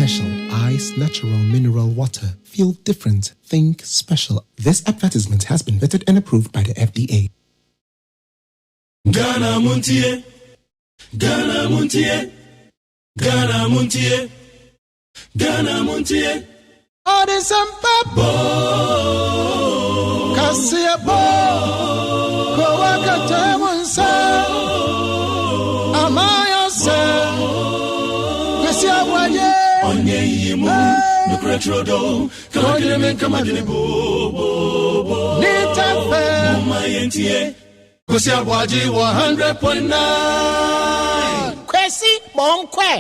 special. Ice, natural, mineral water. Feel different. Think special. This advertisement has been vetted and approved by the FDA. Ghana MONTIE, Ghana MONTIE, Ghana MONTIE, Ghana MONTIE. All this bo, Kasia bo, Kowaka Tamansa, Amaya se, Kasia Waye, Onye Yimu, no Cretrodo, Kamadine bo, Nita Fair, Mayentie, Kasia Waji 100.9, Kwesi Bonkwe.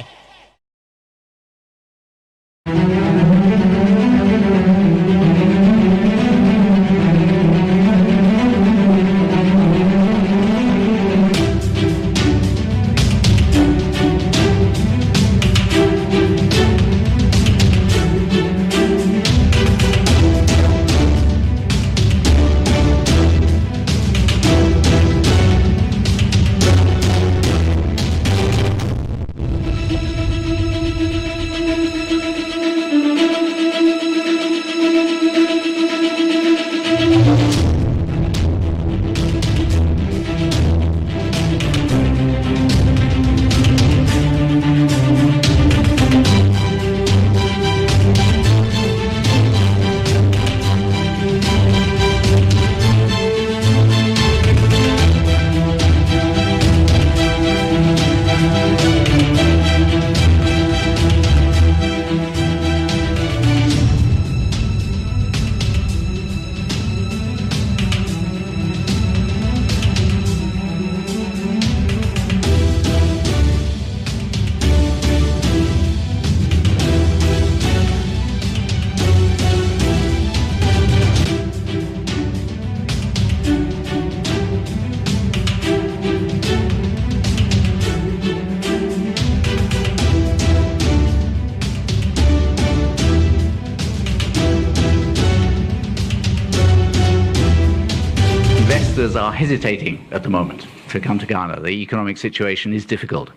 Are hesitating at the moment to come to Ghana. The economic situation is difficult.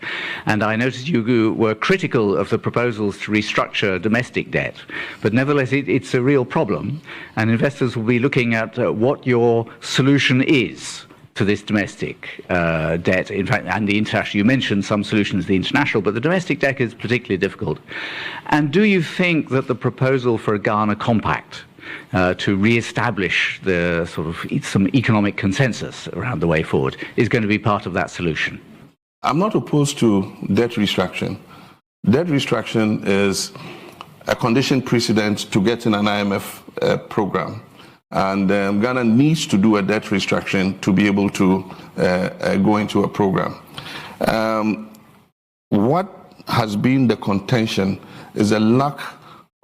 And I noticed you were critical of the proposals to restructure domestic debt, but nevertheless it's a real problem, and investors will be looking at what your solution is to this domestic debt. In fact, and the international, you mentioned some solutions, the international, but the domestic debt is particularly difficult. And do you think that the proposal for a Ghana compact to re-establish the sort of some economic consensus around the way forward is going to be part of that solution? I'm not opposed to debt restructuring. Debt restructuring is a condition precedent to getting an IMF program. And Ghana needs to do a debt restructuring to be able to go into a program. What has been the contention is a lack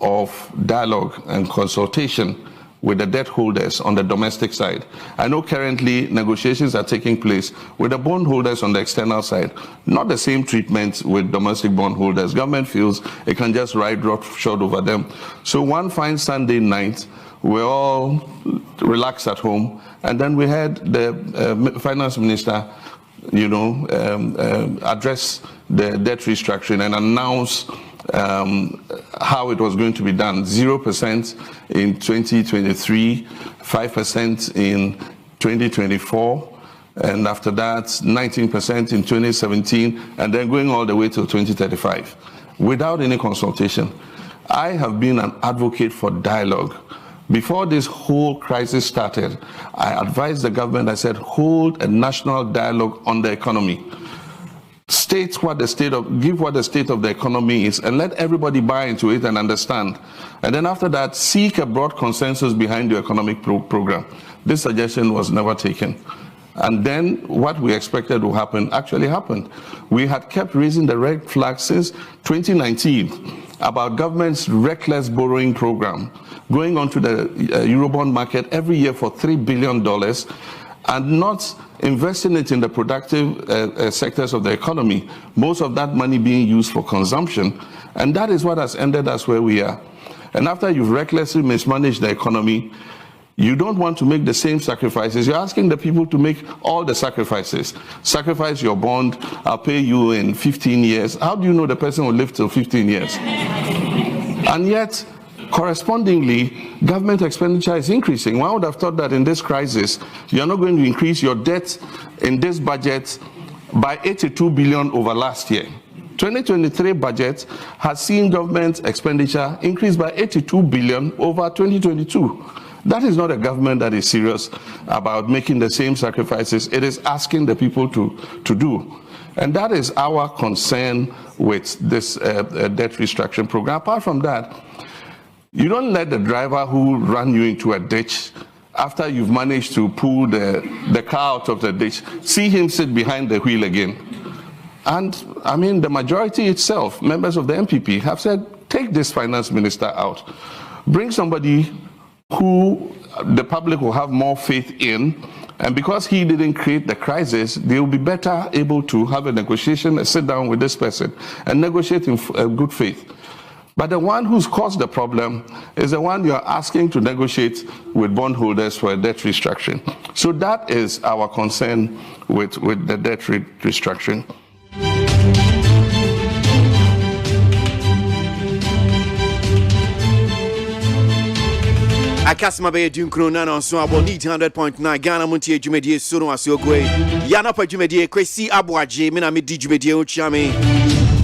of dialogue and consultation with the debt holders on the domestic side. I know currently negotiations are taking place with the bondholders on the external side. Not the same treatment with domestic bondholders. Government feels it can just ride roughshod over them. So one fine Sunday night, we're all relaxed at home, and then we had the finance minister, address the debt restructuring and announce how it was going to be done. 0% in 2023, 5% in 2024, and after that 19% in 2017, and then going all the way till 2035 without any consultation. I have been an advocate for dialogue. Before this whole crisis started, I advised the government, I said, hold a national dialogue on the economy. State what the state of, give what the state of the economy is, and let everybody buy into it and understand. And then after that, seek a broad consensus behind the economic program. This suggestion was never taken. And then what we expected to happen actually happened. We had kept raising the red flag since 2019 about government's reckless borrowing program, going onto the Eurobond market every year for $3 billion and not investing it in the productive sectors of the economy, most of that money being used for consumption. And that is what has ended us where we are. And after you've recklessly mismanaged the economy, you don't want to make the same sacrifices. You're asking the people to make all the sacrifices. Sacrifice your bond, I'll pay you in 15 years. How do you know the person will live till 15 years? And yet, correspondingly, government expenditure is increasing. One would have thought that in this crisis, you're not going to increase your debt in this budget by 82 billion over last year. 2023 budget has seen government expenditure increase by 82 billion over 2022. That is not a government that is serious about making the same sacrifices it is asking the people to do. And that is our concern with this debt restructuring program. Apart from that, you don't let the driver who ran you into a ditch after you've managed to pull the car out of the ditch, see him sit behind the wheel again. And I mean, the majority itself, members of the MPP, have said, take this finance minister out. Bring somebody who the public will have more faith in, and because he didn't create the crisis, they will be better able to have a negotiation and sit down with this person and negotiate in good faith. But the one who's caused the problem is the one you're asking to negotiate with bondholders for a debt restructuring. So that is our concern with the debt restructuring. Akasma be dunkro na no so abo need 100.9 Ghana Montie dwumedie so no asogwe ya na pa dwumedie kwasi aboagye me na me di dwumedie o chiame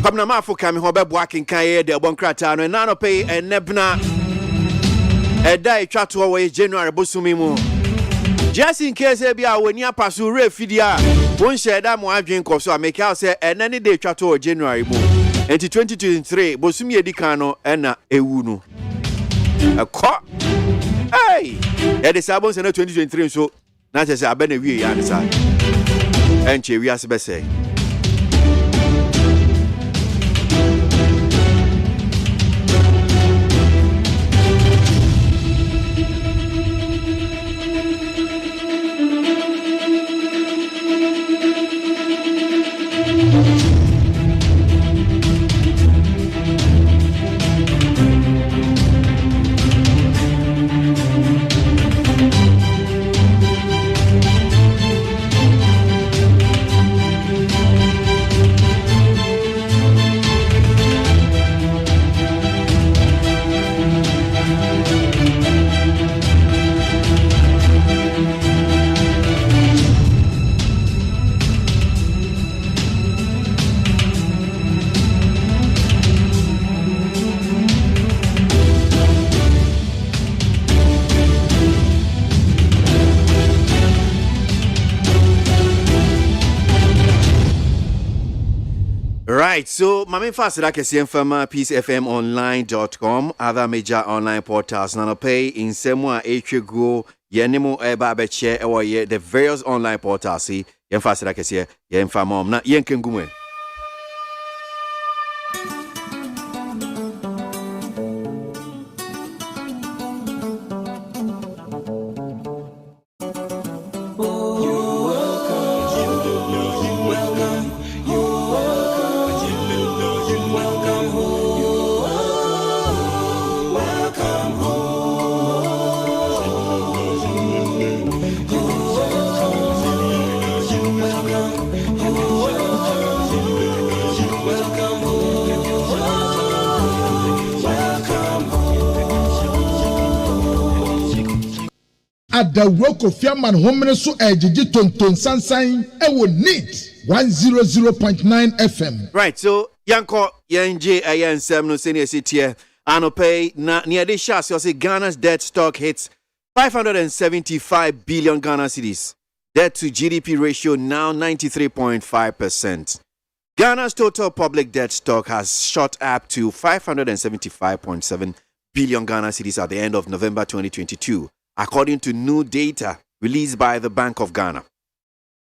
kwamna ma afoka me ho be bo akenkan ye de bonkrata no na no pay enebna eda etwato wo January bosumi mu just in case e bia woni apaso refidia won sheda mo adwen ko so ameka say enene de etwato January mu enti 2023 bosumi edikan no ena ewu no akọ hey, it is about 2023 so na say abena wie ya nsa enche wi ase be say Right, so Mami Fasida Kesien Fama peacefmonline.com, other major online portals nano pay in semwa go yenimo eba beche ewa ye the various online portals see yen Fasida Kesie yen famom na yen kengume. At the Roko Fiaman Homenesu Ejiji Tonton Sansain Ewo Neat 100.9 FM. Right, so Yanko Yenje Ayan Semno Senior City Anope na near the shas you say Ghana's debt stock hits 575 billion Ghana cedis. Debt to GDP ratio now 93.5%. Ghana's total public debt stock has shot up to 575.7 billion Ghana cedis at the end of November 2022. According to new data released by the Bank of Ghana.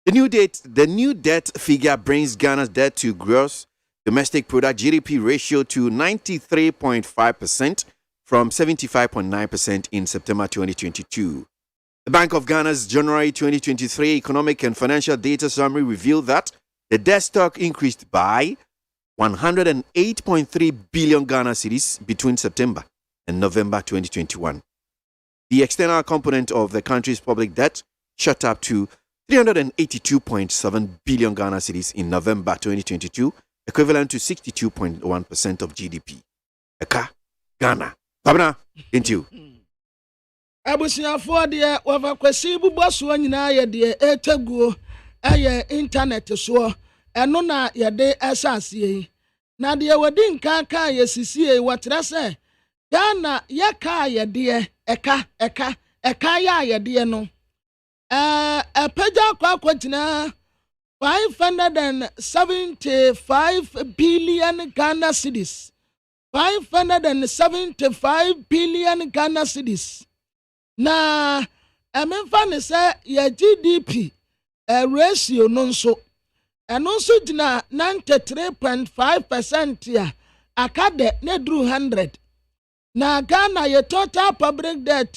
The new debt figure brings Ghana's debt to gross domestic product GDP ratio to 93.5% from 75.9% in September 2022. The Bank of Ghana's January 2023 economic and financial data summary revealed that the debt stock increased by 108.3 billion Ghana cedis between September and November 2021. The external component of the country's public debt shot up to 382.7 billion Ghana cedis in November 2022, equivalent to 62.1% of GDP. Eka, Ghana. Babna, into you. Abusiafo de wava kwasi bubo so nyina ye de eteguo aye internet so eno na ye de asase yi na de wodi nka ka ye sisie wotra se Ghana ye ka ye de eka ya ye de no epeja kwa kwatina 575 billion Ghana cedis 575 billion Ghana cedis. Na ememfa ne say your GDP ratio no nso eno nso gina 93.5% ya akade ne dru 100 na Ghana your total public debt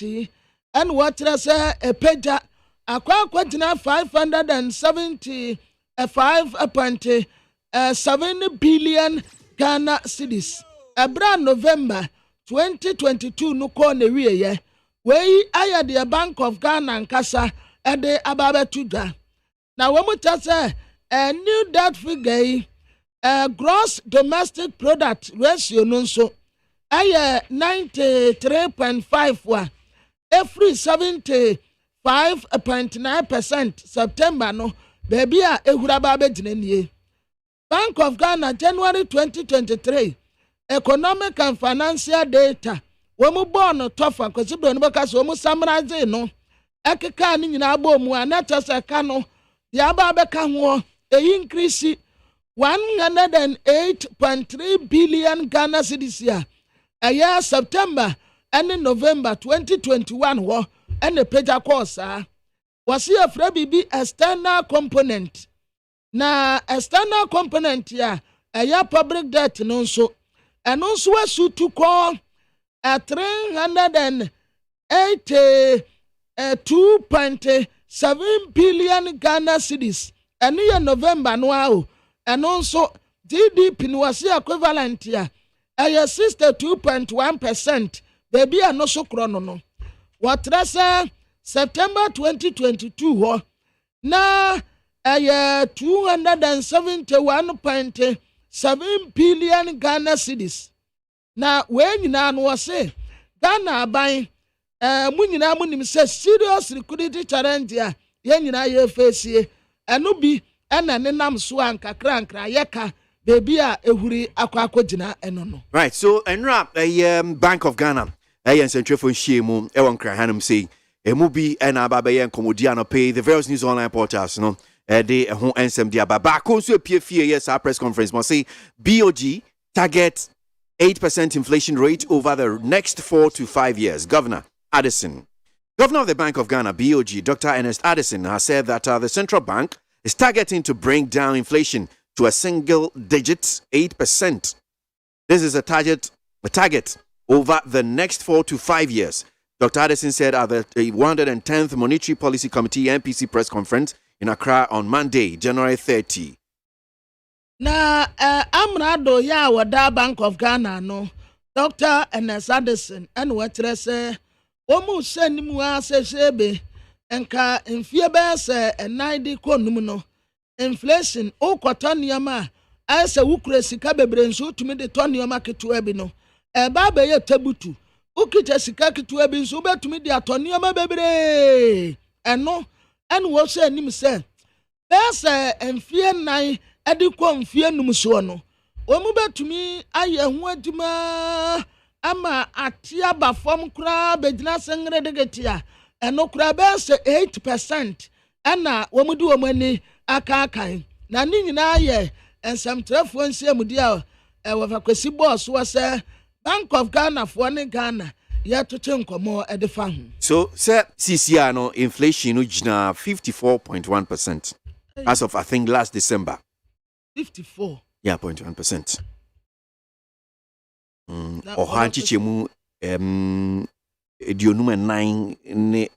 and what say epeja akwa gina 575.7 billion Ghana cedis ebra November 2022 no ko ne wiye we aya the Bank of Ghana nkasa ede ababe tuja na womuta say a new debt figure gross domestic product ratio no so aya 93.5 wa every 75.9% September no baby a ehura babe ginenie. Bank of Ghana January 2023 economic and financial data womu born tofa kwesibro no baka so womu summarize no ekeka ni nyina agbo mu anata se ka no the aba beka ho increase 108.3 billion Ghana cedis a year September and November 2021 ho and peja course was here for bibi external component na external component ya year public debt no so and also wasu to call 382.7 billion Ghana cedis and year November no and also GDP was equivalent ya 62.1%. Baby are no so chrono no. What rasa September 2022 na 271.7 billion Ghana cedis. Na when you know say Ghana by munyina munim say serious liquidity challenge ya nyina ye face eno bi ena nenam so ankakra yeka baby a ehuri akwa eno no. Right, so enra Bank of Ghana centrefo nhyiemu e won kra hanum say emu bi ena baba ye nkomodi ano pay the various news online portals no de ho ensem dia baba ko so apie fie yes our press conference must say BOG target 8% inflation rate over the next 4 to 5 years. Governor Addison, Governor of the Bank of Ghana, BOG, Dr. Ernest Addison, has said that the central bank is targeting to bring down inflation to a single digit 8%. This is a target over the next 4 to 5 years. Dr. Addison said at the 110th Monetary Policy Committee MPC press conference in Accra on Monday, January 30. Na amrado ya wada Bank of Ghana no Dr. Ernest Addison and wetre se omu se nimu ase sebe enka mfie be se enide konum no inflation o kwata niama ase wukure sika bebre nso tumi de to niama ketua bi no ba be ye tabutu ukita sika ketua bi nso betumi de ato niama bebre eno wo se nim se be se mfie nan edi konfie num so no omu betumi aye ho aduma ama atia ba fam kura begina sengre de getia eno kura be se 8% ana omu di omani aka na ni nyina aye ensam trafo nsiamudi a wa kwesi boss wo se Bank of Ghana for ne Ghana ya toche nkomo edifa ho so se CCR no inflation no gina 54.1% as of I think last December 54. Yeah, 0.1%. Ohanchichemu edionum 9 ne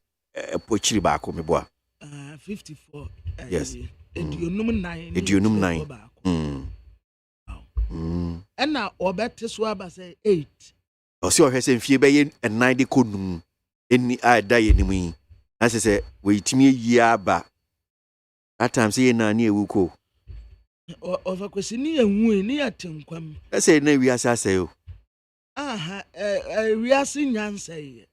pochiri ba ko meboa. 54. Yes. Edionum 9. Edionum 9. And now obete so aba say 8. Osi ohwese mfie be ye 9 de konum eni ada ye nimu. As say we timi yi aba. That time say na na ewuko. Over kwesi ni enwu ni atenkwam. Say na wi asase o. we are seeing Yansay.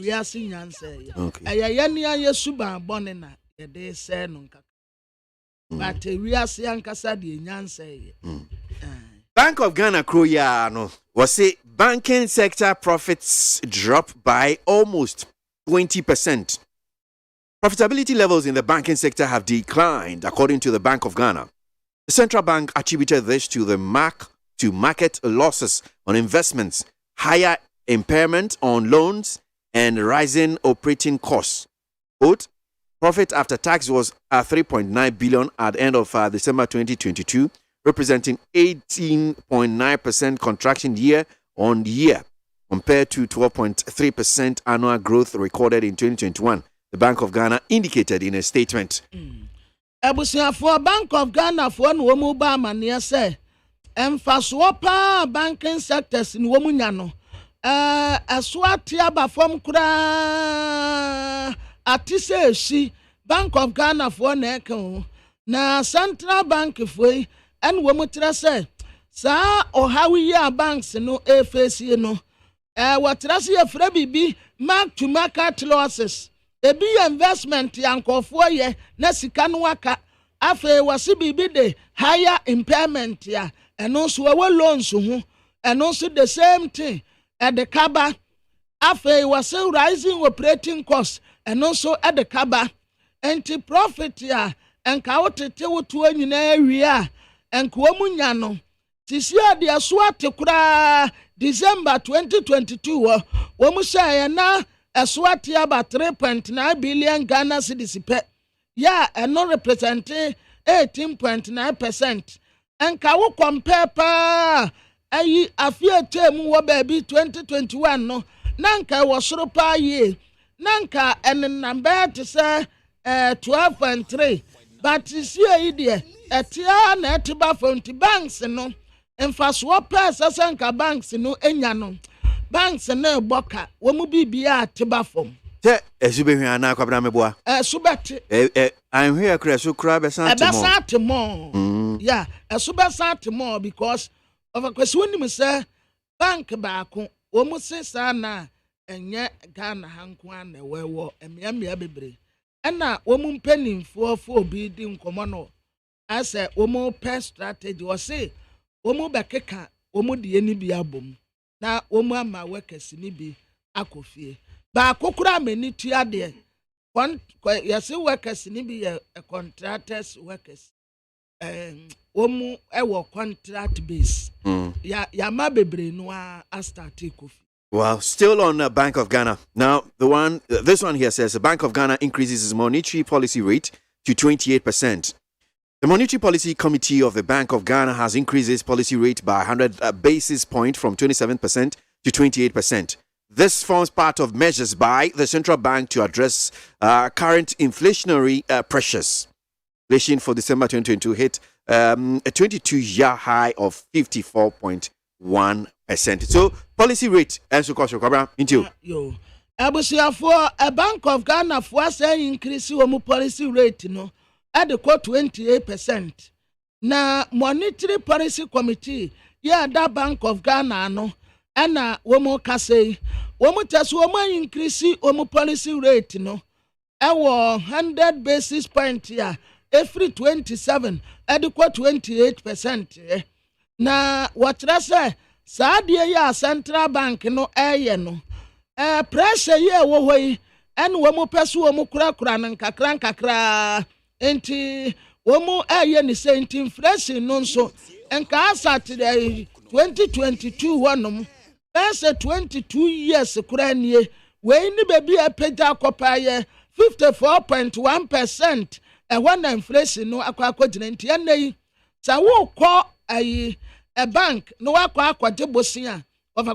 We are seeing Yansay. Okay. Ya suba bonena, they say nunca. But we are seeing Casadi Yansay. Bank of Ghana Kroyano was say banking sector profits dropped by almost 20%. Profitability levels in the banking sector have declined, according to the Bank of Ghana. The central bank attributed this to the market losses on investments, higher impairment on loans, and rising operating costs. Quote, profit after tax was 3.9 billion at the end of December 2022, representing 18.9% contraction year on year, compared to 12.3% annual growth recorded in 2021, the Bank of Ghana indicated in a statement. For Bank of Ghana for no mobile near say, and for swapper banking sectors in Womunyano, a swatiaba from Kura Atise she Bank of Ghana for Neko, na Central Bank for and Womutra say, Sa or how we are banks no face no. What Rassi a Frebi mark to market losses. A be investment yanko for ye, Nasikan waka, afe wasibi de higher impairment ya, and also our loans, and also the same thing at the Kaba. Afe was rising operating costs, and also at the Kaba, and the profit ya, and Kaote to an area. And Kuomunyano, this year the Aswati Kura December 2022, Womusaya na Aswati about 3.9 billion Ghana cedis pe. Yeah, and no representing 18.9%. And Kawu compare pa ayi afia temu wo baby 2021 no. Nanka was pa ye. Nanka and number to say 12.3. But this year idea. Etia na etiba fonti banks no emfa swap asanka banks no enyano banks na eboka wo mu bibia atiba fom te ezubehwe ana kwabra meboa subete anhwe akra so kra be sante mo yeah suba sante mo because of a question nim say bank baako wo mu sesa na enye Ghana hanko ana wewo emia bebre na wo mu mpanimfo fo obi di nkomo no I say, Omo per strategy or say, Omo Bakeka, Omo the any be album. Now, Omo my workers in be akofie. But Kokura many tia there. One, yes, workers in be a contractors workers. Omo, our contract base. Ya mabebre noa asta take off. Well, still on Bank of Ghana. Now, this one here says the Bank of Ghana increases its monetary policy rate to 28%. The Monetary Policy Committee of the Bank of Ghana has increased its policy rate by 100 basis points from 27% to 28%. This forms part of measures by the central bank to address current inflationary pressures. Inflation for December 2022 hit a 22-year high of 54.1%. So, policy rate, and into yo. For a Bank of Ghana for say increase your policy rate, no. At the quote 28%. Na Monetary Policy Committee, yeah, that Bank of Ghana no, and womo kase, womo tes womo increase womo policy rate no, 100 basis point yeah, every 27, adequate 28%. Na what I say, Sadia ya Central Bank no no, pressure yeah wowe, and womo pesu womo kura nan kakra. Enti womu ni say inflation no so enka Saturday 2022 wonom pese 22 years kura nie we ni baby e peda kopaye 54.1% when inflation no akwa enti enei sa wo kọ ayi a bank no akwa bosia of a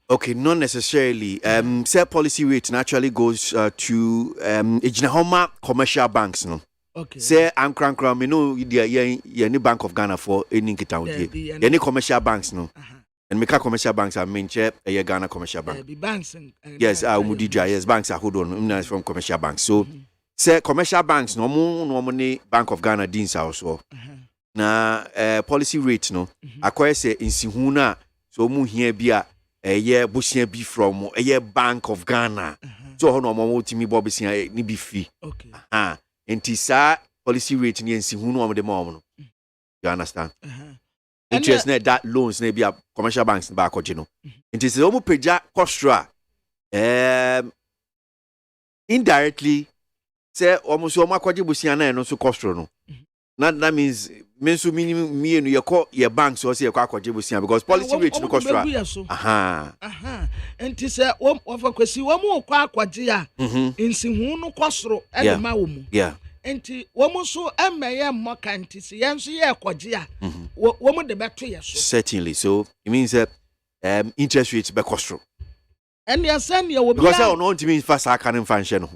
okay, not necessarily. Say policy rate naturally goes to Ejinahoma commercial banks, no. Okay. Say Ankran, me know any Bank of Ghana for any town here. Any commercial banks, no. And make commercial banks are main chair a Ghana commercial bank. Banks yes, yes, banks are hold on from commercial banks. So say commercial banks no money Bank of Ghana deans also. na policy rate no akoye say insihu na so mu hia bi a eye bosia bi from eye Bank of Ghana so ho no mo timi bo besia ni bi fi Okay. enti sa policy rate ni insihu no de mo no you understand And interest na that loans na bi a commercial banks ba akɔgye no enti se omu pagya kostra indirectly say almost omu akɔgye bosia na no so kostro no that means mensu minimum me no your banks so say akɔgye bosia because policy rate no kostra enti se ofa kwesi omu akɔgye a insihu no kosro e ma wo mu enti womu so emeye mmoka nti se yenso ye akɔgye a womu de beto ye so certainly so it means that interest rates be kostro and ya send ye obi because I don't mean fast I can function no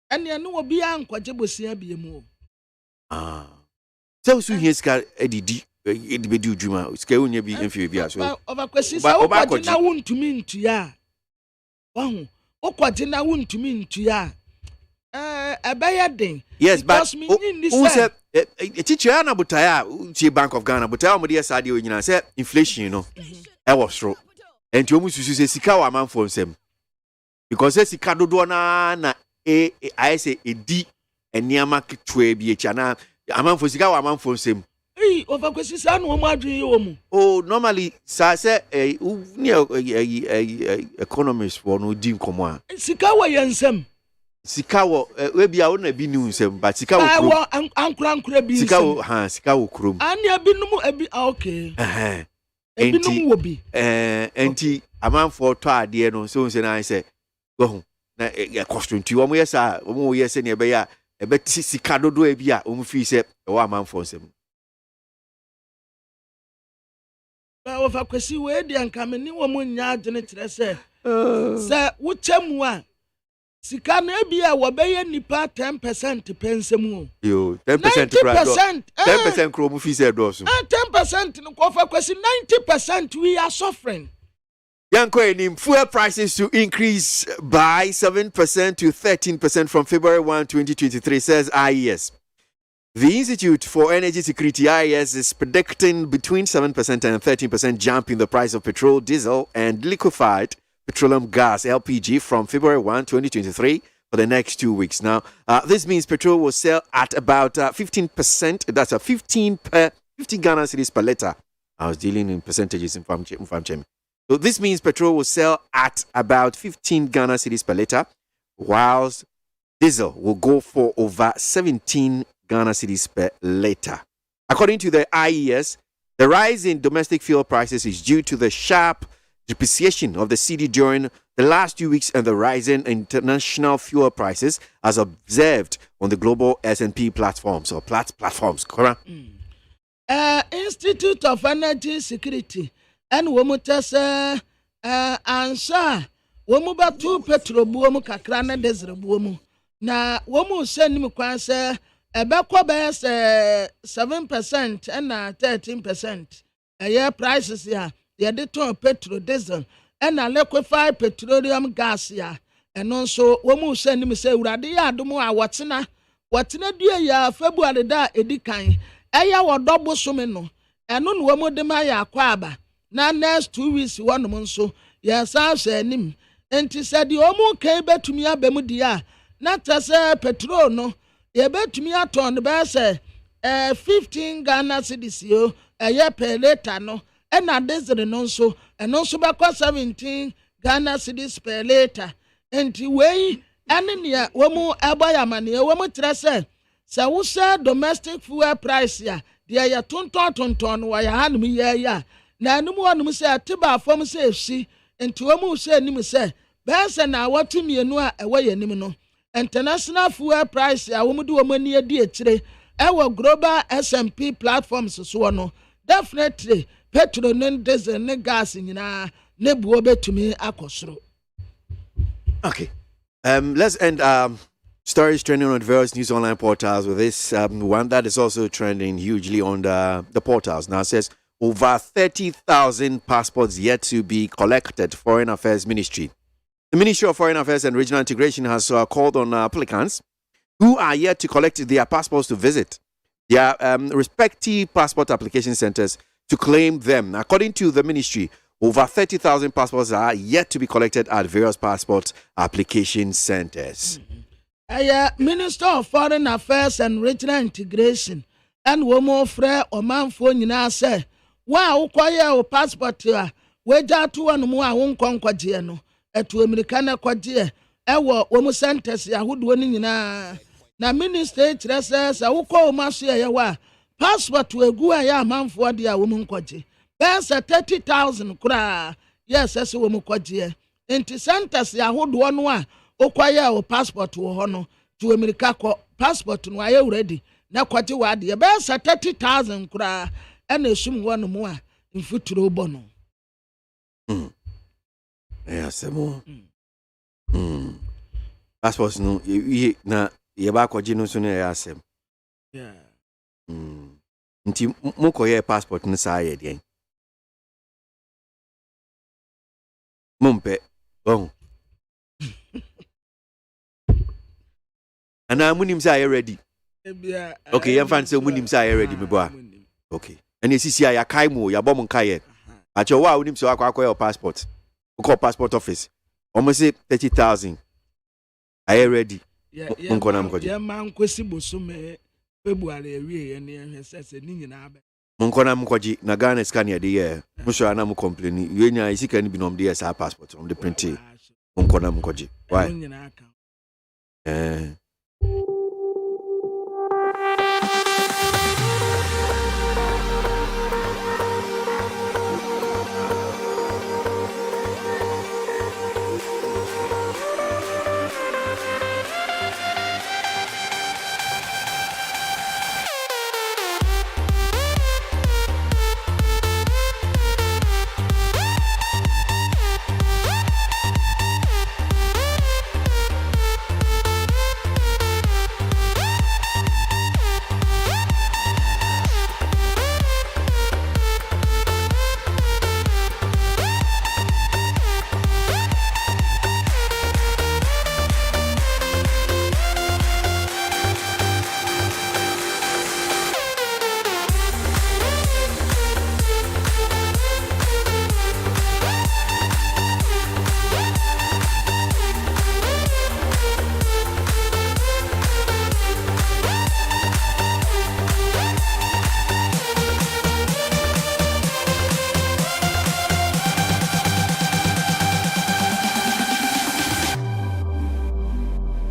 and ya no obi ankɔgye bosia biemu so here ska edidi be do djuma ska unya bi enfie bi aso over kwesi sa okɔgye na wontumi ntua wahu okɔgye na wontumi ntua ebeye den yes but who said teacher na butaya tie Bank of Ghana butaya mo de sade o nyina say inflation no e was true enti omu susu say sika wa manfo nsem because say sika dodo na I say edi eniama ketwe bi echa na amanfo sika wa manfo nsem over kwesi sa no mo adwen yo mu oh normally sa say economists for no di nkomo a sika wa yensem sika wo we bia wo na bi ni nsem but sika wo krom ankura bi sika wo sika wo krom ania bi num ebi okay ebi num wo bi enti amanfo to ade no so nse na say go na cost nti wo mo yesa wo mo yesa ne be ya e be ti sika dodo e bi a wo mo fi say e wo amanfo nsem ba wo fa kwesi we di anka me ni wo mo nya adwene kire say say wo chemu a sika na bia wo beye nipa 10% pensemu yo 10% kro mu fi say do so 10% no ko fa kwesi 90% we are suffering. Fuel prices to increase by 7% to 13% from February 1, 2023, says IES. The Institute for Energy Security, IES, is predicting between 7% and 13% jump in the price of petrol, diesel, and liquefied petroleum gas, LPG, from February 1, 2023 for the next 2 weeks. Now, this means petrol will sell at about 15%. That's a 15 Ghana cedis per liter. I was dealing in percentages in Farm. So this means petrol will sell at about 15 Ghana cedis per liter, whilst diesel will go for over 17 Ghana cedis per liter. According to the IES, the rise in domestic fuel prices is due to the sharp depreciation of the cedi during the last 2 weeks and the rise in international fuel prices as observed on the global S&P platforms or platforms. Correct? Institute of Energy Security and womu tese ansa womu batu petrol buomu kakra na diesel buomu na womu se nim kwan se ebekọ be se 7% and 13% eye prices ya ye de ton petrol diesel and liquefied petroleum gas ya eno nso womu se nim se urade ya adomu a wotena due ya February da edikan eya wodobo some no eno no womu de ma ya akwa aba na next 2 weeks one nso yes anim enti said the omu kan betumi abemu dia na tase petrol no ye betumi aton be say 15 Ghana cedis yo eye per liter no e na diesel no nso eno nso be kwa 17 Ghana cedis per liter enti wei ene ne womu eboyamane womu trese se wo say domestic fuel price ya dia ya tonton wa ya hanum ye ya na anum wonum se atiba afom se esi enti womu se nim se bense na watimienu a ewe yanim no international fuel price a womu de womani adi ekire ewo global S&P platforms so no definitely petrol ne diesel ne gas nyina ne buo betumi akosoro. Okay, let's end stories trending on various news online portals with this one that is also trending hugely on the portals. Now it says over 30,000 passports yet to be collected. Foreign Affairs Ministry. The Ministry of Foreign Affairs and Regional Integration has called on applicants who are yet to collect their passports to visit their respective passport application centers to claim them. According to the ministry, over 30,000 passports are yet to be collected at various passport application centers. Minister of Foreign Affairs and Regional Integration and Womo Frere Omanfo nyina say, "Wa ukwaye o passport a weja to anu mu a wonkon kwagye no, etu America na kwagye ewo womu centers yahodo ni nyina." Na minister kire say wukọ omaso ye wa passport egu a ya amanfo de a womu kwagye. Best 30,000 kura. Yes, as womu kwagye. Enti centers yahodo no a okwaye o passport wo ho no to America ko passport no aye ready na kwagye wa de be 30,000 kura e na esum wo no mu a mfuturo bo no Semo passport no na ye ba kwagye no so no asem nti mokoye passport no sa ye den mumpe bon and I'm munim say ready. Okay, you fan say munim say ready me boy. Okay. And you see ya kai mo ya bom kai. At your wa munim say akwa your passport. Call passport office. Almost say 30,000. Are you ready? Yeah, man kwesi bosume February ewie ye ne hwese ni nyina ba. Monkona mkwaji na Ghana scan de ye. Musho ana mu complain. You nya isika ni binom de sa passport on the print. Monkona mkwaji. Why?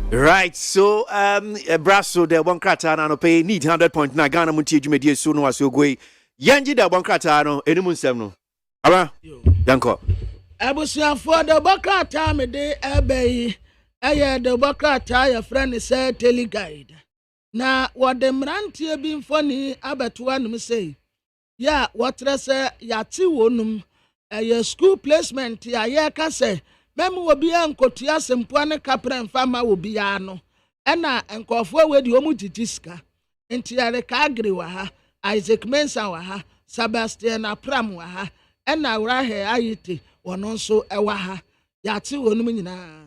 Right, so Brasso the one krata no pay need 100.9 Ghana MONTIE dwumedie so no aso goi yanji the one krata no enimu nsem no aba yanko abusuafo the bakrata me de ebeyi eye the bakrata your friend say teleguide na what the mrantie bi mfoni abeto anum say ya wotre say yati wonum eye school placement ya ye ka say memu obi ankotua sempoa ne kapra mfama obi ya no ena enkofo wedi omu titiska entiare ka agri wa ha Isaac Mensa wa ha Sebastian Apram wa ha ena wrahe ayite wono nso ewa ha yate wonum nyina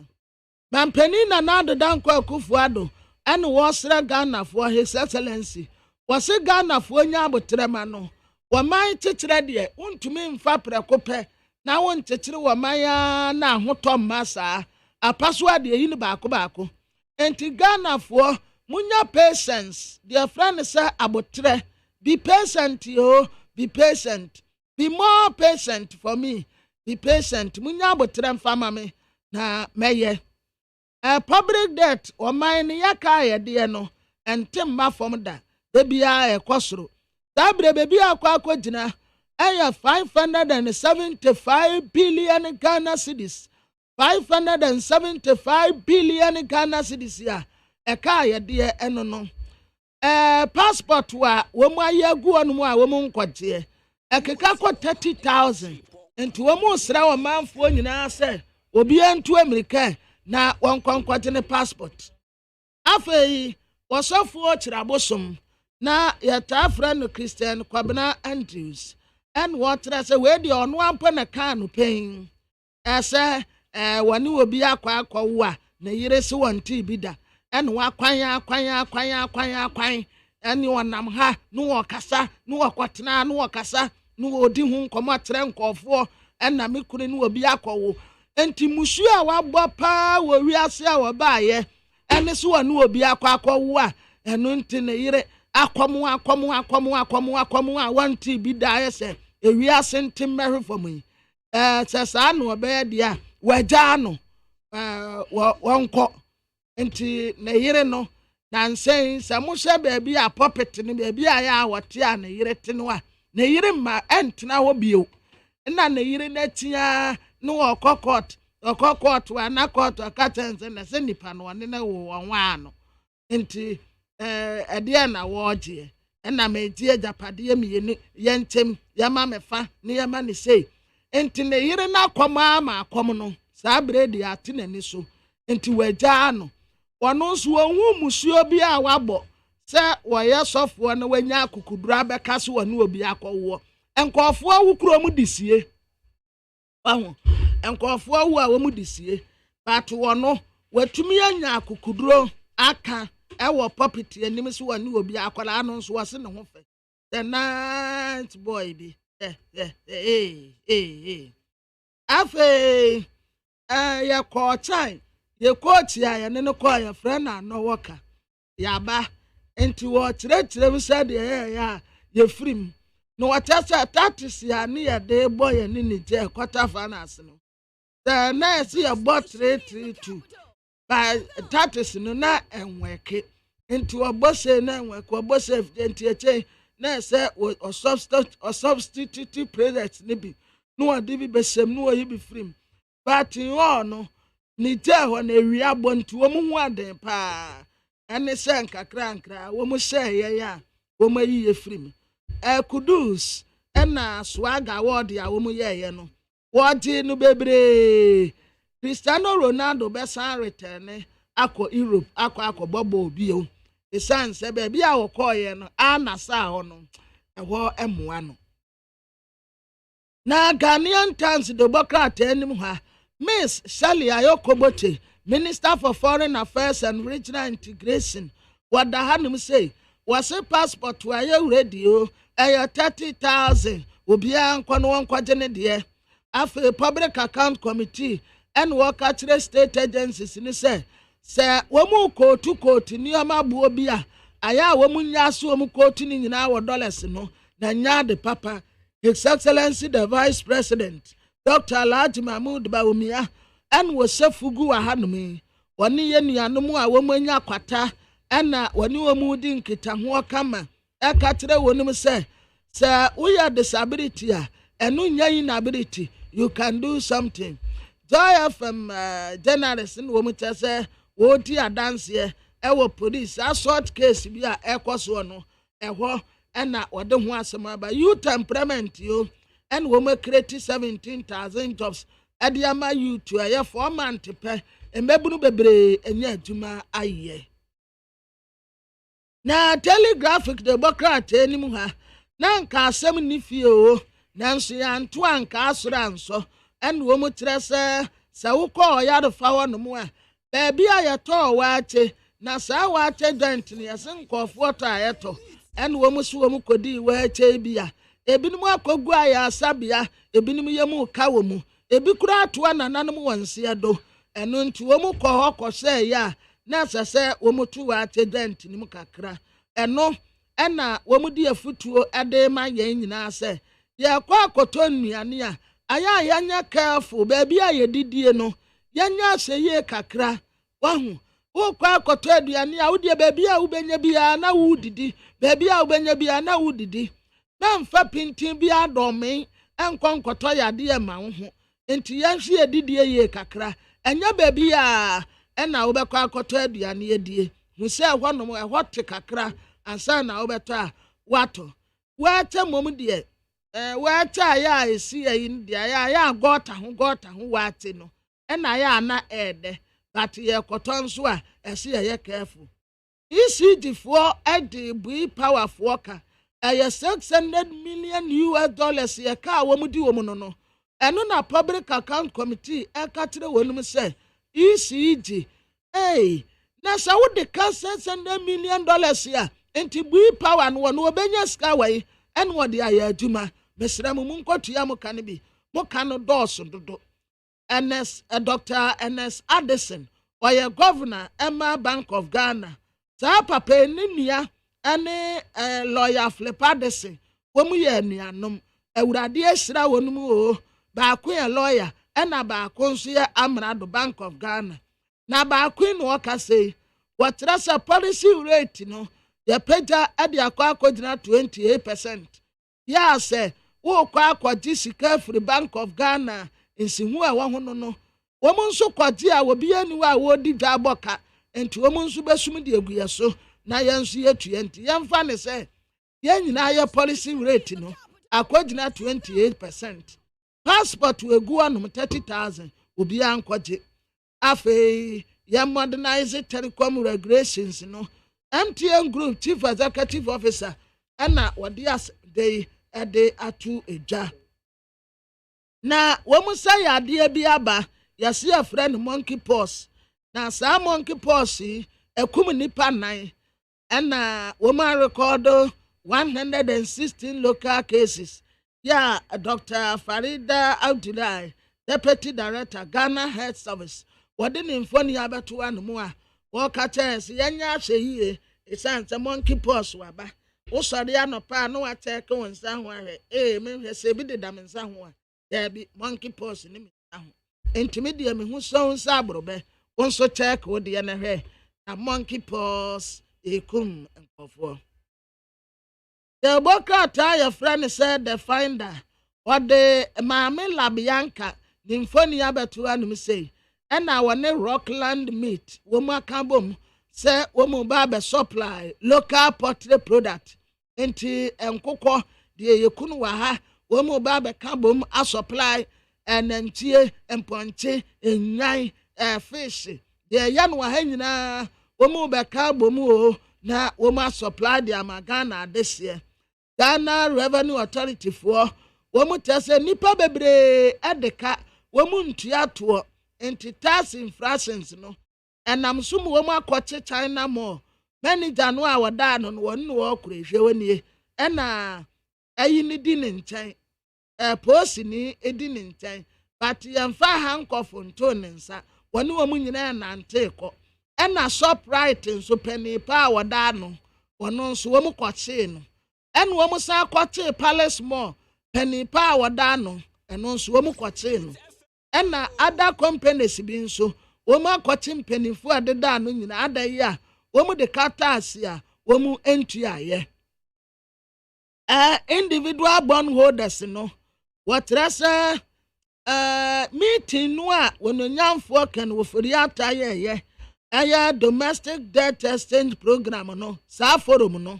mampani na nado danko akufuado ene wo sra Ghana for his excellency wose Ghana for nya abotrema no wo man tetere de untumi mfa prekope na won tetire wo maya na hoto masa apaswa de yi ne baako enti Ghana for munya patience their friend say abotre be patient yo be patient be more patient for me be patient munya abotre mfama me na meye public debt o man yaka ye de no entem ma fom da bia ekosoro da bre bebi akwa gina 575 billion Ghana cedis 575 billion Ghana cedis ya eka ye de eno no passport wa wo mu ayagu onu mu a wo mu nkwaje ekeka ko 30,000 enti wo mu sra wo manfo nyina se obi antu America na won kwankwaje ne passport afei wo sofo chirabosom na yata friend Christian Kwabena Andrews and what I say where the on one pen a can pain ese wani obi akwa wa na yire se won ti bida and wa kwan ɛne ɔnam ha no wɔkasa no wɔkɔtena no wɔkasa no wɔdi ho nkɔmmɔ atrɛ nkɔɔfoɔ ɛna me kunu no obi akɔwo enti musu a wabɔ paa wɔ wiase a wɔbaayɛ ɛne so wɔ no obi akɔwo a ɛno nti ne yere akɔmo a wanti bi daeɛ sɛ ewiase nti mmɛhwe fam yi sɛ saa no ɔbɛyɛ deɛ a wagyaa no wɔnkɔ nti ne yere no nansɛn sɛ mohyɛ baabi a puppet no baabi a yɛ a wɔte a ne yere te no a ne yere ma ɛntena hɔ bio na ne yere n'atia no ɔkɔ court wa na court ɔka kyɛn sɛ na sɛ nipa no ɔne ne wo wɔn ano nti ɛdeɛ na wɔgye ɛna mɛgye agyapadeɛ mmienu yɛn ntɛm yɛma mefa ne yɛma ne sei nti ne yere na akɔm no saa bere de ate n'ani so nti wagyaa no wɔno nso wɔn musuo bi a wabɔ sɛ wɔyɛ sɔfoɔ na wanya akukudura bɛka so wɔ ne obi akɔwoɔ nkɔɔfoɔ wo kuro mu de sie ɔho nkɔɔfoɔ wo a wɔn mu de sie but wɔno watumi anya akukuduro aka ɛwɔ puppet anim so wɔ ne obi akɔla no nso wɔse ne ho fɛ the night boy bi afei yɛ kɔɔkyan yɛ kɔɔkyi a yɛne no kɔɔ yɛ frɛ na anɔwɔka yaba nti wɔkyerɛkyerɛ m sɛ deɛ yɛyɛ a yɛfiri m na wɔkyɛ sɛ tatis a ne yɛde bɔ yɛ ne gye ɛkɔtafa no ase no sɛ na yɛsɛ yɛbɔ 332 ba tatis no na ɛnwɛke nti wɔbɔ se na ɛnwɛke wɔbɔ se nti ɛkyɛ na ɛsɛ ɔsubstitute project ne bi na wɔde bi bɛhyɛm na wɔyi bi firi m but hɔ no ne gye hɔ na ewia bɔ nti wɔn ho aden paa ɛne sɛ nkakra wɔn hyɛ yɛn a wɔn ayi yɛ firi m kudus ɛna swaga award a wɔn yɛyɛ no wɔgye no bebree Cristiano Ronaldo bɛsan return akɔ Europe akɔ bɔbɔ bio esan sɛ baabi a wɔkɔɔyɛ no anasa hɔ no ɛhɔ ɛmoa no na Ghanaian Times Democrat anim ha Miss Shirley Ayokoboche, Minister for Foreign Affairs and Regional Integration, what the Hanum say was a passport to a radio, 30,000 will be on one quadrant dear. After a public account committee and work at state agencies in the say, woman ko to court in Yama Buobia, Aya woman yasu quoting in our dollars, no, Nanya the Papa, His Excellency the Vice President. Dr. Alhaji Mahmoud Bawumia and was Sefugu Ahanumi. One year Nuanumu a woman yakwata, and when you were moving Kitahua Kama, a catcher woman say, Sir, we are disability, and no inability, you can do something. Joy from journalist and woman say, what you dance here, our police, a short case be a equasono, a war, and what don't want some about you temperament, you. And women create 17,000 jobs. Adiama you to a year 4 months to pay and Mebunu Bebre and Yajuma aye. Na telegraphic Democrat anymore. Nanka 70 Nancy Antoine Casranso and woman Tressa Sauko Yard Flower no more. Baby I told Wache Nasa Wache Dentiny a sink of water eto and woman swum could do where Chabia. Ebinumu akogwa ya asabia ebinumu yemu kawo mu ebi kura atoa nananom wansi ado eno nti wo mu kɔ hɔ sɛ ya na sɛ wo mu tu wa accident ni mu kakra eno ɛna wo mu di afutuo ade ma yɛn nyinaa sɛ yɛ kɔ akɔtɔ nnuane a aya yanya careful baabi a yɛdidie no yanya sɛ ye kakra wahu wo kɔ akɔtɔ aduane a wo die baabi a wo benya bia na wo didi baabi a wo benya bia na wo didi Memfa pintin bi adome enkonkoto yade e ma wo ho enti yanhwe edidie ye kakra enya baabi a na wo bekọ akoto aduane edie hu se honom ehote kakra ansa na wo beto a wato wata mom de wata ya esi yin de ya gota ho wate no na ya na ede but ye koto nso a ese ye careful ECG for edi bui powerful ka $600 million ye ka wo mu di wo mu no eno na public account committee ka kire wonum say ECG na sa wo de $600 million ya enti bui power no no obenya ska wai ene wo de aye adwuma mesra mu nkotua mu kan bi mo kan dɔɔso dodo NS Dr. NS Addison oye governor Emma Bank of Ghana sa papa ni nua ane lawyer Flip Addison wo mu ye nuanom awurade asira wonum o baako ye lawyer ena baako nso ye Amrado Bank of Ghana na baako no ka say watrasa policy rate no ye pagya ade akwa 28%. Ya say wo kwa akwaji sika free Bank of Ghana nsihu a wo ho no wo mu nso kwaji a wo bia ni wa wo di dwa boka enti wo mu nso besum de aguye so na ye nso ye tuenti ye mfa ne say ye nyina ye policy rate no akwa 28%. Passport we gu anum 30,000 obi ankwaje afei ye modernize telecom regulations no MTN Group Chief Executive Officer ana wodi as dey ade atu eja na womu say ade bi aba yase a friend monkey pox na sa monkey pox ekum nipa nan ana womu record 116 local cases. Yeah, Dr. Farida Abdullahi, Deputy Director, Ghana Health Service. What didn't inform you about one more? Walk at us, Yanya Shea, it's a monkey pox waba. Also, the ano pa no attack on somewhere. Me has a bit of damn somewhere. There be monkey pox in him. Intermediate me who so sabrobe, also check with the NRA. A monkey pox, a cum and for. The Boka your friend said the finder what the Mame Labianca, the Infonia Betuan say, and our ne Rockland meat, Woma Kabum, say Womu Baba supply, local pottery product, enti and cocoa, the Yakunwaha, Womu Baba Kabum, a supply, and then tea and ponche, and nine fish. The Yanwahena, Womu Bakabumu, na Woma supply the Amagana this year. Ghana Revenue Authority for womu tese nipa bebre edeka womu ntua to enti tax infractions no enam sum womu akwache China mo manager no awada no won no okurehwe woni ena ayi ni di ne nchen posi ni edi ne nchen but yemfa hankofo nto ne nsa woni womu nyina na nteko ena shoprite nso penny pa awada no wono nso womu kwache no en wo musa kwache palace mall penny pa wada no eno nso wo mu kwache no ena other companies bi nso wo mu akwache mpenifo adeda no nyina adayi a wo mu de kata ase a wo mu entu aye individual bond holders no what rasa meeting no a wononyamfo kan wo fori ataye ye aya domestic debt exchange program no sa forum no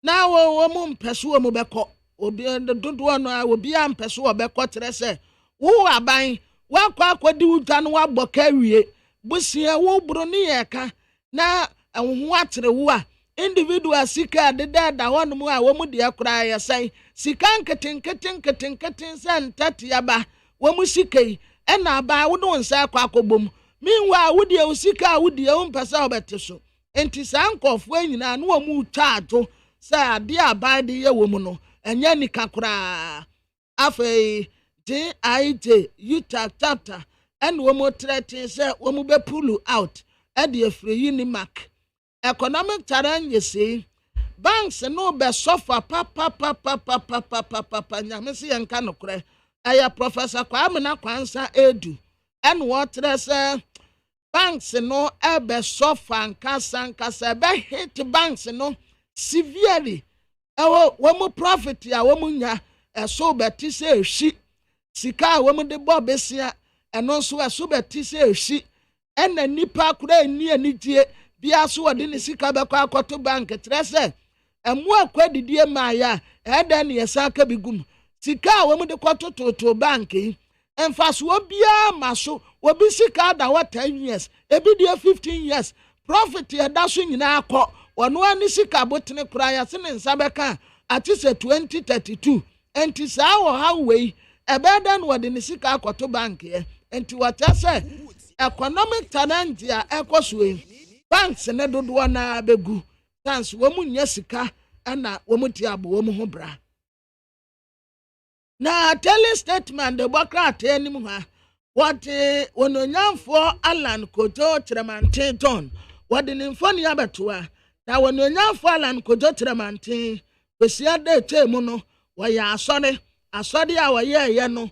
na wo mu mpeso wo mu beko obi dodo no a obi a mpeso wo beko tere se wo aban wa kwa akodi udwa no wa boka wie busia wo buru ni yeka na ho atere wo a individual sika de da ho no mu a wo mu de akura ya sai sika nketen san tatiaba wo mu sika yi ena ba wo do nsa akwa akobom minwa wo de sika wo de wo mpesa wo beteso enti sankofo anyina no wo mu taato sa ade abade ye wo mu no enya nikakura afei DIJ Utah chapter and wo mo threaten say wo mo be pull out at the free unimark economic challenge say banks no be suffer papa nyame se yanka no kure aya Professor Kwame na Kwansa edu and what say banks no e be suffer nkasa be hit banks no severely wo mu profit ya wo mu nya so beti se hyi sika wo mu de bo besia eno so so beti se hyi ena nipa kura ni anigye bia so wode ne sika be kwa akoto bank trese emu akwadidie maaya eda ne yesaka bigum sika wo mu de kototo bank emfa so bia maso obi sika da what 10 years ebi de 15 years profit ya da so nyina akọ wonu ani sika botene kura ya se ne nsa beka ati se 2032 enti saa wo ha wei ebeda no wode ne sika akoto bank ye enti wata se economic challenge ya ekoso banks ne dodo na begu chance wɔn nyɛ sika ɛna wɔn ti abo wɔn ho bra na telling statement de bɔkra anim ha wɔde wɔnonyamfoɔ Alan Kojo Kyerɛmanten wɔde ne mfoni abɛtoa na wɔnonyamfoɔ Alan Kojo Kyerɛmanten besia de temu no wɔyɛ asɔre a wɔyɛ no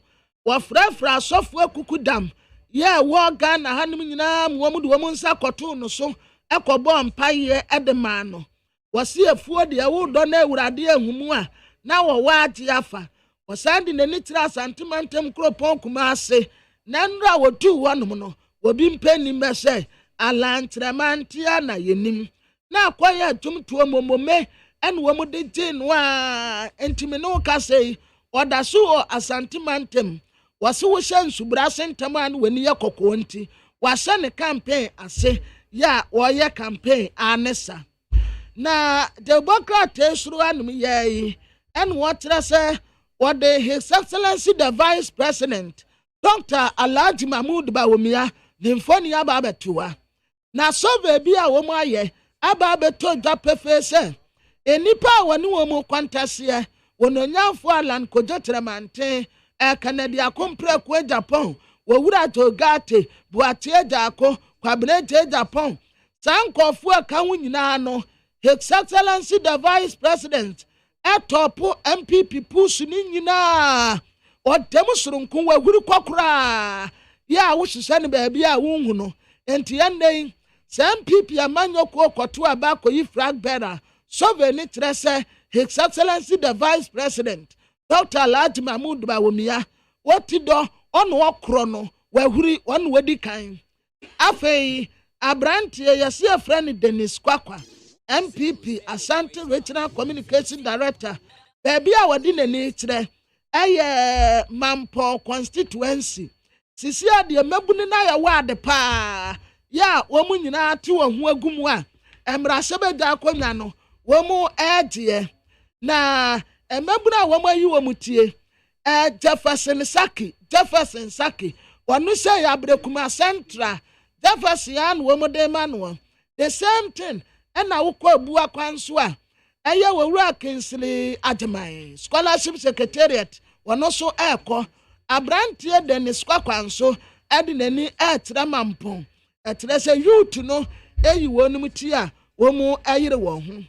wɔfrɛfrɛ asɔfoɔ kukudam yɛ wɔ Ghana hanom nyinaa wɔn de wɔn nsa kɔto no so ɛkɔbɔ mpaeɛ ɛde maa no wɔsi afuo de ɛwodɔ na awurade ahumu a na wɔwɔ agye afa wɔsan de n'ani tiri asantemantam kuropɔn Kumase na nnura wɔtu wɔnom no wɔbi mpɛni mɛsɛ alantramantia na yenim na akɔyɛ atumtuo momome ɛne wɔn de gye no a ntimi no kasɛi ɔda so wɔ asantemantam wɔsi wɔhyɛ nsubra sentam a ne wɔni yɛ kɔkɔɔ nti wɔahyɛ ne campaign ase ya wɔyɛ campaign anesa na democrat esuru anum yɛyi ɛne wɔkyerɛ sɛ wɔde his excellency the vice president Dr. Alhaji Mahmoud Bawumia ne mfoni aba abɛtoa na survey bi a wɔn ayɛ aba abɛtɔ dwa pɛfɛ sɛ enipa a wɔne wɔn kwantaseɛ wɔnonyamfo Alan Kojo Kyerɛmanten Canada akomprɛko Japan wɔwura Togate Buatie Jako Kwabene Japan sankɔfo aka ho nyinaa no his excellency the vice president ɛtɔpo MPP pusu ni nyinaa ɔdɛm soronko wahuri kɔkora ya wohyehyɛ ne baabi a wonhu no enti ɛnnɛn sɛ MPP amanyɔko kɔto aba kɔyi flag bearer survey ne kyerɛ sɛ his excellency the vice president Dr. Alhaji Mahmoud Bawumia wɔti dɔ ɔno ɔkorɔ no wahuri ɔno wadi kan afei abrantie yɛse afrɛ ne Dennis Kwakwa MPP Asante Regional Communication Director baabi a wɔde n'ani kyerɛ ɛyɛ Mampo constituency sisi adeɛ mabuni na yɛ wade paa ya wɔn nyinaa te wɔn ho agum a mmarahyɛ bɛgya akɔnya no wɔn ɛgyeɛ na mabuni a wɔn ayi wɔn tie Jefferson Saki wɔn sɛ yɛ Abrekuma Central Jefferson an wɔn de ma no the same thing ɛna wokɔ abua kwan so a ɛyɛ wɔwura Kinsley Agyeman scholarship secretariat wɔn so ɛkɔ abrantie Dennis Kwakwa so ɛde n'ani ɛkyerɛ Mampɔn ɛkyerɛ sɛ youth no ɛyi wɔn ti a wɔn ɛyere wɔn ho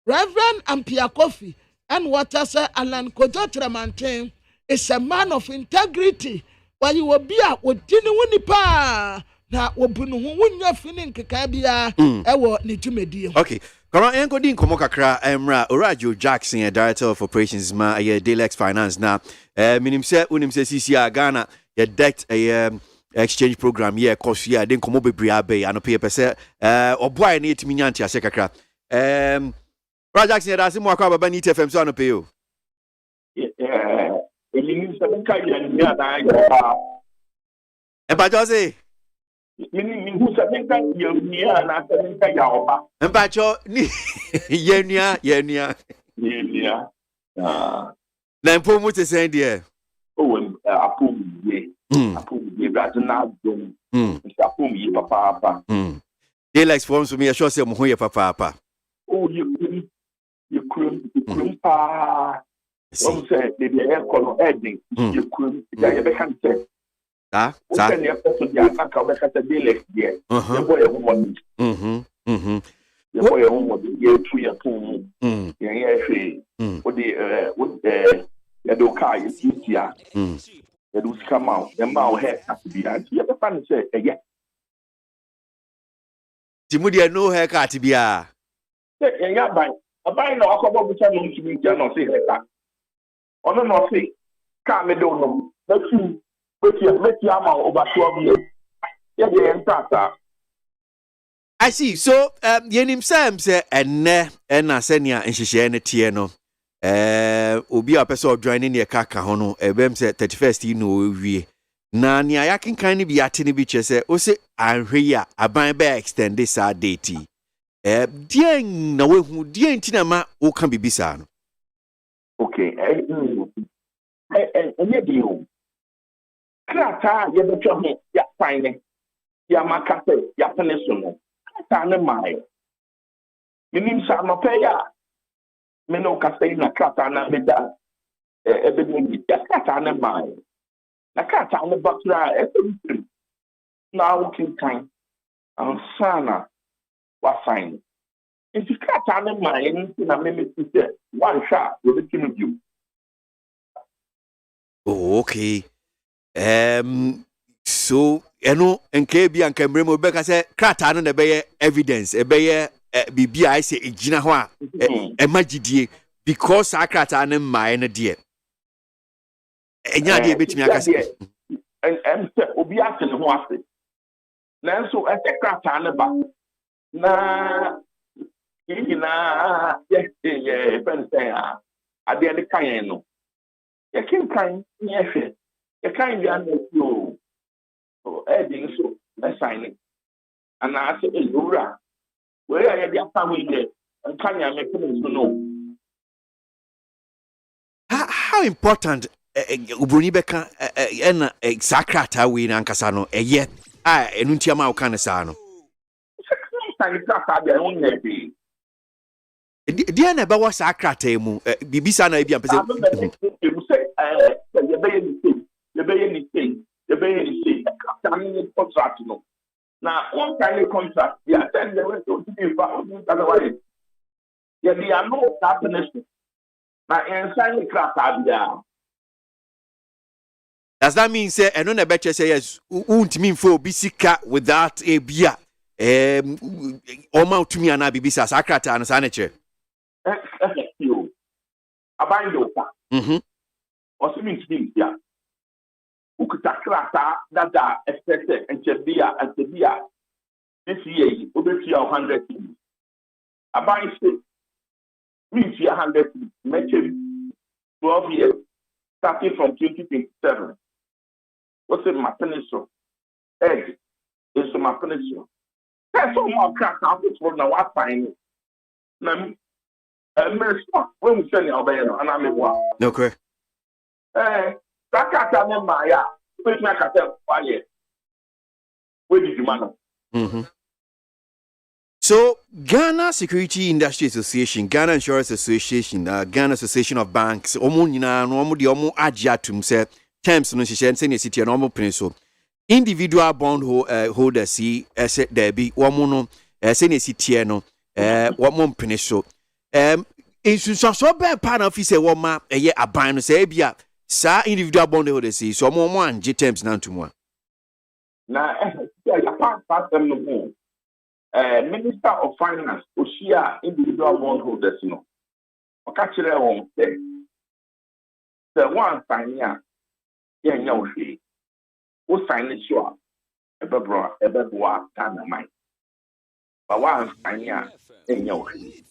Reverend Ampia Kofi and what I say Alan Kojo Kyerɛmanten is a man of integrity while you will be a wodini wunipa na wobunu ho wonya fini nkeka bia ɛwɔ ne dwumadi. Okay, kama enko din komo kakra emra Orajo Jackson, director of operations ma Delex Finance na minim sɛ CC Ghana ye debt exchange program ye cost ye den komo bebre abai anope pese oboa ne etimi nya ntia kakra Orajo Jackson da se mo akwa baba ni TFM so anope yo Elini sebenka ya na ya Eba Jose Mini who sebenka ya na sebenka ya oba Mpacho ni yenua na mpo mu te send there apum ye bra na dom apum ye papa Delex form so me sure say mo ho ye papa ye krum pa o say de air color heading ye krum ya ye be kan say sa ne so dia na ka be ka say Delex there ye boy ye mo ye boy ye mo ye tu ye pum ye hwe o de ye do ka ye tia ye do come out the ma he atibia ye be fan say ye Timudi no haircut bia ye ya abai na akobo bucha no ntimi ntia no say heka ono no say ka me do no meti ama over 12 years ye dey enter. I see. So yenim sam say enne na senia nhihye ne tie no obi a person join ne kaka ho no ebem say 31st no wie na nia yakenkan ne bi ate ne bi che say o say anhwe ya aban ba extend this date dien na wehu dien ntina ma o kan bibisa no. Okay enye dio krata ye betwa ho ya fine ya makase ya pene so no krata ne mai Meaning, some of paya. Meno Castain, a cat and a medal. Everything is cat and a mine. A cat and a butler, everything. Now, looking kind. And Sana was fine. If you cat and a mine, I mean, one shot with the king of you. Oh, okay. So, and KB and Cambremo Becca said, Crata no be evidence, a bayer, BB, I say, Jinahua, a magidie, because I crata and my dear. And ya dear, bit me, I say, and Obias and Huasi. Now, so I take crata and a back. Na, yes, friends, I did the Cayenne. You can't kind, yes, you can't be under you. Adding so, let's sign it. And I said, Lura, where are your family there? And can you make them to know? How important Ubunibeka and Sacrata win and Casano, a yet I enuntiama canesano. Dear never was Sacratemu, Bibisana, you say, you bay anything, contract. Now, one kind of contract, yeah, then they went to be found otherwise. Yeah, they are no definition. Now, inside the craft, does that mean, say, and on a better say, yes, won't mean for Bisica without a beer? Oma to me and I be Sacrata and Sanacher. You. A bind or something, yeah. Who could that expected and Chebia and Chebia this year, over 100 things. A bind state means 100 things, mentioned 12 years, starting from 2027. What's it, my peninsula? Egg is my peninsula. That's all my crack out for now. I find it. When we send you away, and I'm in one. Okay. That can't tell my ya. Which I can tell why. Where did you man? So, Ghana Security Industry Association, Ghana Insurance Association, Ghana Association of Banks, Omunina, Nomu, the Omu Adjatum, say, terms no shisha senior city and normal principle. Individual bond holder see asset there be one no senior city no one more principle. In so bad part of his woman a year a ban say bia sa individual bond holder see so more one G terms now to one. Now, I can't pass them no more. Minister of Finance, Oshia individual bond holders no. Okachire won say the one sign ya nyawohwe. O sign it sure. Ebeboa Ghana mine. But one sign ya nyawohwe.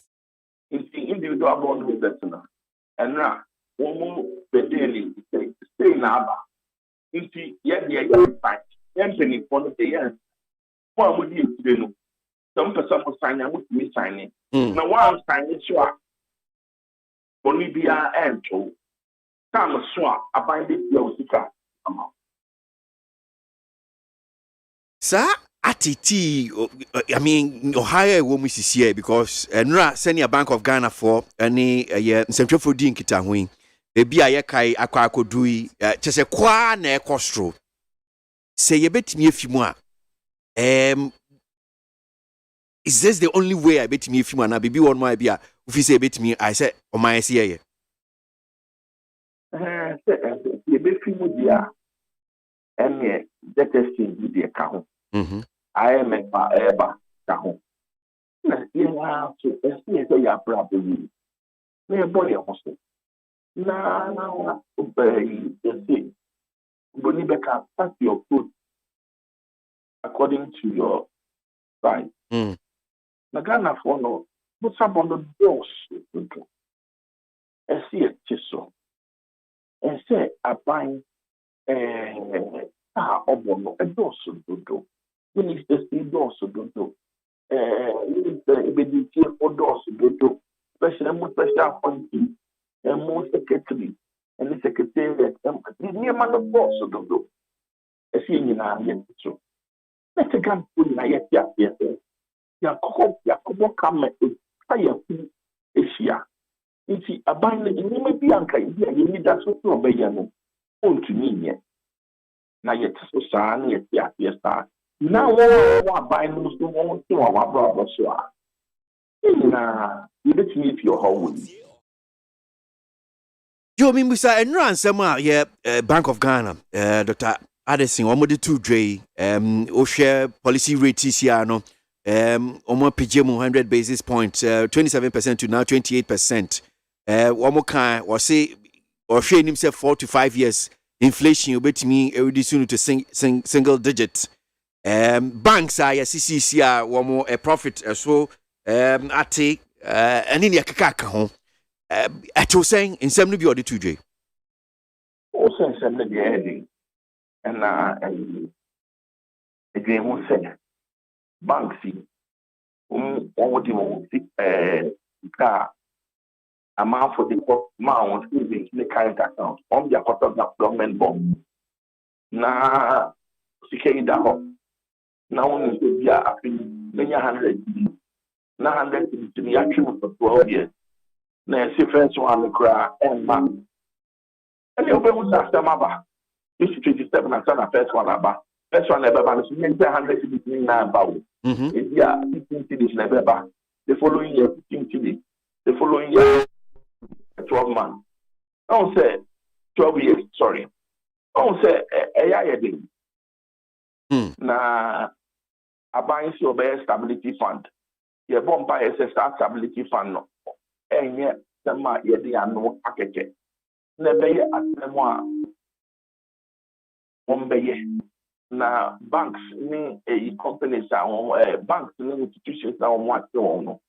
In individual bond holders no. And now one bedeli stay na aba. Inti ye fight. Penny for the year. What would you do? Some person will sign up with me signing. Now, one sign is sure. Bolivia and two. Come swap, I bind it your secret. Sir, Atiti, I mean, Ohio woman is here because Nra sending a Bank of Ghana for any central for Dean Kitawing. Maybe I kai aqua dui, just a qua ne costro. Say a bit me if you want. Is this the only way I bet me if you want to be one more beer? If you say bet me, I said, oh my CIA. You bet me, dear. And yet, that is the account. I am a bar, account. You have to see your problem. May a body also. Now, obey the thing. Bonibeka, pass your food according to your size. Nagana for no, but some on the doors. I see it so. And say, I bind obono, a door so do. We need to see doors so do. We need to be for doors so do. Special appointee, and more secretary, and the secretary, near man of doors so do. I see you now, yet so. Let's again put my yet. Yakobo come Sayaku Asia. Nti aban ne nyima bi anka bi a yemi da so so obeya no ontumi nye na yet so saa na yet ya saa na wo aban no so wo so wa bra so a na yebetumi fi ho wo Yo mimbusa enra ansem a ye Bank of Ghana Dr. Addison omode two dre o share policy rate this year no omo pg 100 basis points 27% to now 28%. One more kind or say or share himself 4 to 5 years inflation obetimi reduce to single digit. Banks are CCC are one more a profit so ate and in yakaka ho at you saying in some of the 2J. Also in some of the heading and again who said banks one would car amount for the amount in the current account on the quarter of the government bond. Now, security that up. Now, we are up in many 100. Now, 100 to be actually for 12 years. Now, see, first one, the cry and man. And you will ask them about this 27 and the first one about. First one, never ban. So, 100 to be now about. If you are 15 cities, never ban. The following year, 15 cities. The following year, 12 months. I don't say 12 years, sorry. I don't say a year. Na a buying so be stability fund. Ye bomb by a stability fund no. And yet, some ye the no akeke. Never ye at the one. Na banks ni a companies are banks ni institutions are on what no.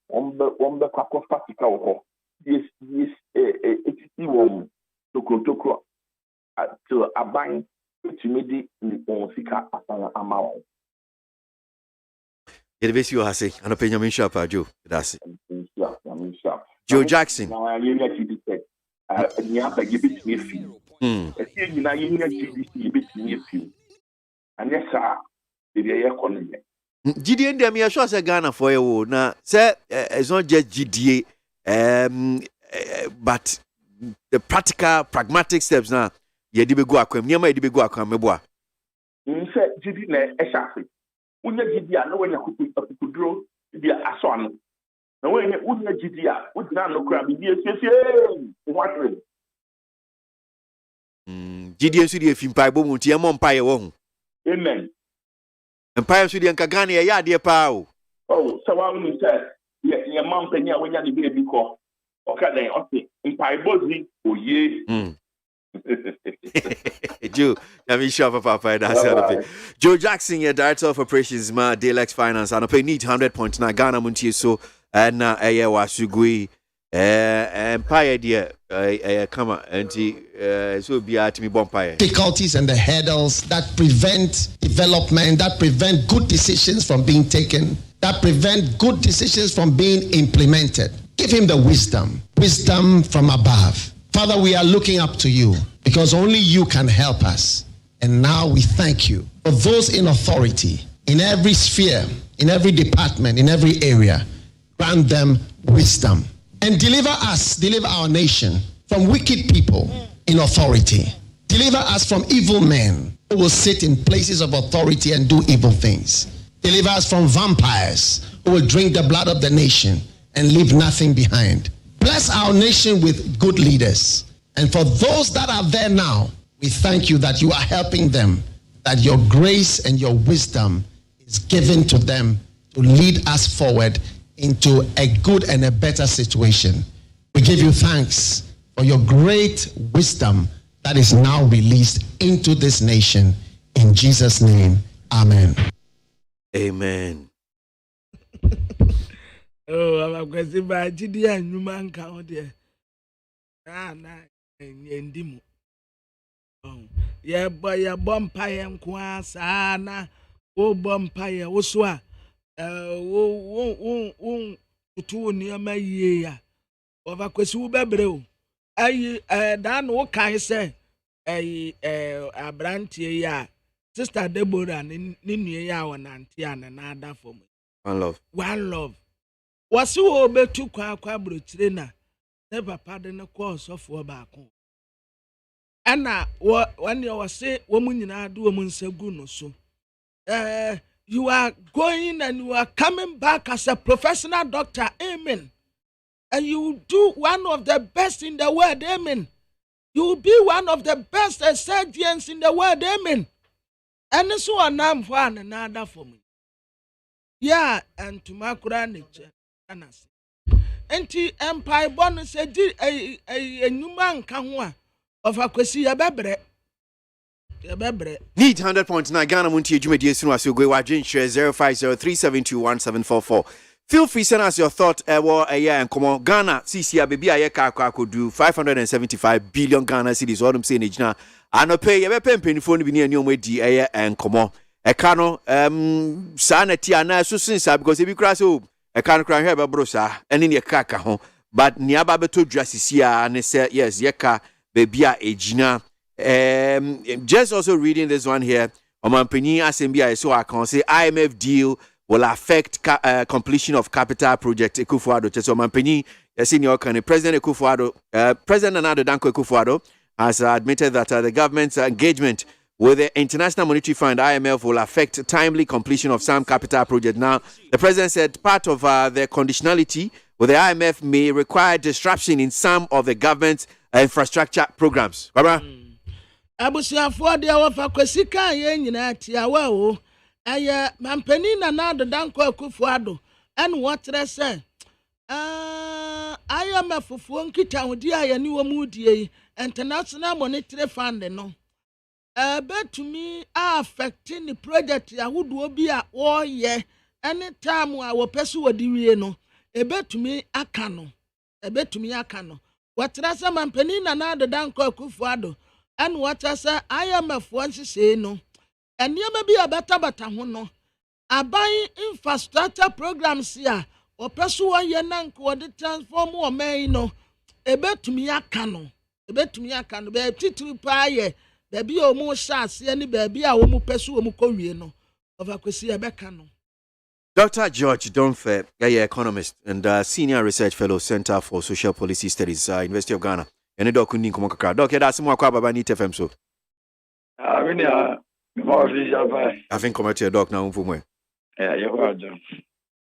On the practical. This one to a bank to me on Sika amount. You has a an opinion shop, Joe. That's it. Joe Jackson. Now I hear you say, give it me few. And yes, sir, the economy. GDA and them, sure say Ghana for you. Now, say it's not just GDA, but the practical, pragmatic steps now. Ye dibe go akwam, niam ye dibe go akwam meboa. Say GDA na eshafi. Unya GDA no when you kudro dia aso ano. Na when you unya GDA, udina no kra bi esiesie. What way? GDA so dey fimpa bo mu tie mo mpa ye wo hu. Amen. Empire so dey nka Ghana ye ya de pa o. Oh, so wa unu say ye man panya wonya de bi ko. Okay then, okay. Empire bozi oye. Joe, let me show Papa. That's Joe Jackson, your director of operations, Daylex Finance, and I pay need 100.9 Ghana Montie so and wasugui empire dear come and so be at me bumpire. Difficulties and the hurdles that prevent development, that prevent good decisions from being taken, that prevent good decisions from being implemented. Give him the wisdom from above. Father, we are looking up to you because only you can help us. And now we thank you for those in authority, in every sphere, in every department, in every area. Grant them wisdom and deliver our nation from wicked people in authority. Deliver us from evil men who will sit in places of authority and do evil things. Deliver us from vampires who will drink the blood of the nation and leave nothing behind. Bless our nation with good leaders. And for those that are there now, we thank you that you are helping them, that your grace and your wisdom is given to them to lead us forward into a good and a better situation. We give you thanks for your great wisdom that is now released into this nation. In Jesus' name, amen. Amen. Oh, I'm going to say, by GDA and human count there. Ndimu. Oh, yeah, boy, ya bumpire and kwasana. Oh, bumpire, Oswa. Utu near my year. Over Quesu Bebreo. Dan, what can I say? A branch ya. Sister Deborah, Ninia, and Auntie, and another for me. One love. One love. wasi wo betu kwa brotire na ne papa de ne course of baako ana wani wasi wo munyina do wo nsagu no so you are going and you are coming back as a professional doctor, amen, and you will do one of the best in the world, amen. You will be one of the best surgeons in the world, amen. And so on am for another for me. Yeah, and to my Quran, Enti empire bonus a new man can of a kwesi bebre. Need 100.9 Ghana Montie Jumedi Sunu as you go wagin share 0503721744. Feel free send us your thought a year and come on Ghana CC baby aye ka could do 575 billion Ghana cedis what I'm saying ejina and pay ye be penifo bi ne ani di aye and come on e ka no sanity ana so since because e bi kra so e ka no kra hwe be bro sa ene ne ka ho but ni aba beto dwa sisi a ne say yes ye ka baby a ejina. Just also reading this one here. Omanpenyi Assembly, so I can say IMF deal will affect completion of capital project Akufo-Addo. So Omanpenyi, senior President Akufo-Addo, President Nana Danko Akufo-Addo has admitted that the government's engagement with the International Monetary Fund (IMF) will affect timely completion of some capital project. Now, the president said part of the conditionality with the IMF may require disruption in some of the government's infrastructure programs. Barbara. Abusiafo de awofa kwesika ye nyina tiawa o aye mampani na Danko Akufo-Addo en wotre se aye mafufuo nkita hodi aye ni wo mudie International Monetary Fund no betumi affecting the project yahudu obi a wo ye anytime a wo pesu wodi wie no ebetumi aka no wotre se mampani na Danko Akufo-Addo and what I say, I am a once say no, and you may be a better hono. I buy infrastructure programs here, or pursue a young the transform or may no. A bet to me a cano, be a title pie, baby or more shots, any baby, I will pursue a mucoriano of a Quasia Becano. Dr. George Donfe, economist and senior research fellow, Center for Social Policy Studies, University of Ghana. Any doc couldn't come on. Doc, that's more about need FM so. I think come to your doc now for me. Yeah, you're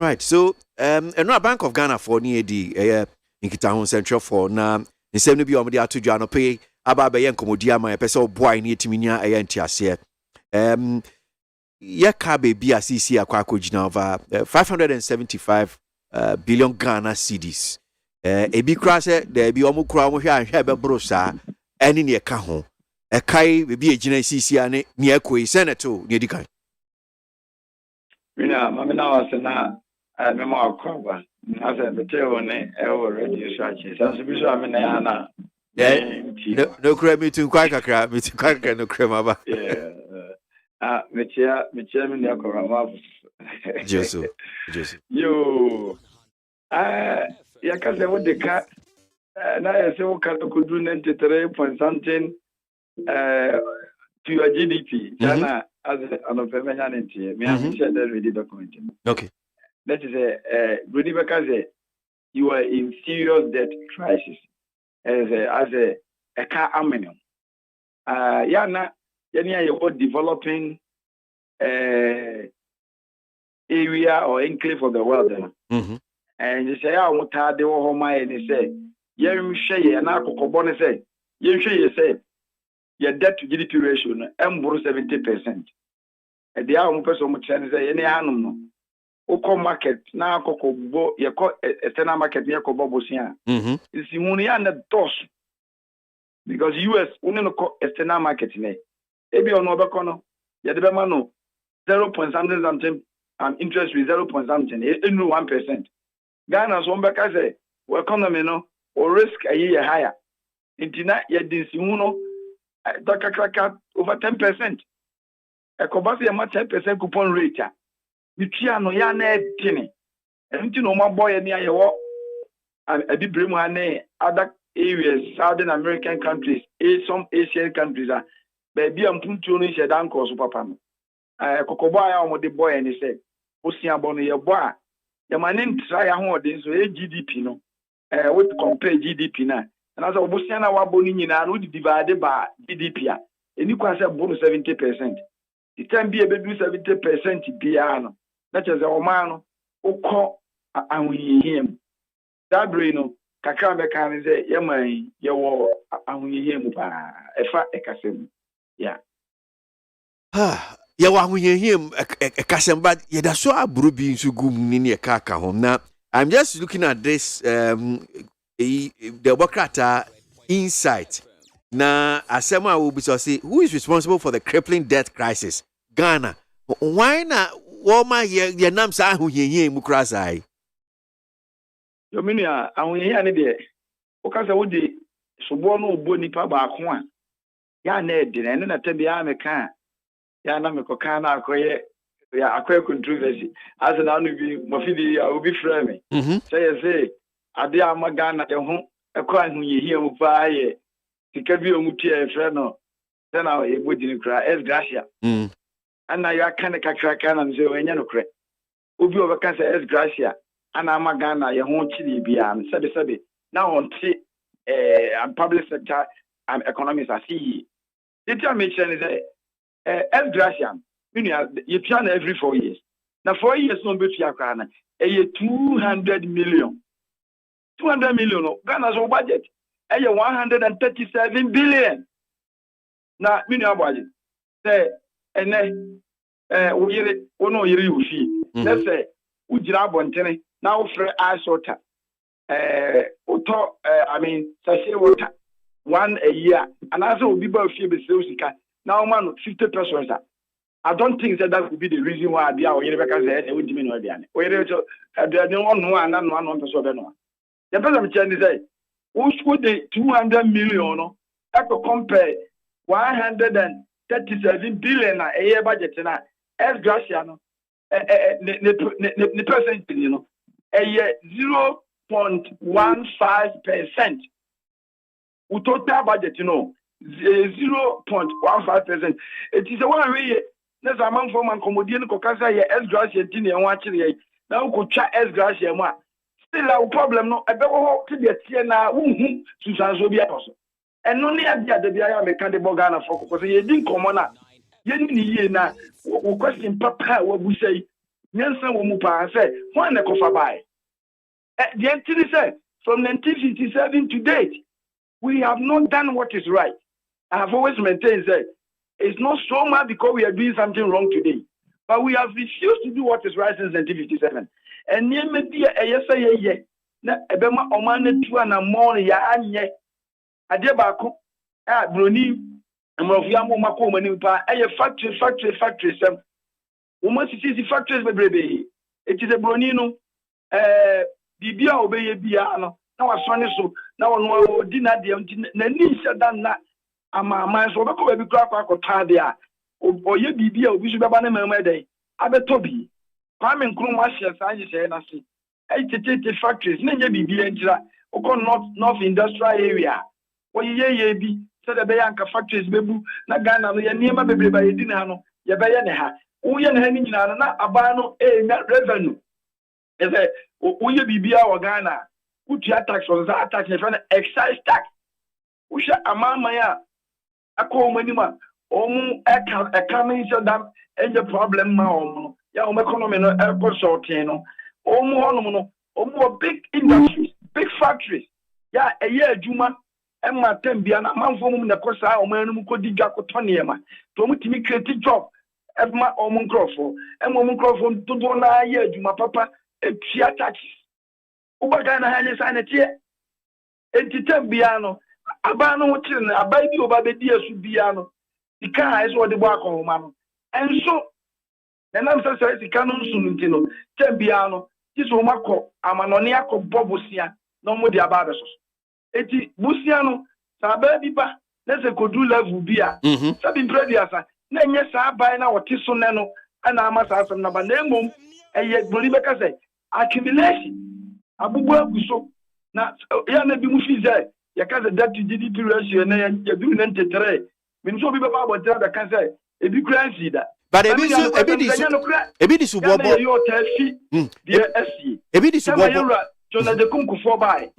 right. So, another Bank of Ghana for near the in Kitahon Central for now. In 70 be on the to Jano pay about Bayan Comodia, my person boy near Timinia Ayantias. Yaka baby a CC a Kwakojina over 575 billion Ghana cedis. Ebi krase there be omu kura omu hwe anhwe be brosa eni ne ka ho e kai be ejina sisi ane ne akoi senato ne dikan mina mamina wasena me ma akwa na se bete woni e wo radio shachi sanso bi so amena ya na no kura mi tun kwa kakra no kura ma ba mechia me ne akwa ma Jesu yo Yakase what the cat na yese can could do 93 point something to your GDP. China as an permanent me have shared that with the document. Okay. That is Rudy because you are in serious debt crisis as a car amenium. Yana you developing area or enclave of the world. And you say, I want to have the home, and they say, you share and I could bonus say, you say, your debt to GDP ratio, 70%. And the other person would say, any animal, Oko market, now Coco Bo, your external market near Cobobosia. It's the money and the toss because US only external market in it. Maybe on Obacono, Yadabano, 0 point something, interest rate 0 point something, 1%. Ghana's one back say, well, economy no or risk a year higher. Intina yet this uno over 10%. A cobasi a 10% coupon rate. Michiano Yane Tini. And you know my boy near your walk. A big brimane other areas, Southern American countries, some Asian countries are baby I'm Puntuni Shedanko Supapam. A cocoboy on the boy and he said, Osia Bonnie, your boy. the man try a holding so GDP no what compare GDP na and as obusiana wa boni nyina no divide by GDP a eni kwa say bonu 70%. The time be able do 70% bia no that is o man no ukọ ahuyihiem that brain no kakra be kan say yeman ye wo ahuyihiem pa efa ekasem yeah ya wa ahuyihiem ekasem but ye da so aburu bi nso gum ni ne kaka ho na I'm just looking at this the Bokrata insight. Now, Asema will be so say, who is responsible for the crippling debt crisis? Ghana. Why not? Woma ye nam sa hu ye mukrasai. Yo minia ahunye ne de. O ka say wo de sobo no obo nipa ba ko a. Ya na e de na na tabia me kan. Ya na me ko kan na akoye ya akoye controversy. As na no bi mofidi obi frame me. Say ade amagana de ho ekọ ahunye hie mu pa ye. Sika bi omuti e frɛ no. Then I ebodi kra es gracia. Ana ya kan kakra kan na se wenya no kre. Obi obeka say es gracia. Ana amagana ye ho chiri bia am sebe na onti public sector economics asi. The time me chen is es gracia. You plan every 4 years. Now 4 years no be tua kra na. 200 million. 200 million Ghana's budget. 137 billion. Now, ABOAGYE say, we no yiri ufi. Let's say, we jira bontene. Now, for ice water, sachet water, one a year. And also, we buy a few besosika. Now, man, 50 persons. I don't think that would be the reason why I be our Rebecca said, "I would diminish again." We don't know, and one person. The person say, who should the 200 million echo compare 137 billion a year budget na as Graciano the percent a year 0.15%. We total budget 0.15%. It is a one way there's a man from Comodian Cocasa as Gracia Tini and watching ye now could chat as Gracia. Still our problem no ebe wo to be tie na wonhu susanso bia also eno ne abia da bia ya meka de Ghana for ko say ye din komo na ye ni ye na wo question papa wo busai nyansa wo mu pa say who na kofa bai the entity say from 1957 to date we have not done what is right. I have always maintained that it's not so much because we are doing something wrong today, but we have refused to do what is right since 1957. And near me be a yes, ye, na ebema omane tu na more ya anye. Adebako, Bruni, and Mofiamo Mako Manipa, a factory, some. Almost it is the factories, baby. It is a Bronino, Bibia obey Biano. Now I saw so now no dinner, the Nisha done that. Ama my so be crack or tadia, or ye Bibia, we should have been a day. Abetobi. Kwame Nkrumah shares I say na see 80 factories nenye bibi enjira oko north industrial area ye bi said the bank factories bebu na Ghana no ye niema bebre ba yedi na no ye be ye ne ha wo ye ne ha ni nyina na aba no revenue eze wo ye bibi a wo Ghana utua tax on that tax ne fa excise tax wo sha amama ya akọ omanima omu eka me so dam enye problem ma omu ya economy no airport sorting no big industries, big factories. Ya adwuma emma tambia na manfo mum na kosa omanu mu kodiga kotoniema to mutimi create job emma omunkrofo todo na adwuma papa etua taxes ubaga na hanye sanete entitambia no aba no wotire na aba bi obabedi asu bia no ika ezo de bo akoma no enso and I'm so sorry, canon soon, Tembiano, this will mako, Amanoniaco Bobusia, no more the Abados. Eti Busiano, Sababiba, let's a codu level beer. Sabin Prediasa, Nanya Sabai now, Tisoneno, and Amasa Nabanemo, and yet Bolibeca say, accumulation. Abuba Buso, not Yana Bimufi there, Yakaza debt to GDP ratio, and you're doing entertain. When so people about that can say, a big crazy that. But ebi di Ghana yo tafi the SC. Ebi di subobo. Jonah de Kunkufo by.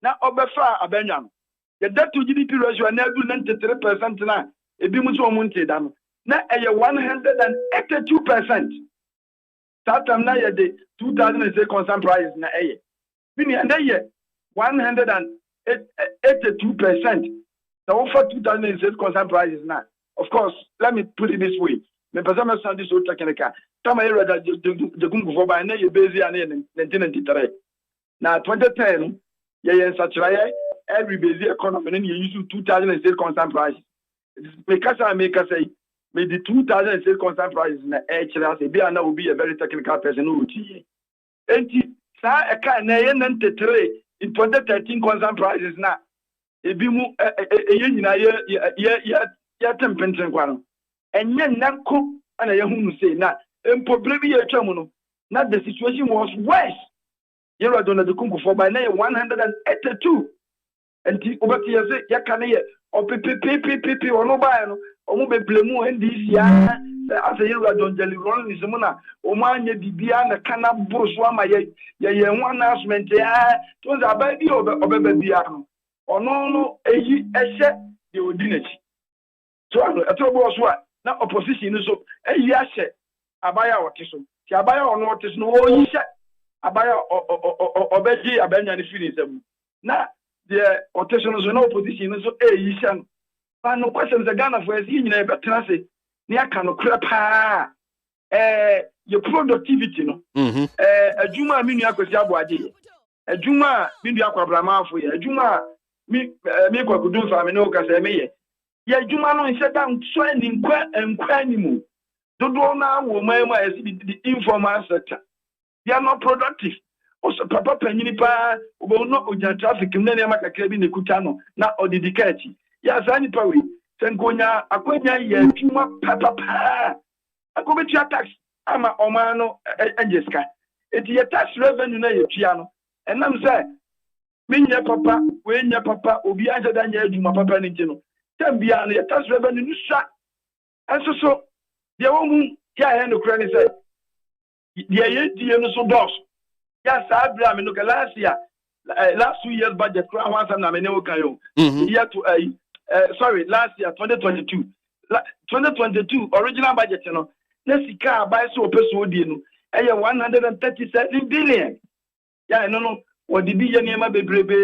Na obefa abenya. The debt to GDP ratio na do 93% na ebi mu so omunte da no. Na eye 182%. That time na ye the 2006 concern price na eye. Bini na ye 182%. The offer 2006 concern prices now. Of course, let me put it this way. Me person me sound this so technical. Time I read the Kungu for by na ye busy and 1993. Now 2010, ye such every busy economy and you use 2006 concern prices. Make us say me the 2006 concern prices na HLS be and will be a very technical person who would see. Enti sa e ka na ye 93 in 2013 concern prices na ebi mu nyina ye tempenten kwa no enye nanko ana ye hunu say na empobre bi ye twam no na the situation was worse. Ye ro don the Kungu for by na 182 enti obati ye say ye kan ye opepepepepe ono ba no omo be blemu ndc ya asa ye ro don jeli ron ni semuna o ma anya bibia na kana boroso ama ye ho announcement ya to za ba bi obeba bia no ono no eyi ehye de odinachi so ano etobo so a na opposition no so eyi ahye abaya wote so ti abaya ono wote so no oyi hye abaya obeji abanya ni feelings am na the rotation no so na opposition no so eyi hye no pa no question the Ghana for esi nyina betena se ni aka no kra pa your productivity no adwuma mi nua kwasi aboagye adwuma mi nua kwabrama afo ye adwuma mi kwakudu fa mi no ka se me ye adwuma no nse dan so ani nkwa ni mu dodo na wo ma esi the informal sector they are not productive also papa panyini pa obo no oja traffic m na makakra bi ne kuta no na odidikachi ya sani pa we senkonya akwanya ye adwuma papa akobetua tax ama omano enjeska eti ye tax revenue na ye tua no enam say minya papa we nya papa obi anja da nya adwuma papa ni no tambia no ye tax revenue no sha enso so de wo mu ya he no kra ni say de ye die no so boss ya sa abra me no ka last 2 years budget kra wan sam na me ne wo kan yo year to sorry last year 2022 original budget no na sika buy so peso odi no 137 billion ya no what the billion yema bebrebe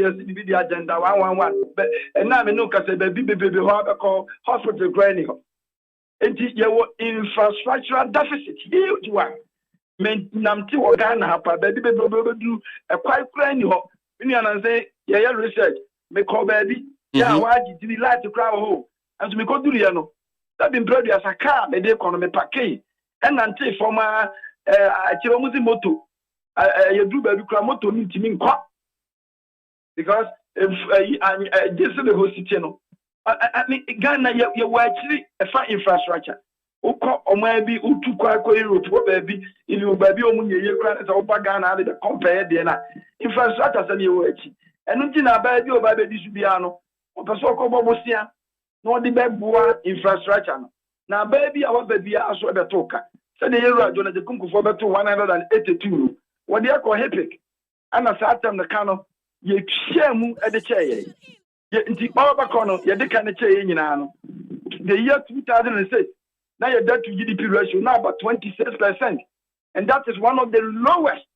yes the agenda 111 and na me no ka say bebe ho abeko hospital grani ho enti ye wo infrastructural deficit huge one men namti wo Ghana hapa bebe du ekwai grani ho ni an say ye research me call baby ya waji di light crowd ho and me ko duru ye no that been produce as a car me dey economy package and until former achiro muzi moto you do baby kra moto ni ntimi nkwa because if this the whole city no I mean Ghana you wa actually a infrastructure uko omo bi utu kwa Europe wo baby ili baby omu nyeye kra na oba Ghana dey compare dey na infrastructure say you achi enu nti na baby oba be disu bia no opeso okobo bosia no the beboa infrastructure no na baby awa baby aso ebetoka say the year Jonah the Kungu for beto 182 what they call epic and as atam the kano ye shemu e de cheye ye nti baba kono ye de kan cheye nyina no the year 2006 now your debt to GDP ratio now about 26%, and that is one of the lowest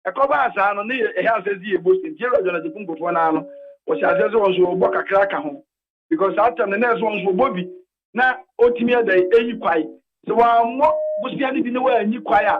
ekoba asa no ne e ha says ye boast in Jonah the Kungu for na no o sha says was obo kakra ka ho because atam the next one was Bobby na otimi dey eyi kwai so wa mo busia ni bi ne wa anyi kwai a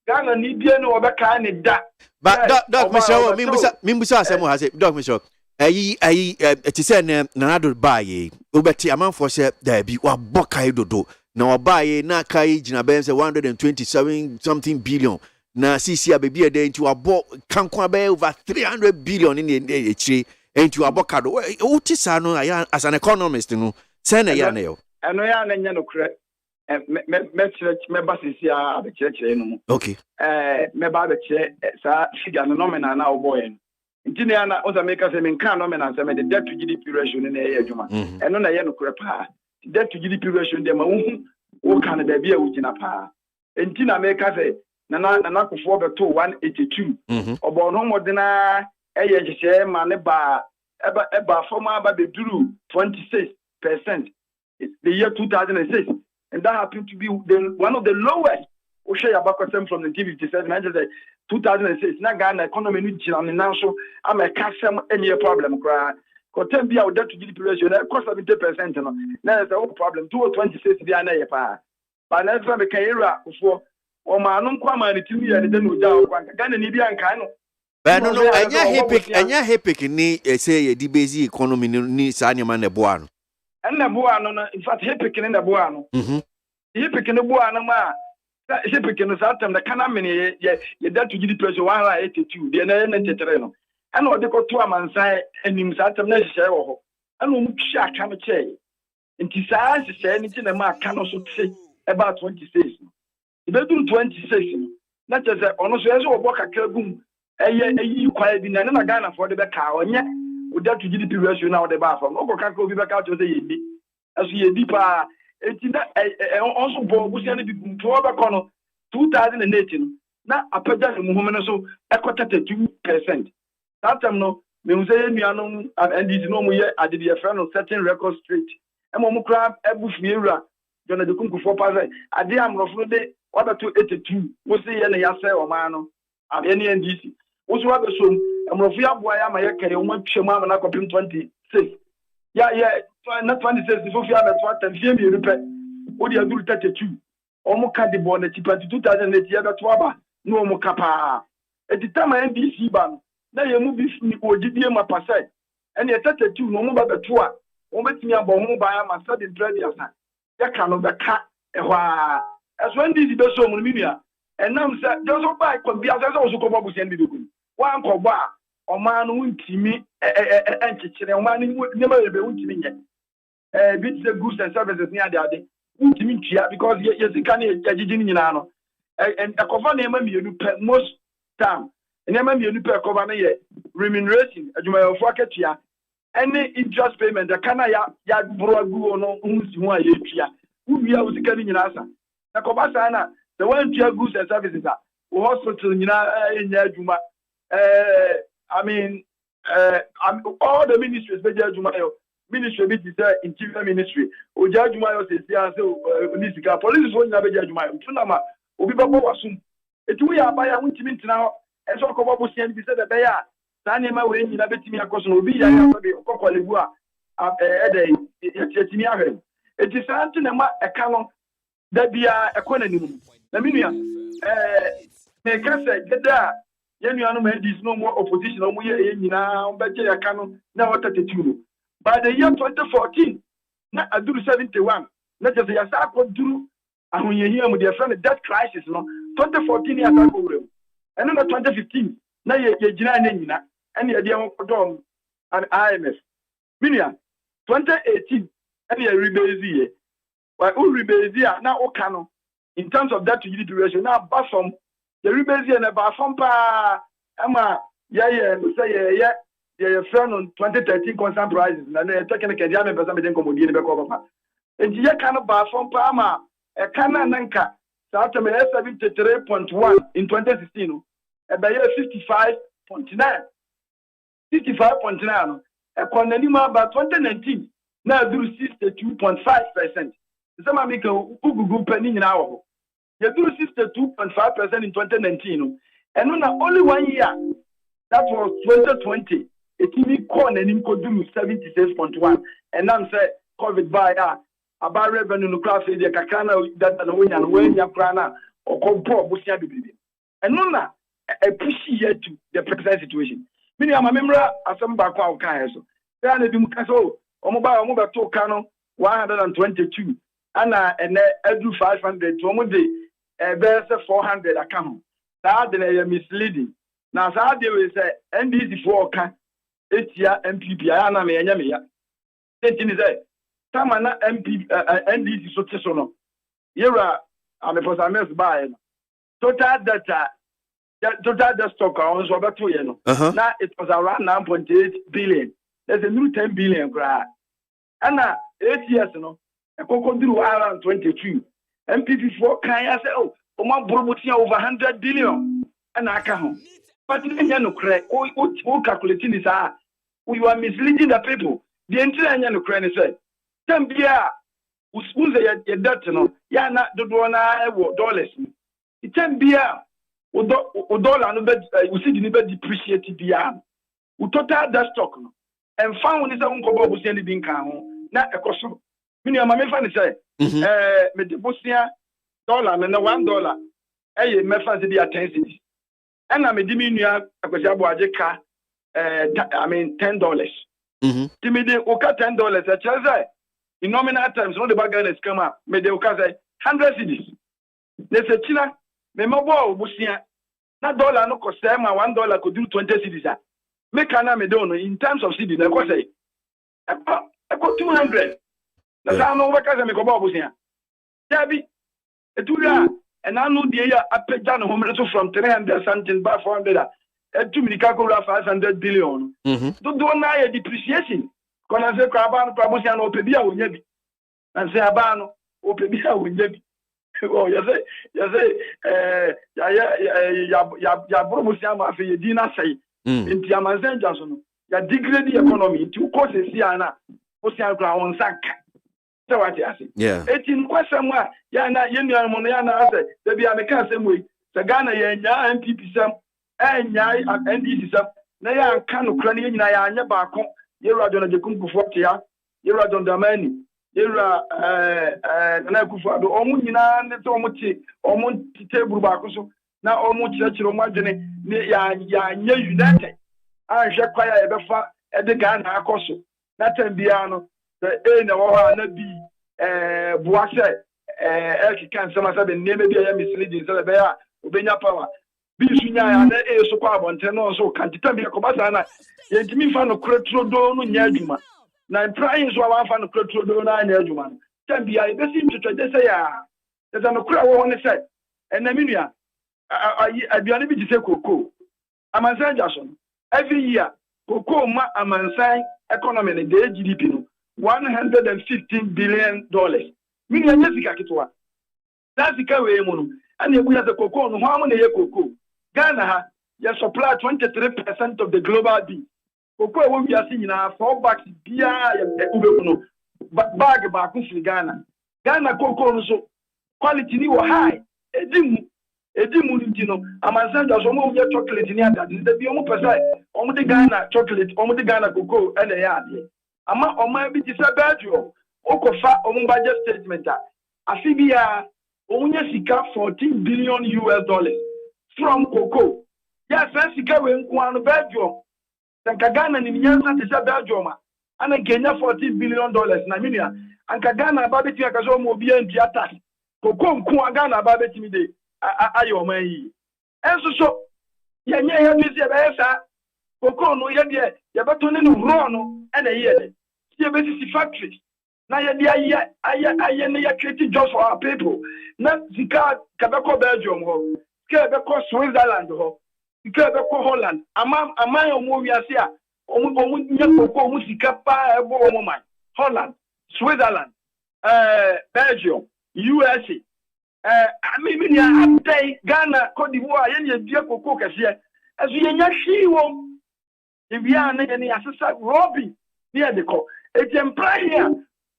Ghana ni bia no obeka ni da but doc Michelle mimbusa asemo ha say doc Michelle ayi ti say na do baaye obeti amanfo say da bi wa bokai dodo na obaye na kai gina ben say 127 something billion na CC abebi e dey nti wa bo kanko abe over 300 billion in the echire nti wa bokado uti sa no as an economist no say na ya na yo eno ya na nya no kre me basisi a be chire no okay me ba be chire sa figure no nominal na oboy nti na na o za make say me kan nominal say me the debt to GDP ratio ne na ye adwuma eno na ye no kre pa debt to GDP ratio dem wo kan baby a wo gina pa enti na me ka say na kofo beto 182 obo no modena eye hye ma ne ba eba former ba beduru 26% the year 2006 and that happened to be one of the lowest Osha Yabakosem from the T57 I just say 2006 na Ghana economy ni jina ni nanso am a kasem any problem kra kotem bia o debt to GDP ratio na cost 70% no na is a problem 226 bia na ye pa but na so me kan era ofo o ma no kwa ma ni timi ya de no ja o kwa Ghana ni bia nkan no no anya hepic ni say ye di basic economy ni sa nyama na boa no na boa no in fact hepic ni na boa no hepic ni boa no ma hepic no sa tam na kana me ye that to GDP ratio 182 de na 93 no ana o de ko to amansan anim sa tam na hye wo ho ana o mu twa aka no che nti sa hye ni ti na ma aka no so tse about 26 no be do 26 no na che se ono so yeso obo kakra gum eyi kwai bi na Ghana for the be ka onye o that to GDP ratio na o de ba from o ko kakra obi be ka to say yedi aso yedi pa enti na onso bo busia na bi gum to be kono 2018 no na apaja no muhome no so ekota 32%. That time no me hu say nuanom and this no mo ye ade de friend no certain record straight e mo kra ebufu ewura jona de kunku 4% ade amrofo de wada to 82 wo say ye na ya say o man no ade ne NDC wo so wada so amrofo ya boa ya ma ye kare wo twem am na kopim 26 ya na 26 fo fi am to atamfie mi rupe wo de aduru 32 o mo ka de bo na tipa 2008 ya beto aba no mo kapa etitama NDC ban na ye mu bi fi ogidie ma pasai ene 32 no mo ba beto a wo betimi abo ho ba ya ma study trade ya sa ya ka no be ka ehwa eso NDC be so mo minua enam se just so ba ko bia se so ko bobu se ndi dogun wa nko bo a o ma no ntimi enchechire o ma ni ma be ntimi nye bit the goods and services ni ade ntimi ntua because ye sika na ejiji ni nyina no and akofa na ema mienu pe most time na ema mienu pe akofa na ye remuneration adwuma yo fo akatua any interest payment the kana ya bro agu no hunsi ho a ye tua uwia usika ni nyina asa akofa sa na the one tua goods and services a hospital nyina enya adwuma I mean all the ministries be adwuma yo ministry be the interior ministry oja adwuma yo se sia se nisika police so nya be adwuma yo tunama obi babo wasum etu ya aba ya wuntimi ntina ho eso ko babo sia bi se de be ya sa ne ma we nyina betimi akoso obi ya ya be kokolebu a ede yetimi ahwe eti sa nti na ma eka no da bia ekona nimu na minua me ka se geda ye nuanu ma dis no more opposition o mu ye nyina o be je ya ka no na wata tetu by the year 2014 na aduru 71 na je ya sa ko duru ahonyehia mu de friend debt crisis no 2014 ya ta ko wure eno na 2015 na ye gina na nyina ene ye de kodom an IMF minia 2018 ene ye rebase ye wa u rebase ya na o ka no in terms of that to GDP ratio na basom the rebase ye na basom pa ama ye no say ye friend on 2013 constant prices na technical dia me pesa me den komodie ne be ko papa enti ye ka no basom pa ama Kana nanka South America 73.1 in 2016 ebe 55.9 no ekonani ma ba 2019 na duru 62.5%. Sama mika ugugu pani nyina wo ye duru 62.5% in 2019 and na only 1 year that was 2020 etimi ko na nim ko duru 76.1 and I'm say COVID by about revenue no class de kakana that no nya no nya krana okompo busia bibibi eno na push here to the present situation mini ama memra asem ba kwa kan so ya na bi mu kaso omo ba to kano 122 ana ene adu 500 to omo de be se 400 aka ho that de misleading na sa de we say NDC for ka etia MPP ya na me nya me ya tentini say Tama na MP NDC so tso no yera ameposames buy no total data stock on so beto ye no na it was around 9.8 billion there's a new 10 billion gra ana 8 years no ekoko duru around 22 MPP for can say, oh, Oma Brubutia over 100 billion and Akaho. But no credit, oh, calculating this, we were misleading the people. The entire no credit said, Tambia, who's a debt, Yana, the dollars. It can be a dollar, we see the depreciated the we total that stock and found this uncle Bob was being count, not a cost. Many of my friends say, with the Bosnia dollar, and $1, my friends be at 10 cities. And I'm a diminution because ABOAGYE car, $10. Timid, okay, $10. I tell you, in nominal terms, when the bargain come up, may they okay 100 cities. They say, China, me mobile Bosnia, that dollar no cost them, $1 could do 20 cities. Make an amedon in terms of cities, I could say, I got 200. That's how I know what I make about Bosnia. Debbie, a 2 and I know the year I paid down home from 300 something by 400. Too many calculate 500 billion. Don't do a depreciation. When I say Crabano, Prabusian, or Pebia will never. And say Abano, or Pebia will never. Oh, you say, Yabusiama for your dinner say, in Tiamazan Johnson, you degrade the economy to cause a Siana, Ocean Ground Sank. So what I say? Yeah. 18 question where Yana Union Moniana said, there be a same way. The Ghana MPP some and Yai and NDC some. Naya can Ukrainian Naya Bako, Yera Don the Kumku Fortia, Yera Don Damani, Yera Nakufado, Omunina, and Tomuti, Omunti Table Bakuso, now Omuchi Romagene, Ya United. I shall quite at the Ghana Acoso, Nathan Biano. The na be Boise can some have been maybe misleading so bear Ubenya power. Be Sunya and so carbon ten also can't tell me a Cobasana. Yet me fan of Cretro no Yajuma. Now trying so I found a Cretro nine Yajuman. Can be I seem to try to say, there's an crowd one said. And Naminia, I be unable to say Coco. I'm a Jason. Every year, Coco ma a man sign economy in the GDP. $115 billion. Meaning, Jessica Kitwa. That's the way, and we have the cocoa, no harm in the cocoa. Ghana, you supply 23% of the global beef. Cocoa, when we are seeing now, 4 bags, beer, bag back in Ghana. Ghana cocoa, so quality high. Edimutino, Amazon does almost get chocolate in the Biomo Pasai, only Ghana chocolate, only Ghana cocoa, and a yard. Ama oma bi tisa Belgium okofa omo budget statement afibia omunya sika $14 billion from cocoa ya san sika we nko anu Belgium tanka Ghana ni nyansa tisa Belgium ana Kenya $14 billion na minia anka Ghana ba beti akazo omo obi anti attack cocoa nko Ghana ba beti mi de ayo man yi enso so yenye ya mi se be sa cocoa no ye de ya beto ne no raw no na ye you see factories. Now you create jobs for our people. Now Zika Kabako Belgium ho, Kabako Switzerland ho, Kabako Holland. Amai omuyasia, nyako musika pa ebo omai. Holland, Switzerland, Belgium, USA. I mean ya Ghana, Cote d'Ivoire, yenye dia koko kasiye. As you nyashi wo, if you are any assessor Robbie near the call. It's implied here.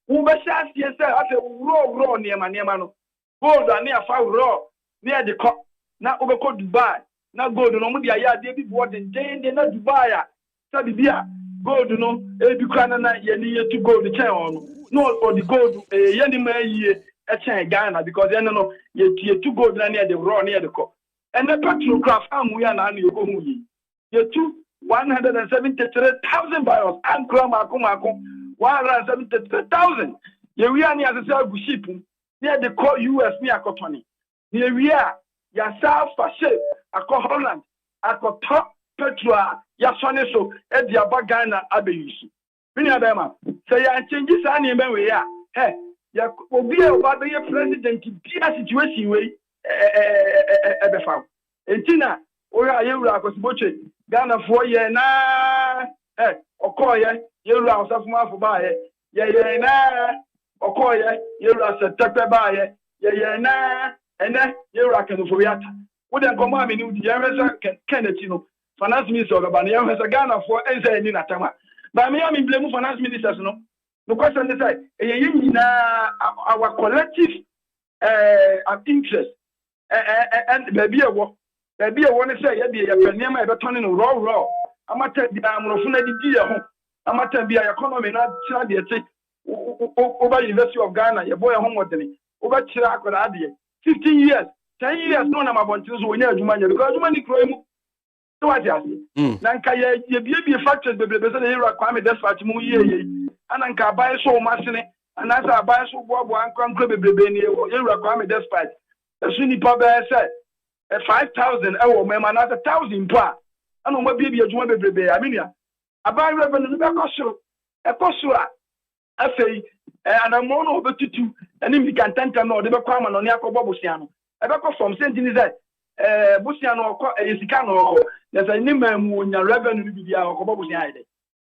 Ubashas yourself as a raw near Maniamano. Gold are near far raw near the cop. Now overcode Dubai. Now gold no Mudia, David what the day they not Dubai. Sabia, gold no, Ebucana, Yania to go the chair on. No, for the gold, Yanima ye a chain Ghana because then no, you two gold near the raw near the cop. And the petrol craft, we are not you go. You 173,000 barrels and Kramakum. 173,000. Here we are near the South ship near the core US near Cotoni. Here we are, yourself for ship, a co Holland, a co top Petra, Yasoneso, at the Abagana Abayusi. Minabema, say I change this animal we are. Hey, ya will be about the president to be a situation way ever found. And Tina, or are you like a Ghana 4 years na Okoye, you rouse of Mafubaye, na Okoye, you rouse a Tepe Baye, na and then you're rocking for yata. What then come on, you Kennedy, finance minister of Albania has a Ghana for any Natama. But me, I'm blame finance ministers, no. The question is, our collective interest and maybe a walk. Maybe I want to say, yeah, you're turning raw. I'm at the deal. I'm at the economy, not the over University of Ghana, your boy home with me. Over Chirac, 15 years, 10 years, no, I'm about to win your money because money crime. So what you ask? Nanka, you be factors, but the person here require that's what you and Anka buy so much in it, and as I buy so one concrete baby, you require despite. As soon as Papa said, 5,000, oh, man, another 1,000 per. I know what baby you want to be. I mean, I buy revenue, a cost. I say, and I'm one over to two, and if you can tell no, the requirement on Yako Bobusiano. I got from Sentinel that Busiano is Cano, there's a name when your revenue be our Bobusian.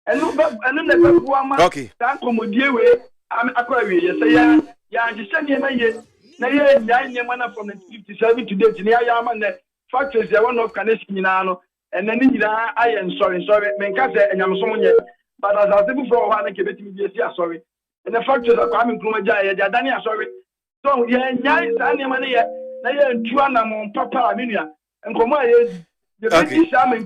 And look, and then the one, okay, can't come with you. I'm Aquarius, say, yeah, just send him a year. Now, yeah, mana from the 57 to date, near Yaman, the factors, there were no Canescinano, and then I am sorry, Mencasa, and I'm someone yet. But as I said before, I can't give me sorry. And the factors are coming from Majaya, Dania, sorry. So, yeah, Dania Mania, and Tuana, Papa, Aminia, and Koma is the British Army,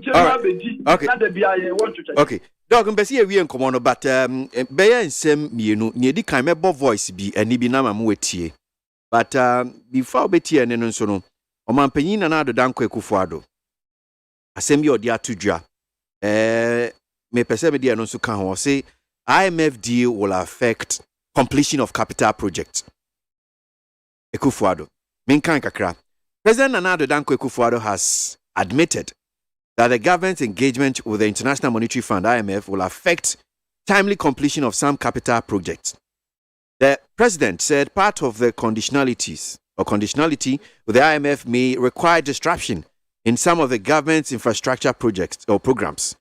okay, not the BIA, want to check. Okay. Dog and Bessie, we and Common, but Bayer and Sem, you know, near the Kimebo voice be and Nibinama Muetie. But before Betty and Nensono, Oman Penin and Ado Danque Kufuado, Assembly or Dia Tuja, me perceive the anonsu can say IMF deal will affect completion of capital project. Ekufuado. Minkan kakra. President Nana Addo Dankwa Ekufuado has admitted that the government's engagement with the International Monetary Fund (IMF) will affect timely completion of some capital projects. The president said part of the conditionality with the IMF may require disruption in some of the government's infrastructure projects or programs.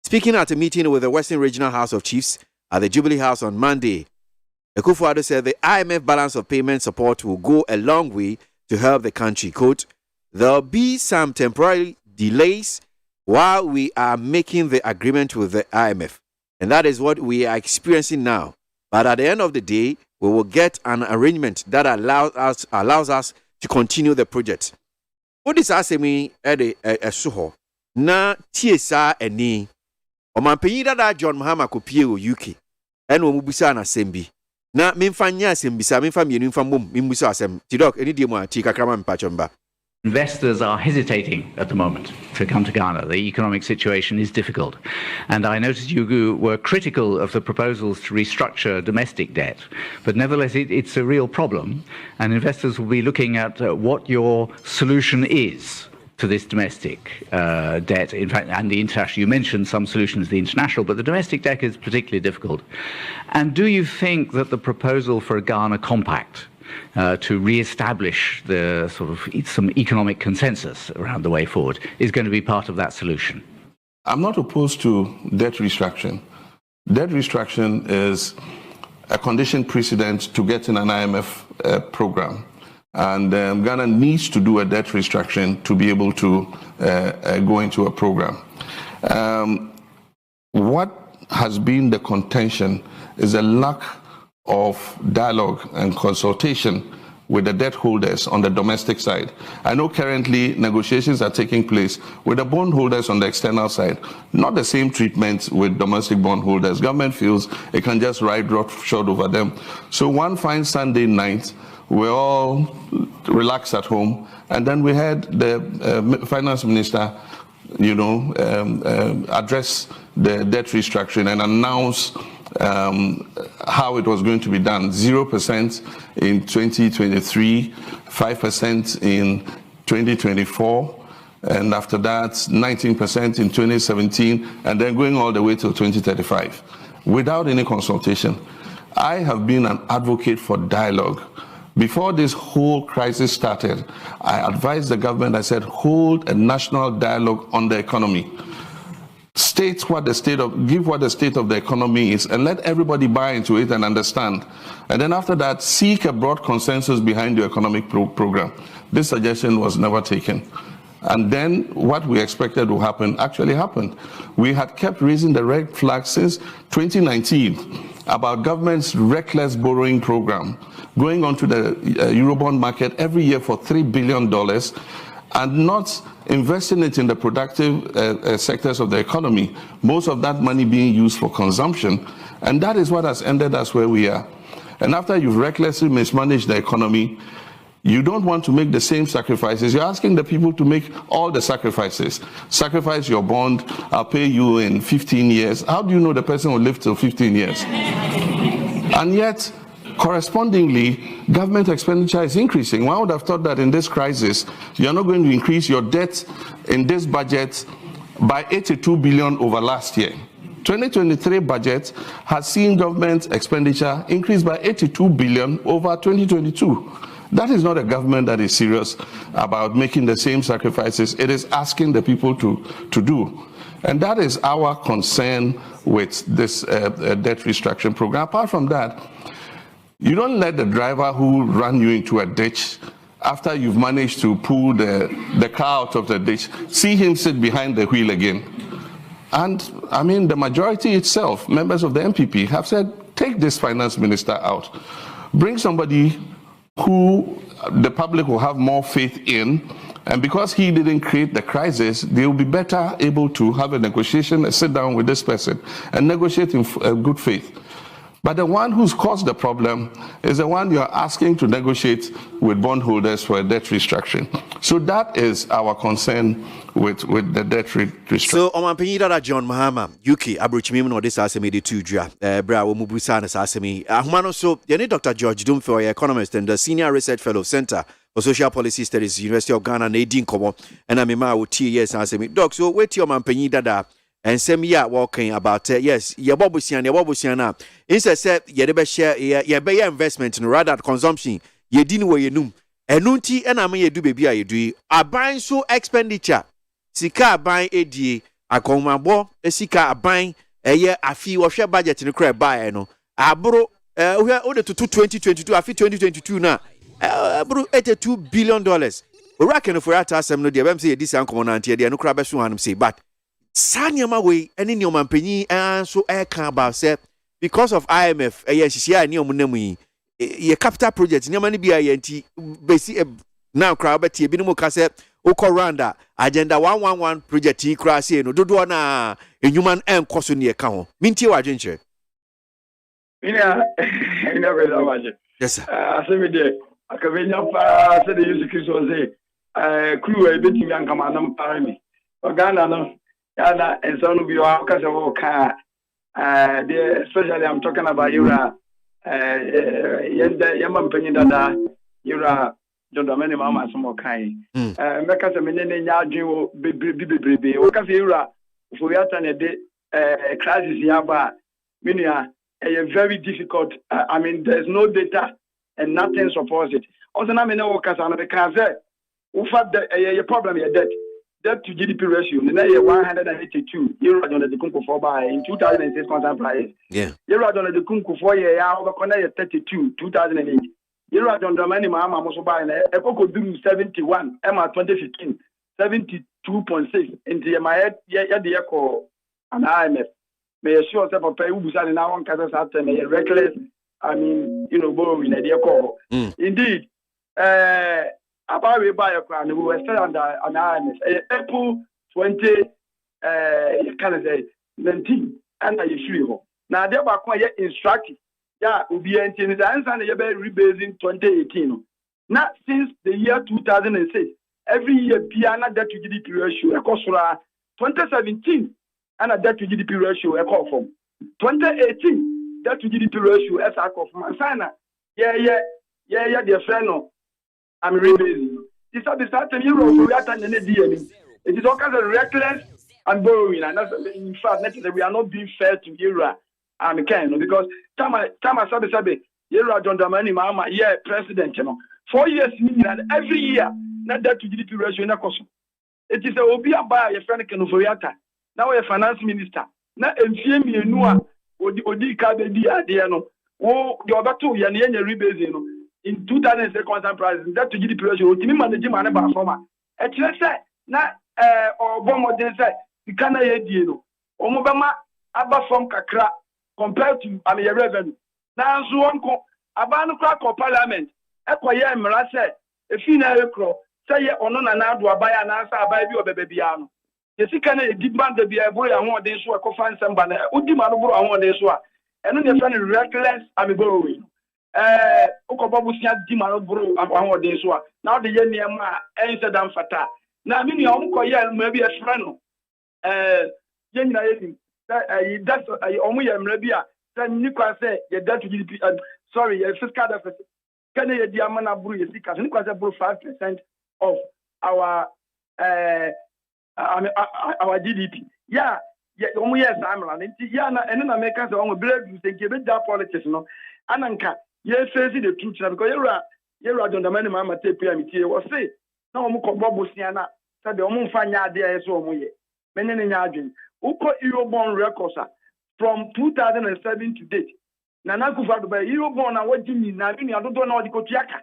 Speaking at a meeting with the Western Regional House of Chiefs at the Jubilee House on Monday, Ekufuado said the IMF balance of payment support will go a long way to help the country. Quote, there'll be some temporary delays while we are making the agreement with the IMF. And that is what we are experiencing now. But at the end of the day, we will get an arrangement that allows us to continue the project. What is asking suho na TSA any Oman penyi da John Mahama kopie o UK ene omubusa na sembi na memfanya asembisa memfa mienu mfa mom membusa asem tidok eni die mu ati kakrama mpachomba. Investors are hesitating at the moment to come to Ghana. The economic situation is difficult. And I noticed you were critical of the proposals to restructure domestic debt. But nevertheless, it's a real problem. And investors will be looking at what your solution is to this domestic debt. In fact, and the international, you mentioned some solutions, the international, but the domestic debt is particularly difficult. And do you think that the proposal for a Ghana compact to re-establish the sort of some economic consensus around the way forward is going to be part of that solution? I'm not opposed to debt restructuring. Debt restructuring is a condition precedent to getting an IMF program. And Ghana needs to do a debt restructuring to be able to go into a program. What has been the contention is a lack of dialogue and consultation with the debt holders on the domestic side. I know currently negotiations are taking place with the bondholders on the external side. Not the same treatment with domestic bondholders. Government feels it can just ride roughshod over them. So one fine Sunday night, we all relaxed at home, and then we had the finance minister, address the debt restructuring and announce how it was going to be done. 0% in 2023, 5% in 2024, and after that 19% in 2017, and then going all the way till 2035 without any consultation. I have been an advocate for dialogue. Before this whole crisis started, I advised the government, I said, hold a national dialogue on the economy. give what the state of the economy is, and let everybody buy into it and understand. And then after that, seek a broad consensus behind the economic program. This suggestion was never taken. And then what we expected to happen actually happened. We had kept raising the red flag since 2019 about government's reckless borrowing program, going onto the Eurobond market every year for $3 billion and not investing it in the productive sectors of the economy, most of that money being used for consumption. And that is what has ended us where we are. And after you've recklessly mismanaged the economy, you don't want to make the same sacrifices. You're asking the people to make all the sacrifices. Sacrifice your bond, I'll pay you in 15 years. How do you know the person will live till 15 years? And yet, correspondingly, government expenditure is increasing. One would have thought that in this crisis, you're not going to increase your debt in this budget by 82 billion over last year. 2023 budget has seen government expenditure increase by 82 billion over 2022. That is not a government that is serious about making the same sacrifices it is asking the people to do. And that is our concern with this debt restructuring program. Apart from that, you don't let the driver who ran you into a ditch after you've managed to pull the car out of the ditch, see him sit behind the wheel again. And I mean, the majority itself, members of the MPP, have said, take this finance minister out. Bring somebody who the public will have more faith in, and because he didn't create the crisis, they will be better able to have a negotiation and sit down with this person and negotiate in good faith. But the one who's caused the problem is the one you're asking to negotiate with bondholders for a debt restructuring. So that is our concern with the debt restructuring. So, Omanpenyi Dada John Mahama, UK, Abrochimim no this asemi de tudra, bra wo mubusa na asemi. Ahumano so, yene Dr. George Dumfo, economist and the Senior Research Fellow Center for Social Policy Studies, University of Ghana, Nadine Komo, and Amima wo TS asemi. Doc, so wait your Omanpenyi Dada. And some year walking about yes, your Bobusiana. Instead said ye share ye bear investment in rather consumption, ye didn't wear ye noom. And nunti and I may do baby I do a buying so expenditure. Sika buying ADA, a combo, a sika a buying a year a fee of share budget in the crab buy no. A bro we are order to 2022, a fee 2022 now. Bro $82 billion. We reckon if we are to ask them no dear say this uncommon auntie, they are no crab soon say, but Sanyama way any new Omanpenyi and so air can about say because of IMF yes new munemu ye capital project new money BINT basic now crowd but ye binimu kase Okoranda agenda 111 project crase no dodo na human and koso ne ka ho mintie wa dwenche ina very much yes sir asemi de akavenya pa say the use Christo say crew e betimi ankama nam parami Ghana no yeah, and so no be because of especially I'm talking about Yura Yaman Penida Yura John Domini Mama Samokai. Because I mean Yaju Bibi, because Yura for Yatan a day crisis Yaba Minia a very difficult. I mean there's no data and nothing supports it. Also, I mean because who fact the problem is that debt to GDP ratio, 182. Euro on the Kunku for by in 2006 constant price. Yeah. Euro on the Kunku for year over 32, 2008. Euro on the money Mama Mosoba and Eco do 71, Emma 2015, 72.6 into my head, the echo and IMF. May assure self of pay Ubusan in our Casas after may reckless, I mean, borrowing at the echo. Indeed, about we buy a crown, we were still under an IMF. April 20, can I say 19, and I assure you. Now, they were quite instructive. Yeah, will be entering the answer and you're rebasing 2018. Not since the year 2006. Every year, Piana debt to GDP ratio, a cost for 2017, and a debt to GDP ratio, a call from 2018, debt to GDP ratio, as I call from Masana. Yeah, dear friend. I'm rebasing. This is the start of Europe. We are turning the DNA. It is all kinds of reckless and borrowing. And that's, in fact, we are not being fair to Europe. I'm kind because Tama Sabe, Europe John Dramani Mama, yeah, president, 4 years, every year, not that to GDP ratio in a cost. It is a Obia buy a friend can Foriata. Now we're finance minister. Now MFM Yenua Odi Kabedi Adiano. Oh, the other two Yan rebase in 2006 constant prices. That to GDP ratio, Timmy managing money by former. Actually, na or Bomo de say, the Kana Yedino. Omobama Abba from Kakra compared to revenue. Now, so one Abano crack or parliament. Equia Merase, a female crow, say or no, and now do I buy an answer by you, babyano. The second demand to be a boy, I want this work of find somebody, Udimano, I want this one. And then you're trying to reckless, I'm borrowing. Okobabusia Dimano Bro, I want this one. Now the Yeniama answered them fata. Now, I mean, your uncle, maybe a friend. That's only a Mrebia. Then Nicola say, you're dead to GDP. Sorry, your fiscal deficit. Can you diamana brew your seekers? Nicola about 5% of our GDP. Yeah, only yes, I'm running. Yeah, and then Americans are on a blade, you think you that politics, no. Ananka, yes, facing the truth, because you're on the money, Mamma Tape, was say, no more Bobosiana, said the Omun Fanya, there is so many in Yardin. Uko Eurobond records from 2007 to date. Nanaku by Eurobond and what you mean, I don't know the Kotiaka.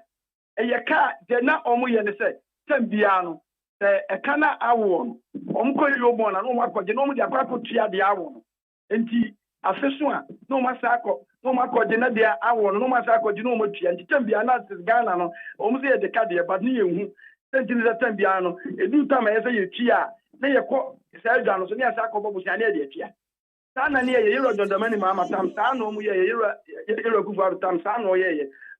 A yaka, they're not only and say, Tembiano, a cana awon, Omko Eurobond, and Omako, the normal Yapakotia the awon. And the Afesua, no massacre, no Mako, the Nadia awon, no massacre, the normal tree, and the Tembiana is Ghana, almost the Cadia, but near Sentinel Tembiano, a new time as a chia. They are called Sergeant, so near Saco Busiania. Sana near Euro, the money, Mamma Tam Sano, Euro Tam Sano,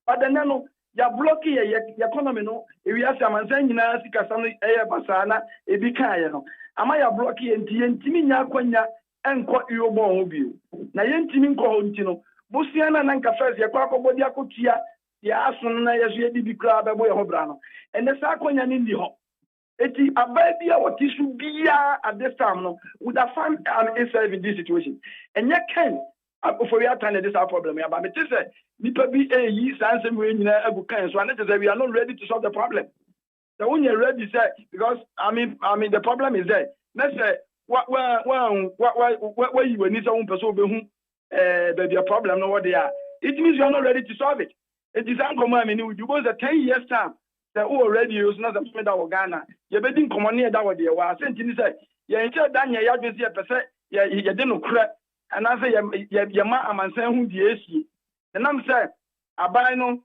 but the nano, ya blocking your economy, no, if you have some Zanina, Sikasani, Aya Basana, a Bicayano. Am I a blocking and Timina Quenya and quite your bone view? Nayantimin Cohontino, Busiana Nanka first, Yaquaco Bodiacotia, Yasuna, Yazi Club, a boy Hobrano, and the Saconia in the home. Eti ababia what issue bia at this time no would have found itself in this situation. And yet can for we are trying this our problem. But it is nipa bi yi sanse we nyina abukan so and it is we are not ready to solve the problem. So when you're ready say because I mean the problem is there. Let's say what you need some person be baby a problem no what they are. It means you are not ready to solve it. It is uncommon. I mean you go the 10 years time. The already use not the that of Ghana. You're betting common near that what they were saying. Say, you're in Daniel, you see a percent, you didn't crack, and I say, your man, I'm saying who the AC. And I'm saying, I buy no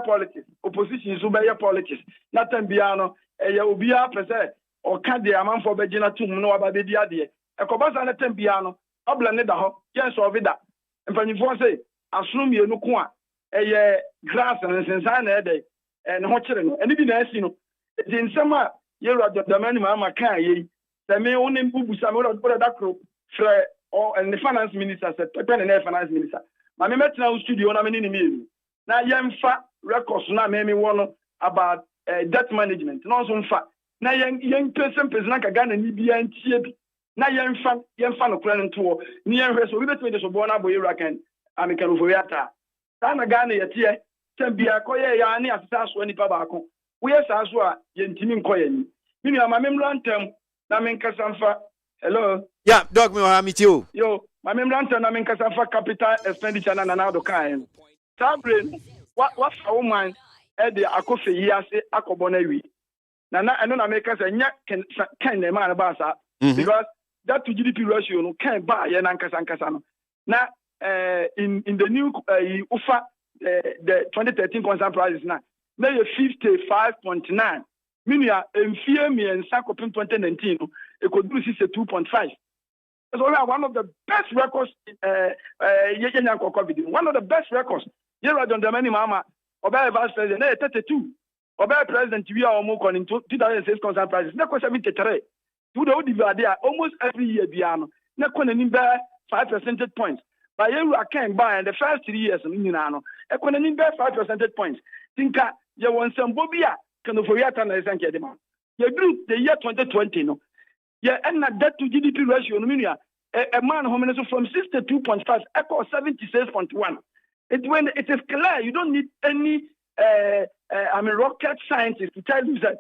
politics, opposition is your politics, nothing beyond a will be a percent or can't the amount for Virginia to know about the idea. A cobas and a tempiano, a blended the hop, yes, or vida. And when you say, assume you no qua a grass and sense day. And watching, and even as you know, it's in summer, you're at the man, Mamma Kay, the may only move some other that group, and the finance minister said, Pepper and finance minister. My met now studio, I'm in the now, young fat records, now, maybe one about debt management, no some fat. Now, young person, like a gun and Libya and Chibi. Now, young fan of planning tour, near rest, we between the Sobona boy, Rakan, Amican Voyata. Sana Ghana, yet. Tembia koye ya ani asasa ni pabako we saso a yentimi koye ni minu ama memrantem na menkasamfa hello yeah dog me wa mitio yo ma memrantem na menkasamfa capital expenditure na na do kan sabre what for woman e de akofe yi ase akobo na wi na eno na make say nya kan na ma na ba sa because that to GDP ratio no kan ba ye na nkasa no na in the new ufa the 2013 constant prices now. Now you're 55.9. Meaning, in fear me and Sakopin 2019, it could do 2.5. It's only one of the best records. One of the best records. Here are the many mama. Obey vice president, 32. Obey president, we are almost in 2006 constant prices. Never 73. To the old there almost every year, Biano. Never 5 percentage points. But you can't buy in the first 3 years, I couldn't invest 5 percentage points. Think you want some bobia, can you forget and I thank you. You grew the year 2020, no? Yeah, and that debt to GDP ratio, a man who from 62.5, echo 76.1. When it is clear, you don't need any rocket scientist to tell you that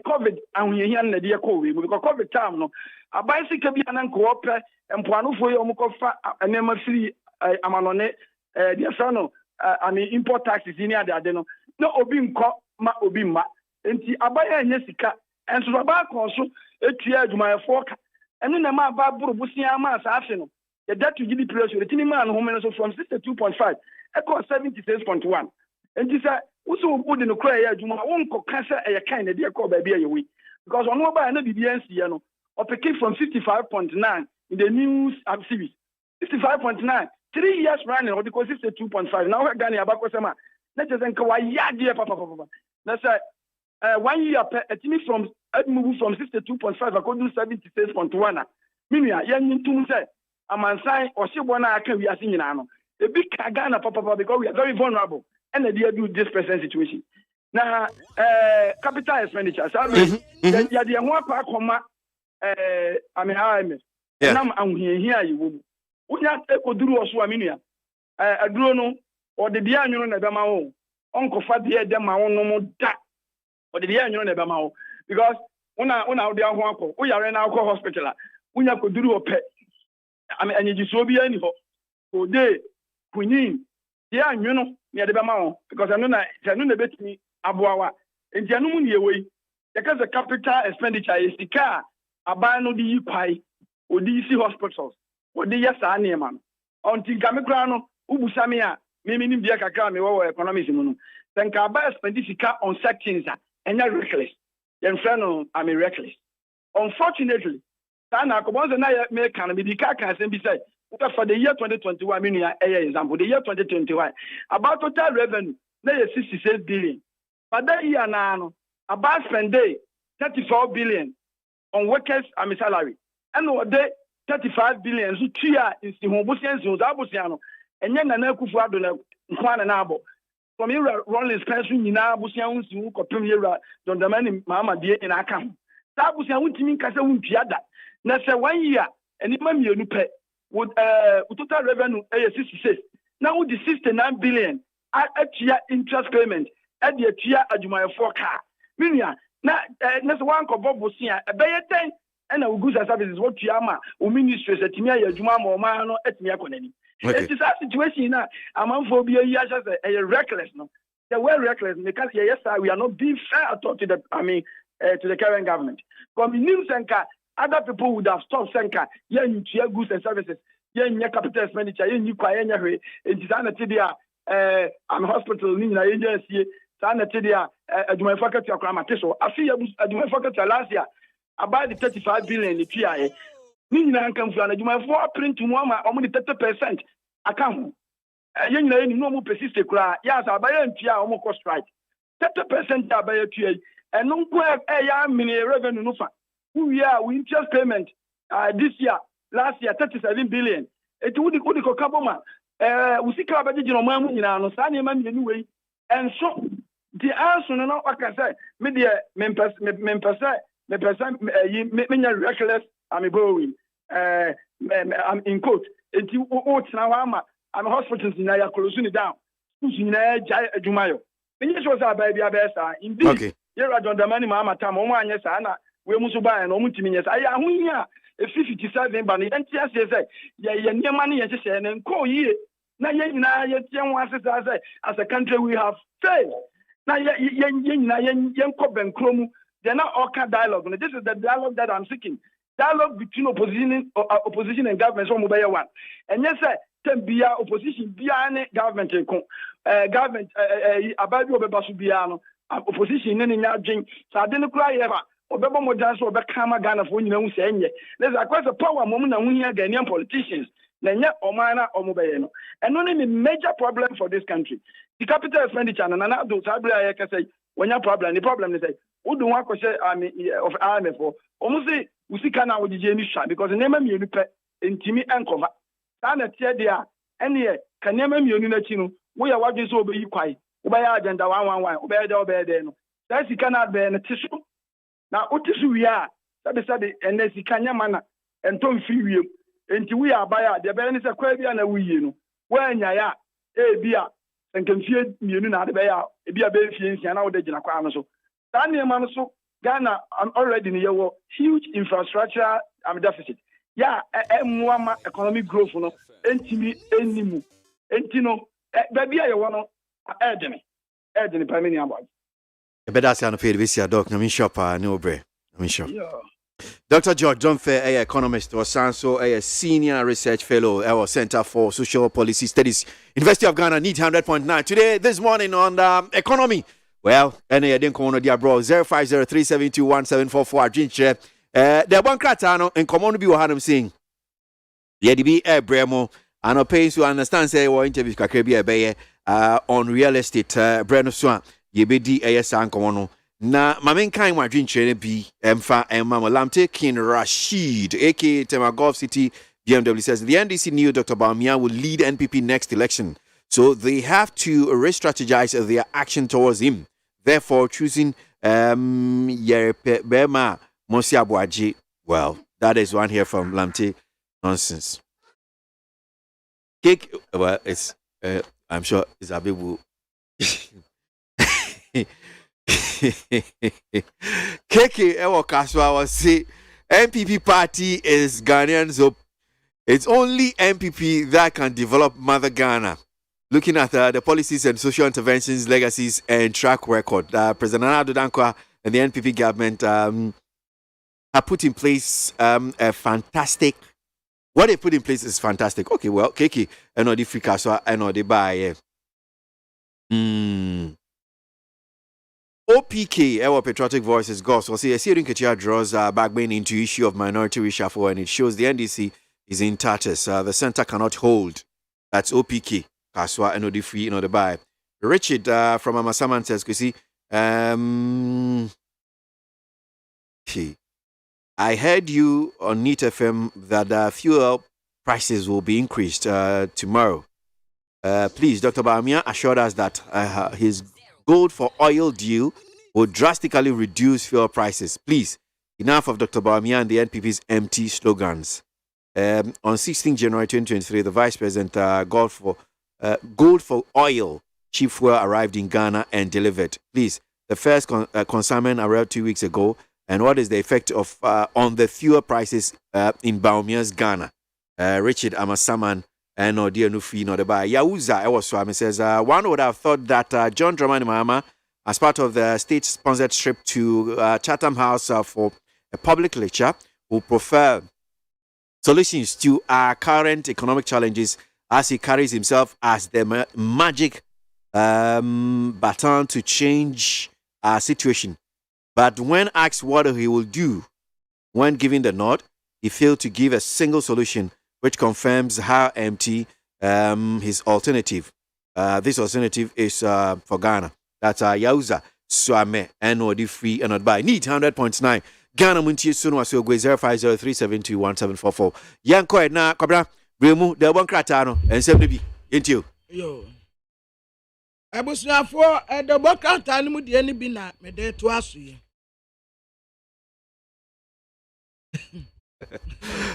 COVID and we here na dey call we because COVID time no abai sika bi anan ko opɛ mpoano fo yi omukofa enema free amanone the friend I mean import taxes in ade no na obi nko ma obi ma enti abai anya sika enso abai ko so etua adwumayefo ka eno na ma aba buru busia ma asafe no the debt to GDP ratio the tinima no home so from 62.5 equal 76.1 enti say uso odi no kra ya adwuma wonko kasa e kan na de call ba bia yewi because ono ba na bibiansi ye no opeke from 55.9 in the news series 65.9 3 years running or because 62.5 now Ghana abakosema na just nka wa yade papa na say 1 year etimi from move from 62.5 according to 76.1 minua yan tum say amansan osebo na aka wi ase nyina no e big Ghana papa because we are very vulnerable and they do this present situation now capital expenditure so ya de ho akoma I mean how I mean nam anhia yi wo unya ekoduru oso aminua aduro no o de bia anwuno na bema wo onkofa de de ma wo no mo da o de bia anwuno na bema wo because una de ho akọ wo yare na akọ hospital unya koduru ope I mean anyi so bia ni ho o de kunyin de anwuno na de bema wo because anu na betimi aboawa enti anu mu ne yewi yakaza capital expenditure is sika aban no di kwai odi si hospitals odi yasa na ema no onti gamekra no ubusame a me nim bia kakra me wo economics mu no senka aban expenditure on sections a enya reckless yen friend no I mean reckless unfortunately sana akobonze na me kan me di ka sem bi say for the year 2021 me no example the year 2021 about total revenue na 66 billion but that year na no about spend 34 billion on workers and salary and what they 35 billion so tia in hobusian so abusian no enye na akufu ado na nkwana na abo from your rolling expense nyina abusian nsu kopem yera don the man mama die in aka sa abusian wuntimi nkasa wuntua da na se 1 year eni ma mienu pe with total revenue 66 now with the 69 billion atia interest payment at the atia adwumayefo ka minia na so one ko bobusia ebeye 10 and our goods and services what you ama o ministry setimi ayadwuma ma o ma no etimi akonani it is a situation na amanfo bi ayi asha say reckless no the way reckless because yes sir we are not being fair at all to the to the current government from new senka other people would have stopped senka yen goods and services yen capital expenditure yen kwa yen hwe it is an tidia am hospital ni na agency sana tidia adwuma fakati akwa mateso afi adwuma fakati last year about the 35 billion the PIA. Nina can fly adwuma for print to mama only 30% account. Yen na no mo persist kra yes abaya ntia omo cost strike 30% abaya tua and no go ya mini revenue no fa we interest payment this year last year 37 billion it would go kaboma we see ka abaje no mamu nyina no sa ne ma mi we and so the answer no I say me the me reckless I'm going I'm in quote it you now I'm hospitals in ya close down na jai adwumayo me sure say baby abesa indeed you are don the money mama tam o anya sa na we mu so ba na o mutimi nya sa ya ho hia e 57 ba na entia say ye niema na ye hye na nko yie na ye nyina ye tie ho asesa say as a country we have failed na ye nyina ye nko benkromu they're not all kind dialogue. This is the dialogue that I'm seeking. Dialogue between opposition and government. So mobile one. And yes, sir, Tembia opposition biane government government abadi obebasu biano opposition nene nyadwen. So I didn't cry ever. Obebo mo dance obekama Ghana for nyina hu se enye. There's a quite a power mom na hu hia Ghanaian politicians. Na nya omana omobeye no. And only the major problem for this country. The capital expenditure na do sabri ayeka say when your problem the problem is say Udu wa kwese of IMF almost say usika na odije ni sha because nema mienu pe ntimi enkova ta na tie dia ene ka nema mienu na chi no wo ya wadwe so obeyi kwai wo ba ya agenda 111 wo ba ya de no ta sika na be na tisu na otisu wi a sabe ene sika nya mana ento mfi wiem enti wi abaya de be ne se kwa bia na wiye no wo anya ya bia nkemfie mienu na de be ya bia be fie nsia na wo de gina kwa no so Daniel Manso, Ghana already in a huge infrastructure deficit. Yeah, economic growth no entimu entino baby I want Edeni Pamini about. Better say on pay this year doc na me shop no bre. Me shop. Yeah. Dr. George Dunfe, a economist, was also a senior research fellow at our Center for Social Policy Studies, University of Ghana, NEET 100.9. Today, this morning on the economy. Well, any I didn't call no dear bro 0503721744. The one cratano and common be what I'm saying. The ADB Bremo and paying to understand say or interviews kakrebi on real estate Breno Swan. Yebedi ASan Komono. Na mamen kan wadwin chere bi emfa emma Lamte King Rashid aka Temagov City BMW says the NDC knew Dr. Bawumia will lead NPP next election, so they have to re-strategize their action towards him, therefore choosing Yerepe Bema Montie ABOAGYE. Well, that is one here from Lamte. Nonsense. Cake, well, it's I'm sure it's a bit Keke Ewo Kaswa was say MPP party is Ghanaians hope. It's only MPP that can develop Mother Ghana. Looking at the policies and social interventions, legacies, and track record, President Nana Dankwa and the NPP government have put in place a fantastic. What they put in place is fantastic. Okay, well, Keke and the free Kaswa and the buy. OPK, our patriotic voices, goes. We'll see a series draws backbone into issue of minority reshuffle, and it shows the NDC is in tatters. The center cannot hold. That's OPK. Kaswa and the free, the buy. Richard from Amasaman says, you see, I heard you on NEET FM that fuel prices will be increased tomorrow. Please, Dr. Bawumia assured us that his gold for oil deal will drastically reduce fuel prices. Please, enough of Dr. Bawumia and the NPP's empty slogans. On 16 January 2023, the Vice President gold for oil cheap fuel arrived in Ghana and delivered. Please, the first consignment arrived 2 weeks ago. And what is the effect of on the fuel prices in Bawumia's Ghana? Richard Amasaman. And no dear no fee no the buy. Yauza Ewaswami says one would have thought that John Dramani Mahama, as part of the state-sponsored trip to Chatham House for a public lecture, will prefer solutions to our current economic challenges as he carries himself as the magic baton to change our situation. But when asked what he will do when given the nod, he failed to give a single solution, which confirms how empty his alternative. This alternative is for Ghana. That's Yauza Swame and Odi free and not buy. NEET 100.9. Ghana Montie Sunu Asogwe 0503721744. Yanko na Kabra Bremu the one cratano and 70 into yo. Abusuafo the bokata no mu de ani bi na me de to aso ye.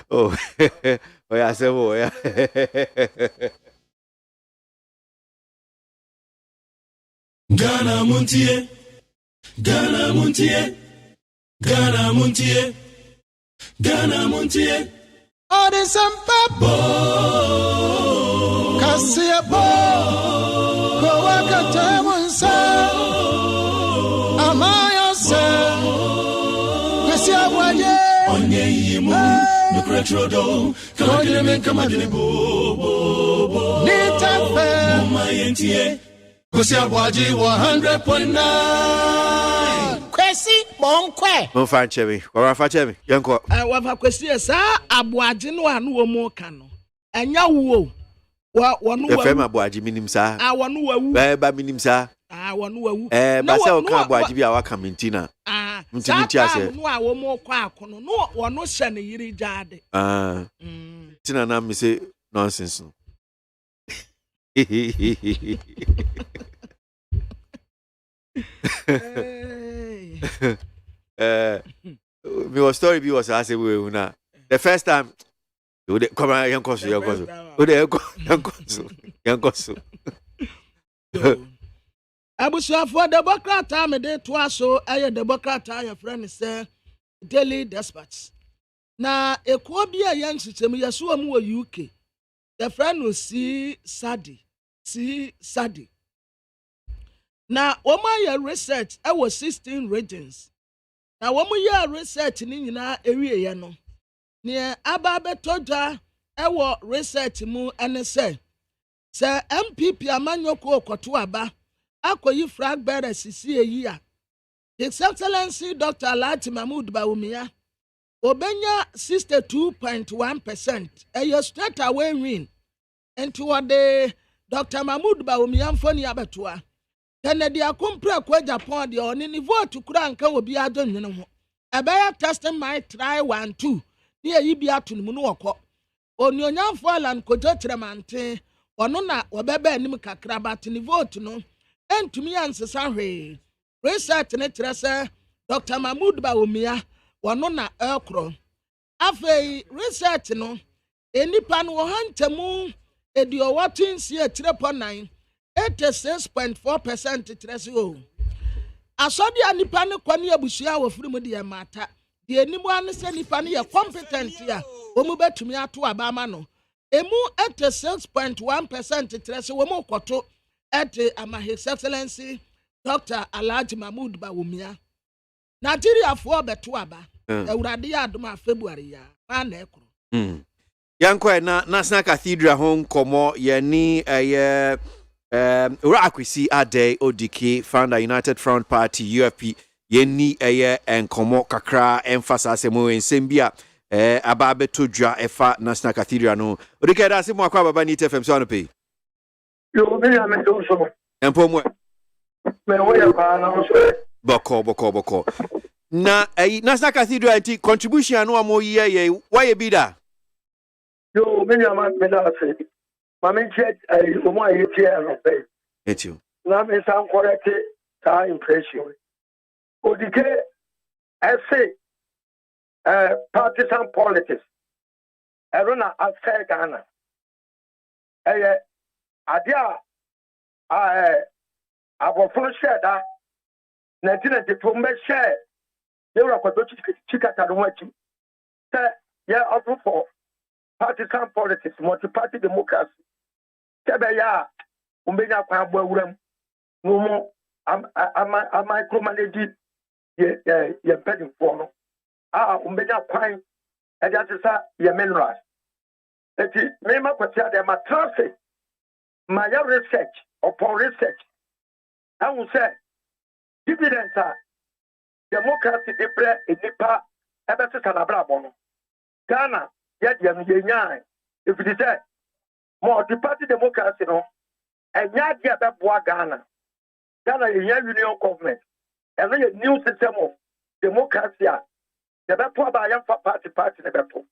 Oh, yeah, so yeah. Ghana Montie, Ghana Montie, Ghana Montie, Ghana Montie. All the sampa Kasia bo Kowaka Tamunsa Amaya se Kasia Waye Onye yimu Nukratrodo Kamadine bo Nita fe Mama yentie KWASI ABOAGYE 100.9 Kwesi Bonkwe Mofa Chemi, Warafa Chemi, Yanko. Wafa kwesi sa ABOAGYE no anu wo mo ka no. Anya wo. Wonu wa. FM ABOAGYE minim sa. Wonu wa wu. Ba minim sa. Wonu wa wu. Ba se o ka ABOAGYE bi a waka mentina. Mtimi ase. No a wo mo kwa akono. No wonu hye ne yiri jade. Tina na me say nonsense. My story was as a way una. The first time you come on young cousin. Abusuafo Democrat am de to aso aye Democrat aye friend say Daily Dispatch. Na ekuo bi a yen chichemu yeso mu wo UK. The friend no see Sadi. Na woman ye research I was 16 regions. Na woman ye research ni nyina ewie ye no. Ne aba betoja e wo research mu ene say MPP amanyoko okoto aba akoyi flag bearer sisi eyi a His Excellency Dr. Alhaji Mahmood Bawumia obenya 62.1% a straight away win into what the Dr. Mahmood Bawumia mfoni abetua Kennedy akompra kwa Japan de oni ni vote kura nka obi adonwene ho ebaya testing my try 1-2 ni eyi bia tunum no wokọ oni onyamfo alan kojo tremante ono na obebe anim kakra bat ni vote no entumi ansesa hwe research ne trese Dr. Mahmood Bawumia ono na ekro afei research no enipa no hantemu edio watinsi e 3.9 86.4% trese o asodi anipa ne kwani abusua wofiri mu de mata de enimu ane se nipa ne ye competent ya omu betumi ato abama no emu 86.1% trese wo mu koto ete ama His Excellency Dr. Alhaji Mahmood Bawumia Nigeria for beto aba Ewurade ya adoma February ya ma na ekro Yankwa na National Cathedral home komo ye ni KWASI Ade Odiki founder United Front Party UFP ye ni enkomo kakra emphasize mo ensembia aba beto dwa efa National Cathedral no Odiki da se mo akwa baba ni TFM so anope Yo me ya me do so empomwe me wo ya ba na so boko na National Cathedral anti contribution anu amoye why be da yo me ya ma me da se ma me che o mo aye che no pe etio na me san correct ta impression odike ese partisan politics erona affair Ghana adia abofo share da 1994 me share they were quite chikata no wachi say yeah also for partisan politics multi-party democracy tebe ya umbenya kwa abawuram no mo micromanage ye pending for no umbenya kwan e dey say ye minerals eti me ma kwatia dey ma trust my research upon research I will say dividends are democracy debre enipa ebese sanabra bono Ghana yet yenya if it is multi-party democracy no enya dia beboa Ghana yenya union government and a new system of democracy the beboa ba yam party ne bepo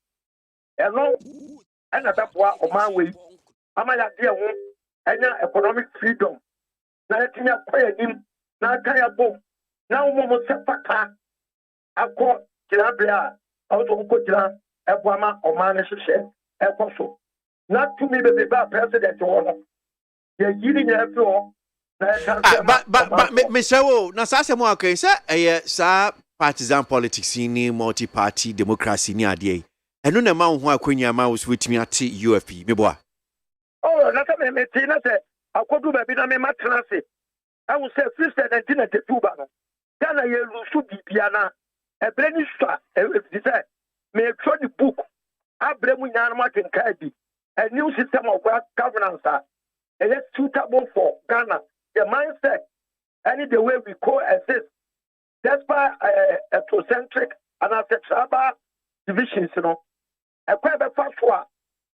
eno na beboa o man we amaya dia ho enya economic freedom na tinya kwayanim na kaya bom na umo sepaka akọ kirabia auto ko kira eboama o man hyehyɛ ekoso na tumi bebe ba president wo ye yiri nya afi ho but me sewo na sa semo akai say sa partisan politics ni multi party democracy ni ade eno na ma ho akwanya ma wo switimi ate UFP meboa oh na ka me ti na say akodu ba bi na me matrase I will say 1992 ba no Ghana ye lusu bibia na ebreni swa e say me throw the book abremu nyan ma kenka bi a new system of governance is suitable for Ghana the mindset any the way we coexist despite ethnocentric and tribal divisions you know e kwa be fa so a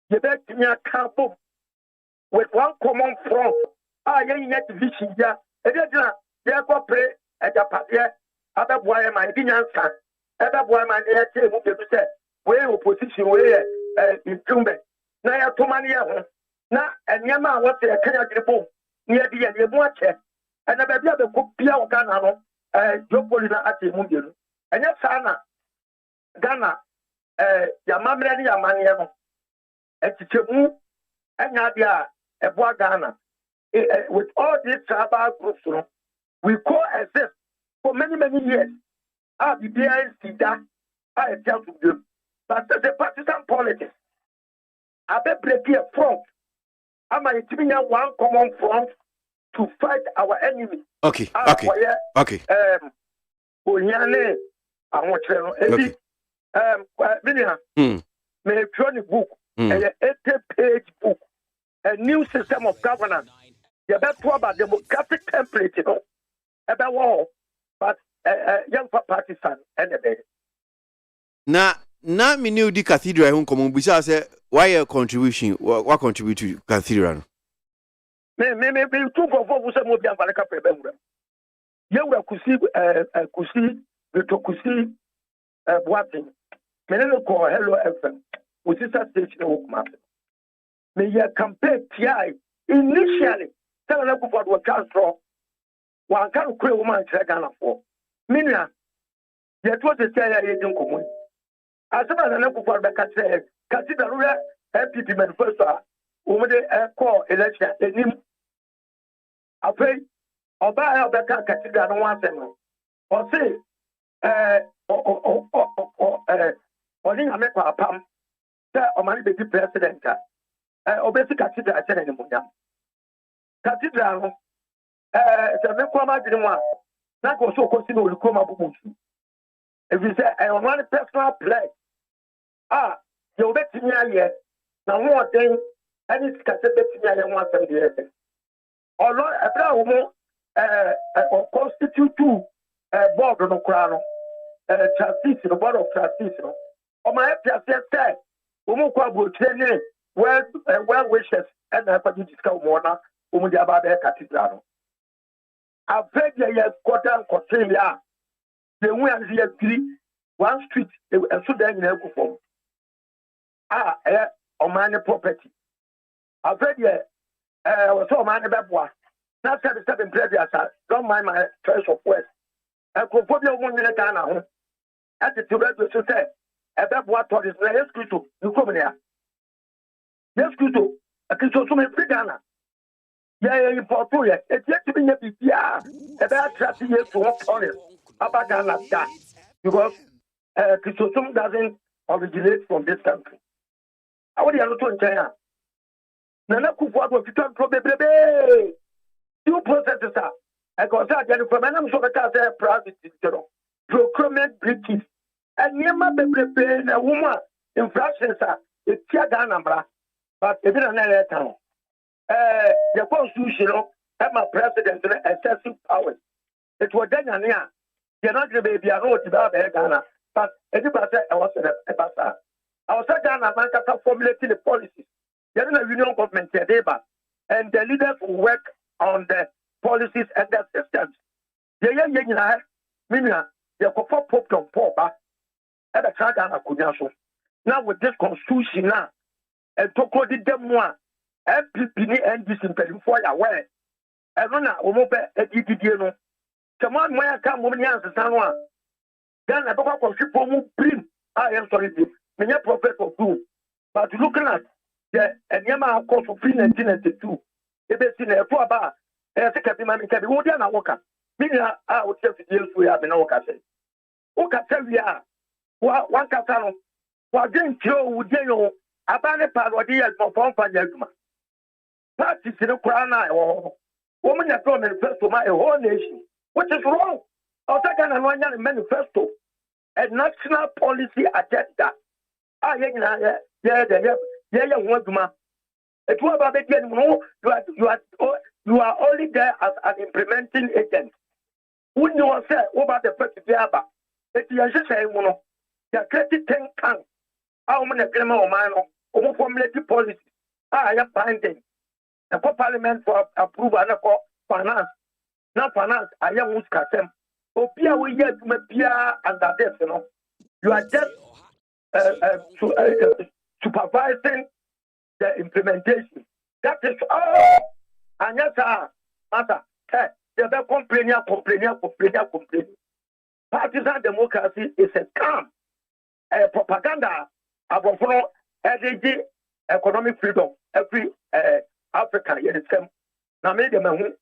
ye be tinya ka bom with one common front ye net division ya edina ye ko pre ejapade ababoa ma edinyansa ababoa ma ne tie mu bedu se we opposition we incumbent na ya tomani ya ho na enyama what e kanya girebo ne ye de ye mu ache na ba bia be ko bia o Ghana no jopoli na ate mu bedu enya sana Ghana ya mamre ni ya mane no etitemu enya dia eboa Ghana with all these tribal groups no we coexist for many, many years. I'll be there see that I tell to them. But the partisan politics, I bet break a front. I'm giving one common front to fight our enemy. Okay. Onyane, I want to may a book, a 80-page book, a new system of governance. You better about democratic template, about war, but young partisan anyway. Na me new di cathedral hon komo bisa say why your contribution what contribute to cathedral. Me two go for say mo bia valeka pe be wura kusi boating me no call hello FM which is a station of map me ya campaign TI initially tell na go for what transfer one can create woman Ghana for minia yet what the say ya yin komo asaba na go for back say cathedral MPP manifesto we dey call election enim afei oba ya obeka cathedral no wan say no o say oni ame kwa pam say o mani be president obesi cathedral chere ni munya cathedral no se me kwa ma dinu a na ko so ko si no olikoma bubu if you say o mani personal play you obeti nya ye na ho oden ani sikase beti nya ye ho asem de ese olo ebra wo mo constitute board no kra no trustees no board of trustees no o ma FPC say wo mo kwa bo training well wishes and na kwa discuss mo na wo mo dia ba be cathedral no avege ye quarter Australia the we and here 3 one street so then na ku form o man property avege we so man be boa na 7 previous don't mind my choice of words akofobia wo nyene Ghana ho attitude to say ebe boa tourist na eskuto nukomnia eskuto akiso so me Ghana ya importo ye etie tibi nya bibia ebe attract ye to tourist aba Ghana that because Kisosum doesn't originate from this country. I want you to China. Nana Kufuor was to probably two processes. I got that from an amsaka private procurement breaches. And never be a woman infractions are a Tiaga number, but it didn't know town. The constitution and my president excessive powers. It was then and yeah. You're not going to be a road about Ghana, but anybody I was a pastor. I was a Ghana man formulating the policies. You're in a union government and the leaders will work on the policies and the systems. The young meaning the Pope on Popa and the Ghana Kunyaso. Now with this constitution now, and Toko did them one, MPP and this imperial for your way. I don't know, Omope, come on, where I come, woman, answer someone. Then I don't want to people bring. I am sorry, many prophet of doom. But looking at the Yama course of 1992, if it's in a 4 bar, I think I can be wood and a walker. Meaning, I would say to deal we have in our castle. Who can tell we are? One castle, what didn't kill would you about a parody as my phone for Yaguma. Parties in a crown or woman that come first to my whole nation. What is wrong? I was a manifesto, a national policy agenda. It was about you are only there as an implementing agent. Who you say about the first year? It is just saying, the creative think tank. How many criminal or minor formulated policy? I am finding the Parliament for approval and for finance. Now, finance, I am Muskasem. Opia, we get Mapia and that, you are just supervising the implementation. That is all. And yes, Master, they're complaining. Partisan democracy is a scam, a propaganda about energy, economic freedom, every African. Now, made them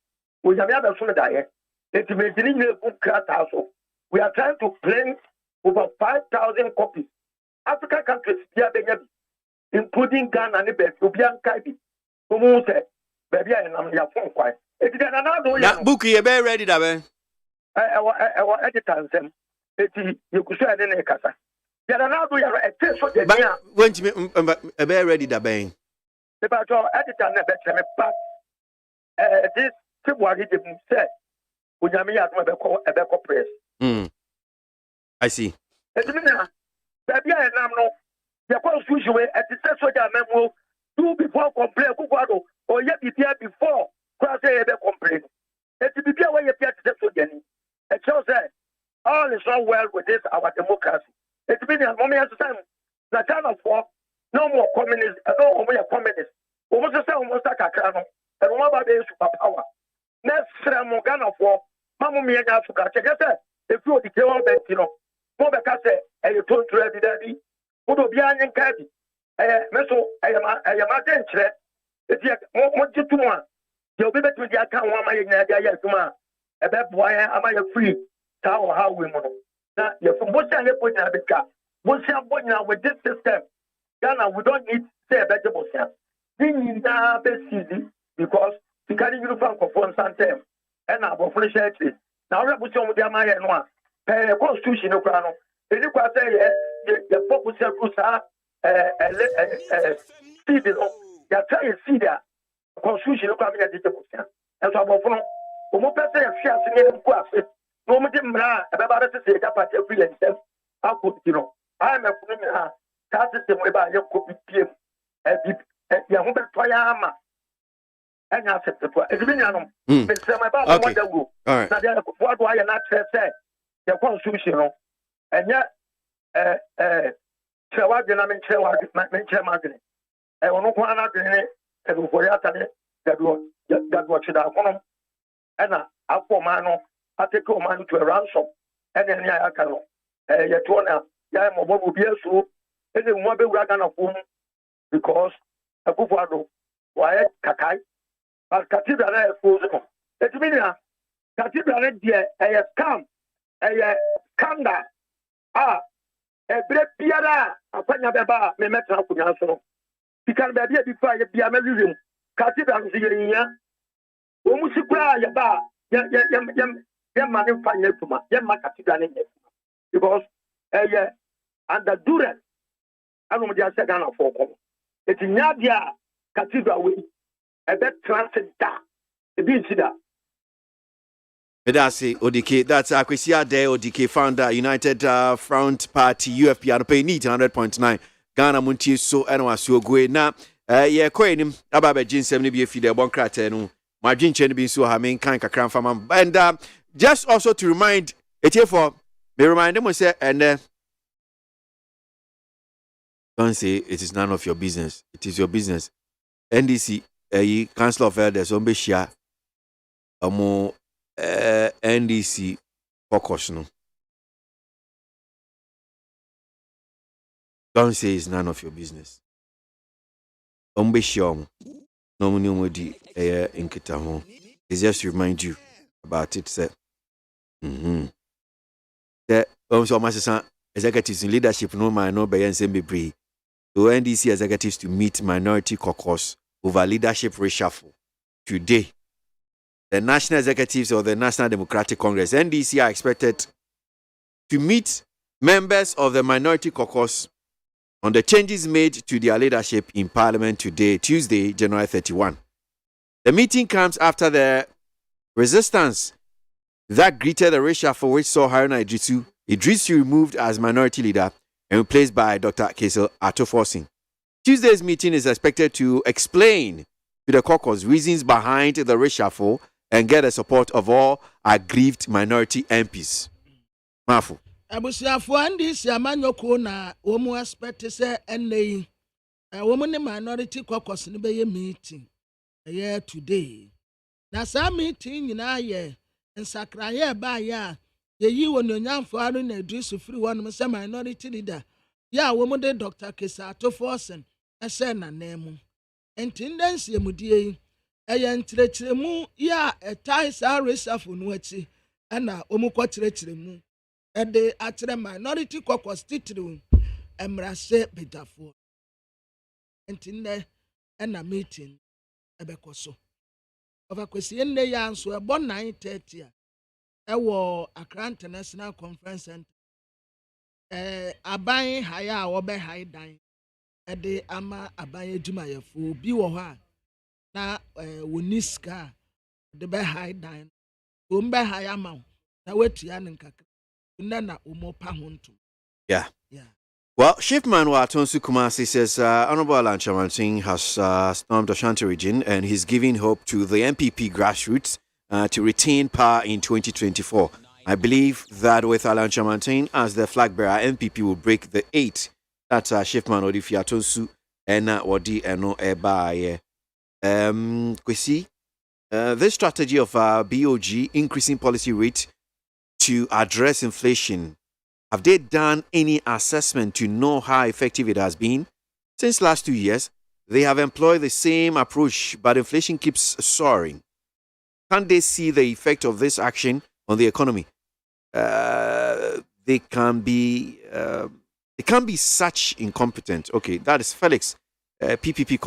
we have other son die. It's making a book also. We are trying to print over 5,000 copies. African countries, including Ghana and Ethiopian Kaibi. Who said, baby, I am your phone quiet. It's another book you be ready, Dabe. Our editors, you could say, I didn't casa. There are now doing a test for the year. When you be ready, Dabe. About your editor, never but this February, they said, we have a better press. I see. Baby, I am no. The constitution at the session of memo do before complain, or yet before cross a complain. It's to be away at the session. It shows that all is not well with this, our democracy. It's been a moment of time. The time of war, no more communists, no more communists. Almost the same, almost like a crown, and one about the superpower. Next, Morgan of war, Mamma Mia Africa. If you declare all that, you know, Mobeka say, and you told to every daddy, who will be an caddy. Meso, I am a denture. If you want to one, you'll be better with the account one my Yaguma. A bad boy, am I free? How we know. Now, you're from what's your point in Africa. What's your point now with this system? Ghana, we don't need say a better boss. We need now best easy because you can't even find for some time. And I'm for the now, I'm going to my and one. The constitution, no crown. If you can say, the focus of Rusa, see the trying to see that constitution, no coming at the question. And so, I'm going to say, no matter about to say that part every and self. How could you know? I am a criminal. That system whereby you could be PM. You have a triama. And I said, it's been okay. All right. Now, what do I not say? The constitution, and yet, Chawagan, Chawagan, I want to go out and for that what should have gone. And I for man, I take a man to a ransom, and then I can. Yet one, I am a will be so, and then one be wagon of home because a Buffalo, why, Kakai. As Cathedral Exposure. It's been a Cathedral, dear, a scam, a scandal. A bread piara, a Panyababa, may met up with us. He can be before you be a museum. Cathedral is here. Umusukra, Yaba, Yam Manu Panyapuma, Yam Cathedral. Because, under duress, I don't just say down for it's in Nadia Cathedral way. A bit transit that. It didn't see that. That's ODK. That's Akwesi Ade ODK founder, United Front Party, UFP. I pay need 100.9. Ghana Montie so anwa so go na. Yeah, koenim ababe jinsem ne bi afide bon krate no. My jinchen bi so ha men kan kakran fama. And just also to remind it here for me remind them say and don't say it is none of your business. It is your business. NDC Council of Elders on Beshia NDC caucus no. Don't say it's none of your business. Beshia no money di inkita ho. It's just to remind you about it. Say the also my executives in leadership no man no be yen bebre. So NDC executives to meet minority caucus over leadership reshuffle today. The national executives of the National Democratic Congress, NDC, are expected to meet members of the minority caucus on the changes made to their leadership in Parliament today, Tuesday, January 31. The meeting comes after the resistance that greeted the reshuffle, which saw Haruna Idrisu removed as minority leader and replaced by Dr. Kesel Atoforsin. Tuesday's meeting is expected to explain to the caucus reasons behind the reshuffle and get the support of all aggrieved minority MPs. Mafu. Abusiafo NDC amanyoko na womu expect say NA womu ne minority caucus ne be meeting today. Na sa meeting nyina ye nsakraye ba ya yeyi wononyamfo aro na Idrisu free one say minority leader ya womu de Dr. Kesa Atoforsen ese na nemu intendency emudie eye ntrechiremu ya etai sa resafo no achi ɛna wɔn kɔ kyerɛkyerɛ mu ɛde akyerɛ minority caucus titiriw mmarahyɛ bedwafoɔ nti nnɛ ɛna meeting ɛbɛkɔ so ɔfakwasi nnɛ yɛ nso ɛbɔ 9:30 a ɛwɔ Accra International Conference Center aban haya a wɔbɛhae dan ɛde ama aban adwumayɛfoɔ bi wɔ hɔ a na wɔni sika a de bɛhae dan wɔn bɛhae ama wo na watua ne nkakra nnɛ na wɔn pa ho ntom. Yeah. Well, Shipman Watonsu Kumasi says Honorable Alan Chamanting has stormed Ashanti region and he's giving hope to the MPP grassroots to retain power in 2024. I believe that with Alan Chamanting as the flag bearer, MPP will break the 8. That's Shipman Odi Fiatonsu and Odi Eno Ebaye. Kwesi, this strategy of BOG increasing policy rate to address inflation. Have they done any assessment to know how effective it has been? Since last 2 years, they have employed the same approach, but inflation keeps soaring. Can't they see the effect of this action on the economy? They can't be such incompetent. Okay, that is Felix, PPP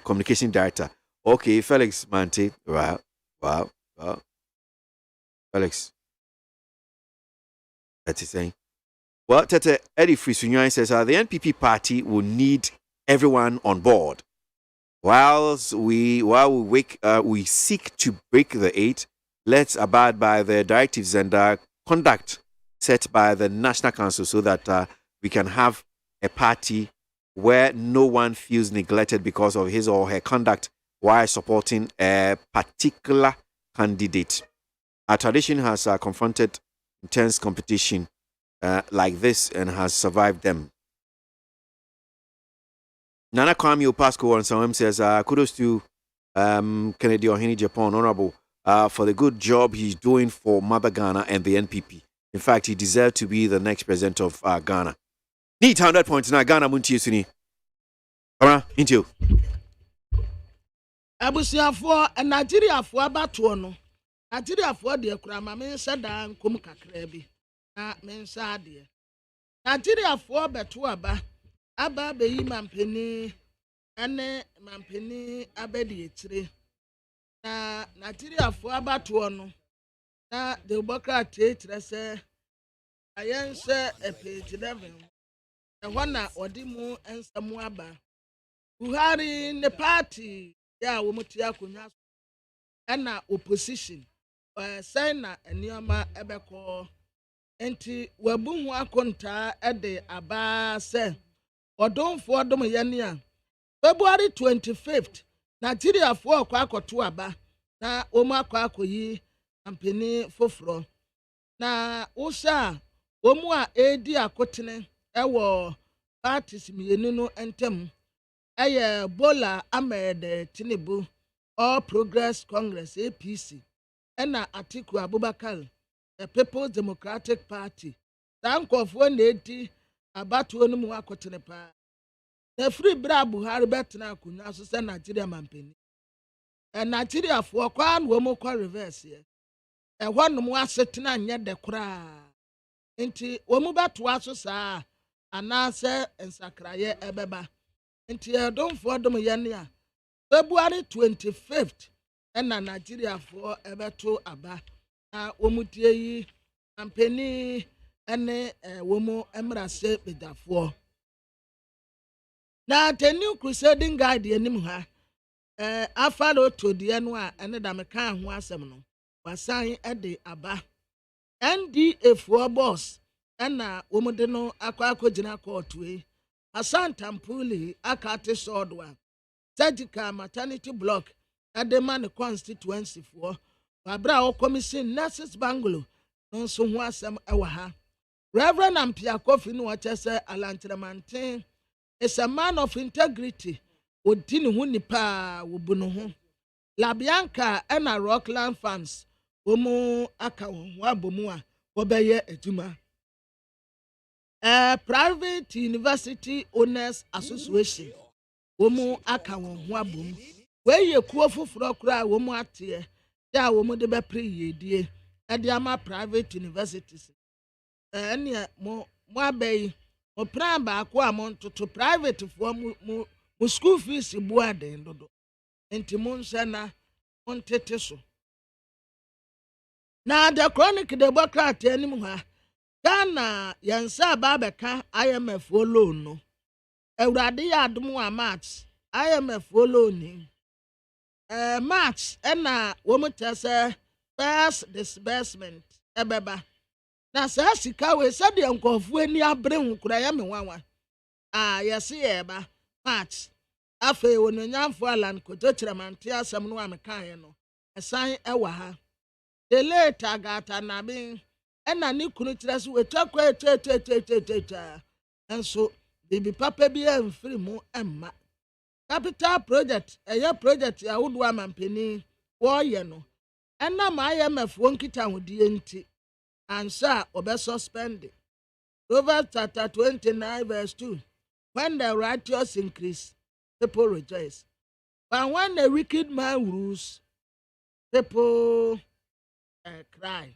communication director. Okay, Felix Mante. Wow. Felix. That's it saying. Well, Tete Eddie Frisunyan says the NPP party will need everyone on board. While we seek to break the 8, let's abide by the directives and conduct set by the National Council so that we can have a party where no one feels neglected because of his or her conduct while supporting a particular candidate. Our tradition has confronted intense competition like this and has survived them. Nana Kwame Opasco on some says kudos to Kennedy Ohini Japan Honorable for the good job he's doing for Mother Ghana and the NPP. In fact, he deserved to be the next president of Ghana. Need 100 points now. Ghana Montie Suni. Alright, into you. Abusiafo Nigeria for abatoɔ no. Nigeria for the krama men said dan kum kakra bi na men sa de. Nigeria for beto aba be yi mampeni ene mampeni abedi etire. Na Nigeria for abatoɔ no na the Democrat say ayense page 11 ɛhɔ na ɔde mu nsɛm aba Buhari ne party ya wo mutia konya ɛna opposition sɛn na nneɛma ɛbɛkɔ enti wabu ho akonta ɛde aba sɛ ɔdomfo ɔdom yɛne a February 25th Nigeria for akɔto aba na wɔn akɔyi ampeni foforo na wosa wɔn a edi akotene ɛwɔ parties mienu no ntem ɛyɛ Bola Ahmed Tinubu All Progress Congress APC ɛna Atiku Abubakar the People's Democratic Party sankofo na edi abatoɔ no mu akotene pa na free bra Buhari betena akunya so sɛ Nigeria mampeni Nigeria for kwan wɔn kɔ reverse ye ɛhɔ nom asetena nyɛ de kora enti wɔn beto aso saa anase ensakraye ɛbɛba enti ɛdomfo dom yɛne a February 25th ɛna Nigeria for ɛbɛto aba na wɔn tie yi ampeni ɛne wɔn emrase bedafo na the new crusading guide anim ha afalo to die no a ɛne da meka ho asɛm no wasan ɛde aba NDA for boss ɛna wɔn de no akɔgyina court we Hassan Tampuli akate sodwa surgical maternity block ɛde ma ne constituency for wabra o commission nurses bangalo no so ho asɛm ɛwɔ ha Reverend Ampia Kofi no wɔkyɛ sɛ Alantremanten is a man of integrity odi ne ho nipa wo bu no ho Labianca ɛna Rockland fans wɔn aka wɔn ho abomu a wɔbɛyɛ adwuma Private University Owners Association wɔn aka wɔn ho abom wɔyɛ kuo foforo kora wɔn ateɛ ya wɔn de bɛpre yedie Ediama private universities. Anya mo abey mo plan ba ko amon to private for mo school fees bua den dodo. Enti mo nse na ontete so. Na the chronic democrat anim ha. Ghana yansa ba beka IMF loan no. Ewrade ya adom wa March IMF loan ni. March na wo mutase first disbursement ebeba. Na sa sika we said de nkofu ani abre hu kura ya me wanwa. Yesi eba March. Afe wono nyamfo alan koto kiramante asem no amekae no. Esan ewa ha. The later gata na bin ena ni kunu kira so wetakwa ta. Enso bibi papa bi amfiri mu emma. Capital project project ya wodo amampeni wo ye no. Ena ma IMF wonkita hodie nti. Ansa obe suspend. Proverbs chapter 29 verse 2. When the righteous increase, people rejoice. But when the wicked man rules, people cry.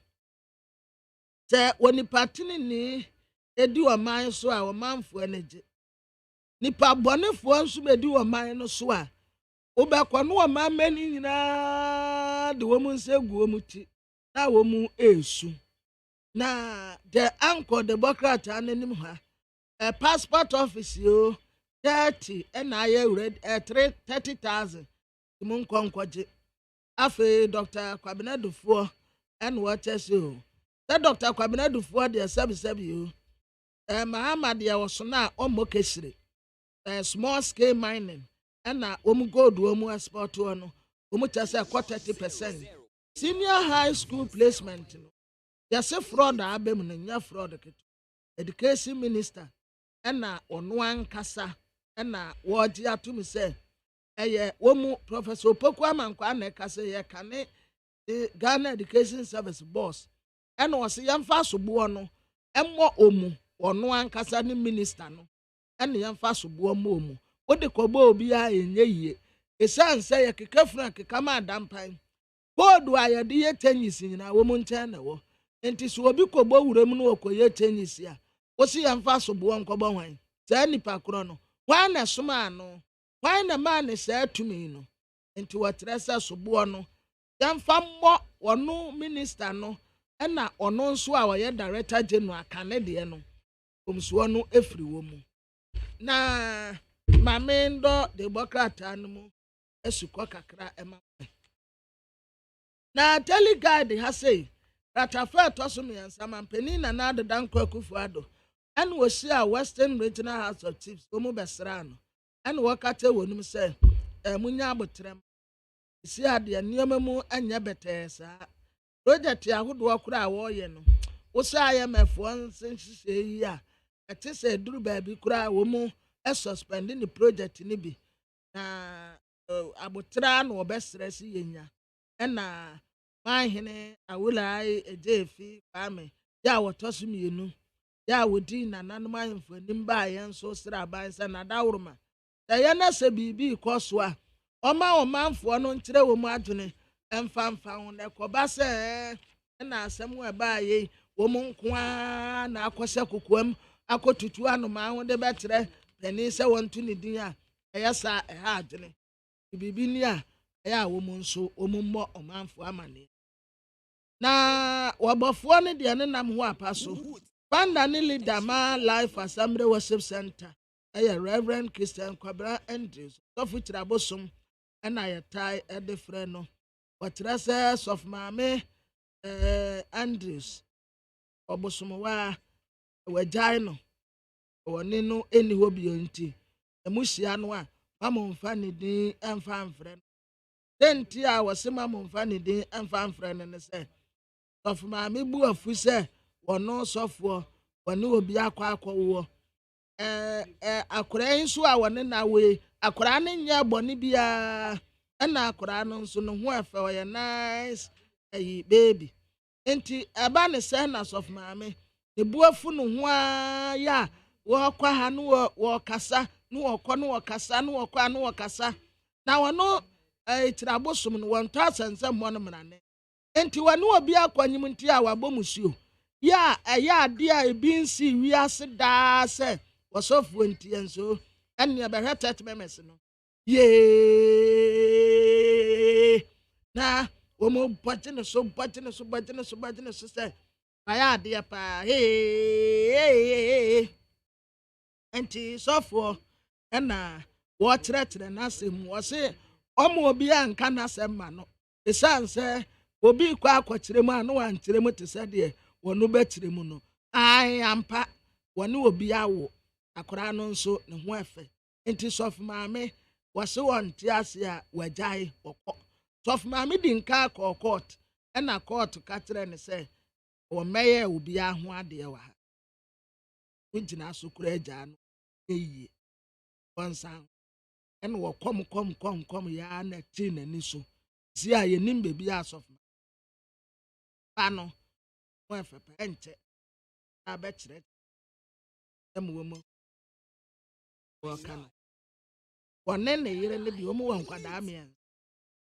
Say when the party ni edi o man so a o manfo energy. Nipa bonefo nso be di o man no so a obekọ no o man mani nyina de wo mu nsegu o mu ti na wo mu esu. Na the anchor democrat anonym ha a passport office yo 30 and I read 30,000 mun konkwaje afi Dr. Kwabena Dufour and what else you that Dr. Kwabena Dufour the service you Muhammad ya wasona omokesire small scale mining and na gold omu export no omu chase 30%. Senior high school placement no yase fraud abem no nya fraud keto education minister na ono ankasa na woji atumi se eye womu Professor Opoku Amankwa na kasa ye kane Ghana Education Service boss na wose yemfa sobo no emmo omu ono ankasa ni minister no na yemfa sobo omu wode kobo obi a enye yie esanse ye kekafuna kekama adampan bodu ayede ye tenyisi nyina womu nchen na wo enti so obi kobo wurem no okoye tenyisi a wosi yemfa sobo nkobo hwan sa nipa kro no hwan na soma no hwan na ma ne sa atumi no enti watresa sobo no yemfa mmọ wono minister no na ono nso a woye director general kanede no omsuo no efiri wo mu na mamendo democrat anmu esukọ kakra ema na telegide ha sei ratafa tosom yansa mampeni na na adedan kwakufu ado and we see a Western Regional House of Chiefs omu besra no and wakate wonum se munya abotrem si ade niam mu anya betesa project yahodo akura wo ye no wo sa IMF won senhye yi a ete se duru ba bi kura wo mu suspend the project ni bi na abotra no obesra si yenya na mahene awulai ejefi kwame ya wotosu mienu ya wodi na nanum ayemfo nimba yenso sra bansa na dawruma da ya na se bibi koso a oma manfo no nkire wo mu adwene emfamfa ho na koba se na asem wa baaye wo mu nkoa na akose kokoam akotutu anoma ho de betre pani se wontu ne din a eyasa ha adwene bibi ni a ya wo mu nso omummo omanfo amane na wabofo ne de ne nam ho apaso Panda ni leader ma Life Assembly Worship Center Reverend Christian Kwabra Andrews so fuchira bosom na yetai de frɛ no watrase of mame Andrews obosom wa wagyae no woni no eni ho bionti emuhia no a mamomfa ne din emfa mfrɛ no denti a wose mamomfa ne din emfa mfrɛ no ne sɛ of mame bu afu sɛ wono sofo woni obi akwa akora nso a woni na we akora ne nya boni bia na akora no nso no ho afa wo nice baby enti aba ne se na sof maame ne buafu no ho ya wo kwa ha no wo kasa no wo kɔ no wo kasa no wo kwa no wo kasa na wono tirabosum no won to asense mo no mrane enti wanu obi akwanyim nti a wabɔ musuo ya ɛyɛ ade a ebi nsi wiase daa sɛ wɔsɔfo nti enso ɛne bɛhwɛ church members no ye na wɔn bɔgye ne so sɛ ayɛ ade pa enti sɔfo ɛna wɔkyerɛkyerɛ n'asɛm wɔse ɔmo obi anka n'asɛm ma no esan sɛ obi kɔ akɔkyerɛ mu a no wankyerɛ mu te sɛ deɛ wɔno bɛkyerɛ mu no ampa wɔne obi awo akora no nso ne ho ɛfɛ enti sɔfo maame wɔse wɔnte ase a wɔagyae wɔkɔ sɔfo maame di nka akɔ court ɛna court ka kyerɛ ne sɛ wɔmɛyɛ obi aho adeɛ wɔ ha wogyina so kora agyaa no ɛyie wɔnsan ɛna wɔkɔm yaa na ti n'ani so si a yɛnim beebi asɔfo pa no wɔn ɛfɛpɛ ɛnkyɛ abɛkyerɛ ɛmu wɔn wɔka no wɔne ne yere ne bi wɔn wɔ nkwadaa mmiɛnsa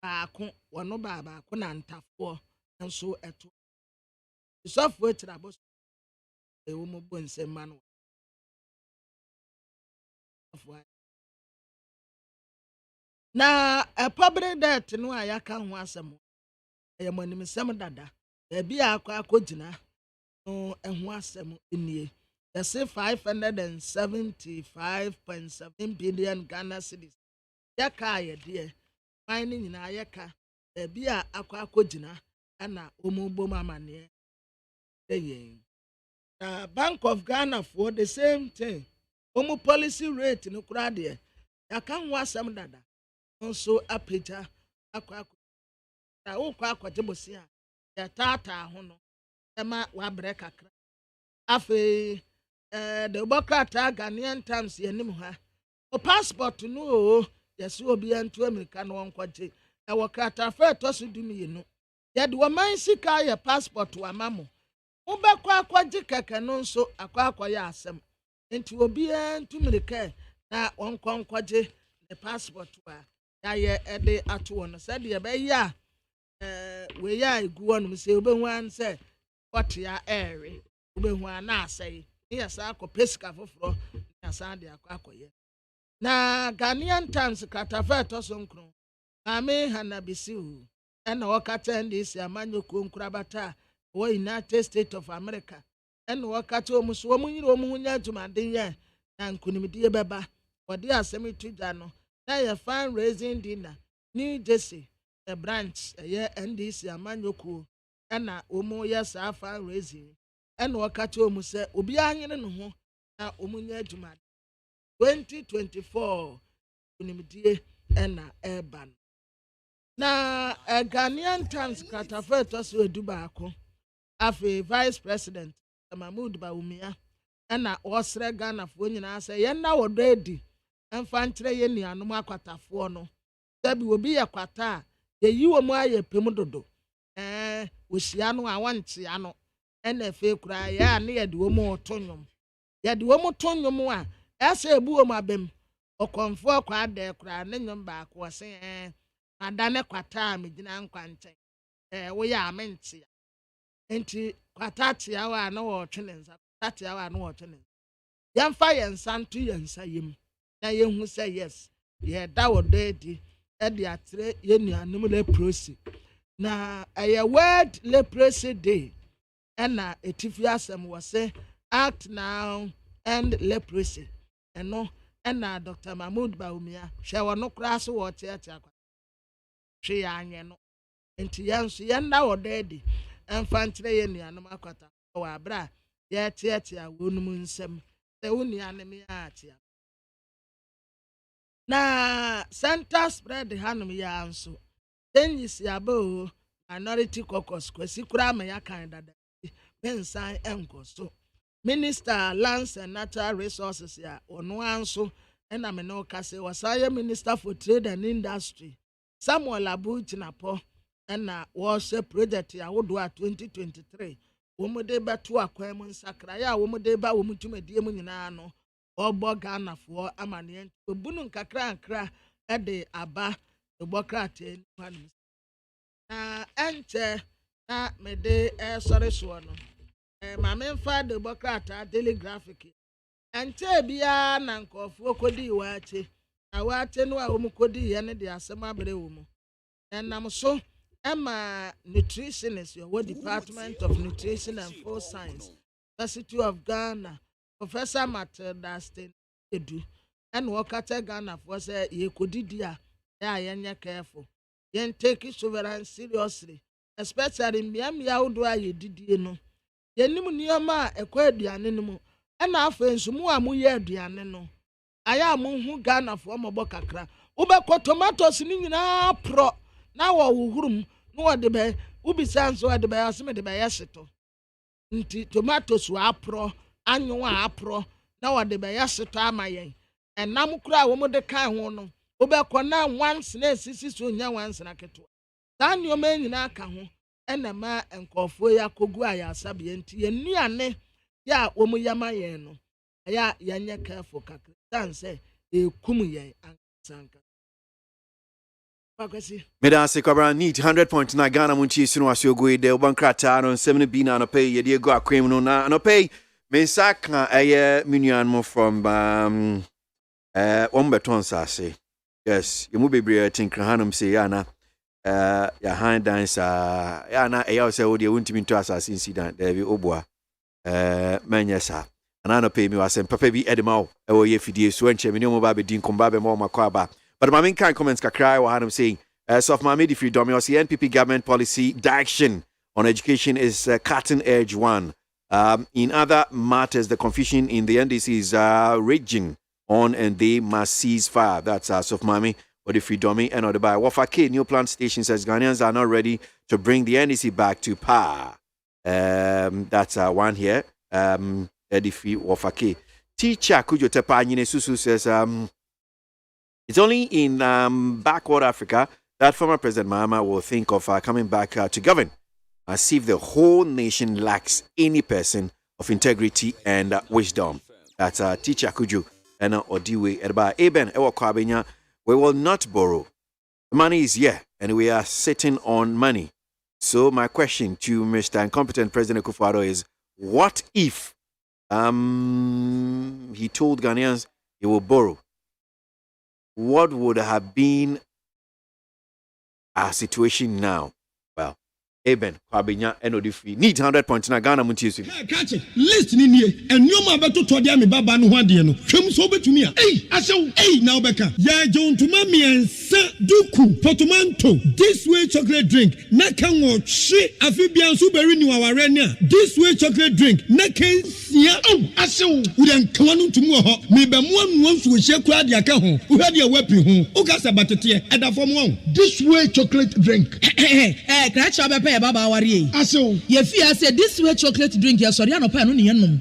baako wɔn baako na ntafoɔ nso ɛto sɔfo akyerɛ abɔ ɛwɔ mu bɔ nsɛm ma no na public debt no a yaka ho asɛm ɛyɛ mɔnimsɛm dada baabi a akɔgyina no ɛho asɛm nie yɛse 575.7 billion Ghana cedis yɛka ayɛdeɛ man no nyinaa yɛka baabi a akɔgyina ɛna ɔmubom amanneɛ ɛyɛ Bank of Ghana for the same thing ɔmu policy rate no koraa deɛ yɛka ho asɛm dada nso apagya akɔ akɔgye bosi a yɛtaataa ho no ɛma wabrɛ kakra afei de bɔkrataa Ghanaian Times yɛnim ha o passport no o yɛse obi anto America no wɔnkɔgye ɛwɔ krataa fa ɛtɔ so dumienu yɛde wɔman sika yɛ passport wama mo wobɛkɔ akɔgye kɛkɛ no nso akɔyɛ asɛm nti obi anto America na wɔnkɔnkɔgye the passport wa yɛ ɛde ato wɔn sɛdeɛ bɛyɛ a weyɛ a egu wɔn mu sɛ obehu an sɛ wɔtea ɛɛre obehu an na asɛe ne yɛ saa akɔ pesika foforɔ na saa de akɔyɛ na Ghanaian Times katafa ɛtɔ so nkron maame Hanabisiu ɛna wɔkata NDC amanyɔkuo nkorabata wɔ United States of America ɛna wɔkata wɔn so wɔn nyere wɔn ho nya adwumaden yɛ na nkonimdie bɛba wɔde asɛm itu gya no na yɛ fundraising dinner New Jersey a branch ɛyɛ NDC amanyɔkuo ɛna wɔn yɛ saa fundraising ɛna wɔkata wɔn sɛ obi anyere ne ho na wɔn nya adwumaden 2024 nkonimdie ɛna ɛba na Ghanaian Times katafa ɛtɔ so edu baako afei Vice President Mahmoud Bawumia ɛna ɔsrɛ Ghanafoɔ nyinaa sɛ yɛn na wɔdɔ edi ɛmfa nkyerɛ yɛn nuanom akwatafoɔ no sɛbi obi yɛ kwata a yɛyi wɔn ayɛ pɛm dodo wɔhyia no a wɔnkyea no ɛna afei koraa yɛ a ne yɛde wɔn to nnwom a ɛsɛ ebu wɔn abɛm ɔkɔnfoɔ kɔ adɛ koraa ne nnwom baako ɔsɛ adane kwata a megyina nkwankyɛn woyɛ amenkyea enti kwata tia wa na wɔtwe ne nsa kwata tia wa na wɔtwe ne nsa yɛmfa yɛn nsa nto yɛn nsa yɛm na yɛhu sɛ yes yɛda wɔ dɔ adi ɛde atrɛ yɛn nuanom leprosy na ɛyɛ World Leprosy Day ɛna etifi asɛm wɔ sɛ act now end leprosy ɛno ɛna Dr. Mahmoud Bawumia hwɛ wɔ no koraa so wɔ kyerɛkyerɛ akwa hwɛ yɛ anyɛ no enti yɛn nso yɛn da wɔ dɔ adi ɛmfa nkyerɛ yɛn nuanom akwata wɔ abra yɛteatea wɔnum nsɛm sɛ wo nuanom yɛ atea na center spread hanom yɛ anso enyisi abo minority caucus kwasi kura ma yakan dada bensan enko so Minister Lands and Natural Resources ya ono anso ɛna me no kase wasaya Minister for Trade and Industry Samuel Abuchinapo ɛna wɔhyɛ project ya wodo a 2023 wɔmode bɛto akwan mu nsakra ya wɔmode ba wɔm tumedie mu nyinaa no ɔbɔ Ghanafoɔ amane obunu nkakra ɛde aba ebɔkrate na ɛnkyɛ na me de sorry so no ma me fa Democrat Daily Graphic ante bia na nkofo kodi wache na wache no a wo kodi ye ne de asem abere wo mu enam so Emma nutritionist your Department of Nutrition and Food Science University of Ghana Professor Matilda Stain Edu and Wakata Ghana for say ye kodidia ya yenye careful yen take sovereign seriously especially miami awdo aye didie no yenim nioma ekwa aduane no mu na afensumu amuye aduane no aya munhu Ghana for mobo kakra ubekọ tomatoes ni nyina pro na wo wuhurum no wode be ubisanso wode be aseme de be yeseto nti tomatoes wa pro anyo wa pro na wode be yeseto amayen enam kura wo mo de kan ho no ubekọ na once na sisi so nya once na keto ta nioma nyina aka ho enema enkofo ya kogu aya asabe nti yenuane ya wo mo yama yen no ya yanye careful kakra dan say ekum yen ansanka Kwasi Medase Kwabra need 100.9 Ghana Montie sunu asiogo de obankrata no 7 bi na no pay ye de go akwem no na no pay mensaka minuan mo from Ombeton sase yes you mu bebre tinkra hanum say ya na ya hand dance ya na ya say wo de wontimi nto asase incident there be oboa manyesa ana no pay me wasem papa bi edema e wo ye fidie so enche me ne mo ba be din komba be mo makwa ba. But my main kind comments kakrai wa hanum saying so of Mami the freedom or the NPP government policy direction on education is cutting edge one. In other matters, the confusion in the NDC is raging on and they must cease fire. That's of Mami or the freedom and other by Wafake new plant station says Ghanaians are not ready to bring the NDC back to power. That's one here. Edifi Wafake. Teacher Kujo Tepa Nyine Susu says it's only in backward Africa that former President Mahama will think of coming back to govern, as if the whole nation lacks any person of integrity and wisdom. That's Teacher Kuju and Odiwe Edba Eben Ewa Kwabenya. We will not borrow. The money is here, and we are sitting on money. So my question to Mr. Incompetent President Akufo-Addo is, what if he told Ghanaians he will borrow? What would have been our situation now? Well, Eben, Kwabenya, Enodifi, need 100.9 Ghana Montie. Catch it, listen in here, and you ma beto to dia me baba no hwade no. Twem so betu me a. Hey, now Becca. Ya John to mami and duku, potomanto, this way chocolate drink, na kan wo hwe afibian so beri ni waware ni a. This way chocolate drink, na kan sia. We dan kwanu to mu ho. Me be mo anu so hye kura dia ka ho. Wo hwade a wapi ho. O ka sa batete e da fom won. This way chocolate drink. Catch up baba wari ye fi say this way chocolate drink ya sorry anopa no ne yenom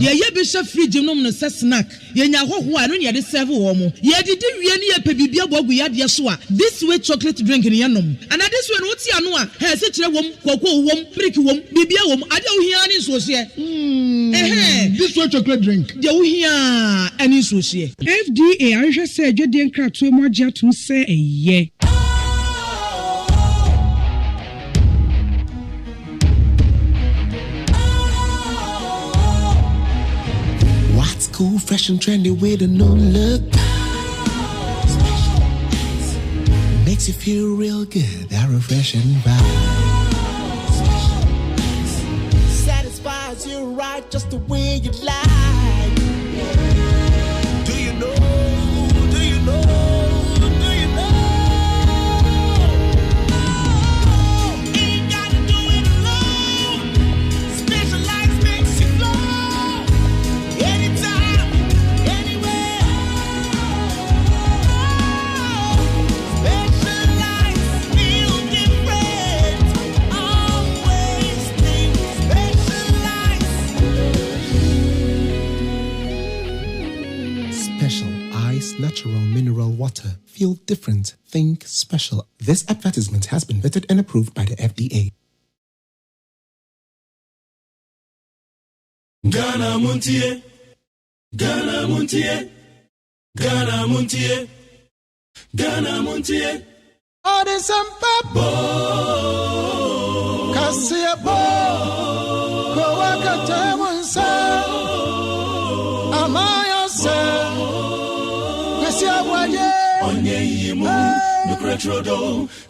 ye bi hye fridge nom no snack ye nya hoho anu ne de serve wo mo ye didi wie ne ye pe bibia bogu ya de so a this way chocolate drink ne yenom and this way no ti anu a he se kire wom koko wom prick wom bibia wom ade wo hia ne so se this way chocolate drink de wo hia ani so se FDA anhwe se adwede nkrato mo agya to se eye cool, fresh and trendy with a new look. Makes you feel real good, that refreshing vibe. Satisfies you right just the way you like. Do you know? Do you know? Natural mineral water. Feel different. Think special. This advertisement has been vetted and approved by the FDA. Ghana Montie, Ghana Montie, Ghana Montie, Ghana Montie. Oh, there's some purple. Asiabo, Kowaka Tamonsa, Amaya Sa, Asiaboye, Onye Yimu, Nucretrodo,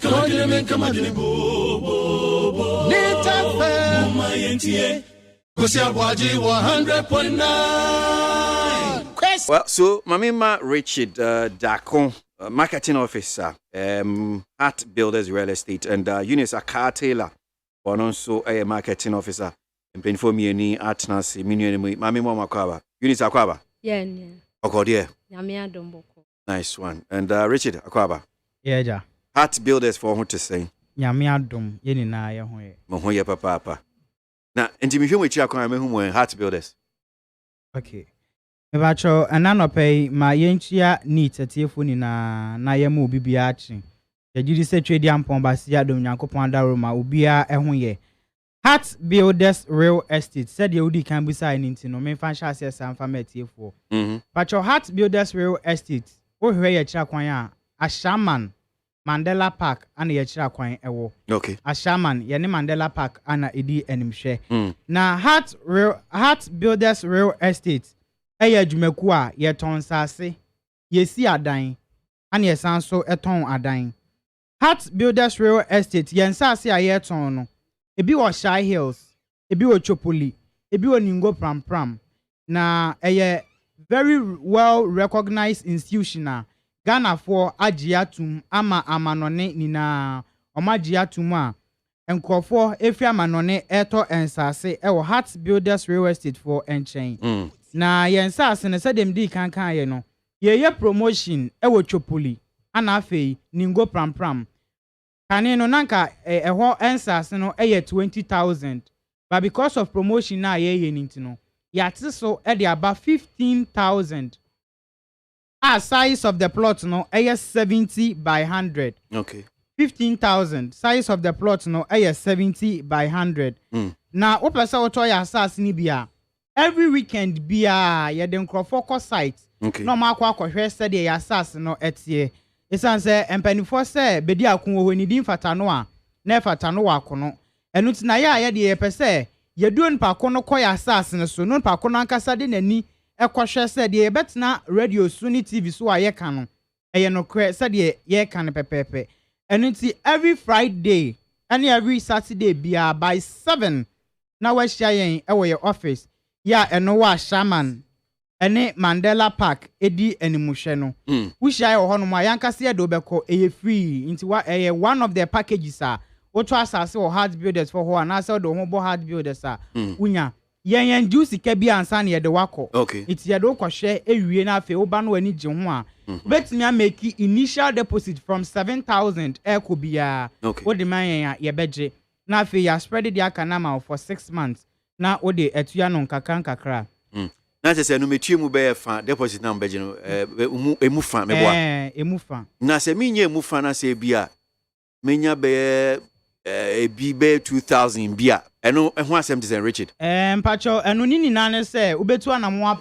Kamadime, Bo, Nita Fair, Mayentie, Asiaboye 100.9. Well, so Mamima Richard Dakon, marketing officer, at Builders Real Estate, and Eunice Akar Taylor, one also a marketing officer, and Penfo Mieni at Nancy, Minion, Mamima Makwaba. Eunice Akwaba? Yeah. Okodia. Yamia Domboko. Nice one. And Richard Akwaba? Yeah. At Builders for who to say? Yamia Dom, Yenina, Yahoe. Mohoya Papa. Now, and Jimmy Hume Chakwa, whom were Heart Builders. Okay. Mebacho ananope ma yenchia neat atiefuni na yemu bibia chi. Yejidi se trade ampon basia dom Nyankopon da Roma obia ehun ye. Heart Builders Real Estate said ye udi kan bisa nti no me fan sha se san fa matiefo. Pacho Heart Builders Real Estate wo hwe ye kira kwan a Ashaman Mandela Park ana ye kira kwan ewo. Okay. Ashaman ye ne Mandela Park ana edi animhwe. Na Heart Builders Real Estate Eya jumeku a yeton sase yesi adan ana yesan so eton adan. Heart Builders Real Estate yensase a yeton no ebi wo Shy Hills, ebi wo Chopoli, ebi wo Ningo Pram na eye very well recognized institution Ghana for agiatum ama amanone nina omagiatum a enkofo efi amanone eto ensase ewo Heart Builders Real Estate for enchain. Na yensa asene se dem di kankan ye no ye promotion ewo Chopoli ana afei Ningo Pram kane no nanka eho ensase no 20,000 but because of promotion na ye ninti no yate so e dey about 15,000 size of the plot no 70 by 100. Okay. 15,000 size of the plot no 70 by 100. Na opesa oto ya asase ni bia every weekend bia ye den crofoko site. Okay. No ma kwa hwe se de ya asase no etie. Esan se empanifo se bedi akun wo ni din fata no a na fata no wa kono. Enu ti na ye de ye pese ye duon pa kono koya asase no so no pa kono ankasa de nani ekohwe se de ye betna radio suni TV so a ye ka no. Eye no kre se de ye ka no pepepe. Enu ti every Friday and every Saturday bia by 7 na we share yen e wo your office. Ya eno wa Shaman ene Mandela Park edi animuhwe no we share ho no ma yankase ye do beko eye free nti wa eye one of the packages oto asase o Heart Builders for ho anase do ho bo Heart Builders unya yen juice ka bi ansa na ye de wako it ye do kwhwe ewie na afi oba no ani je ho a betimi ameki initial deposit from 7,000 ekobia o de man ye beje na afi ya spread the akanama for 6 months na ode etuya no nkakra na se no metie mu be fa deposit na mbeje no emu fa meboa emu fa na se minye emu fa na se bia menya be ebi be 2,000 bia eno ho asem te Richard mpacho eno nini na ne se ubetu anamo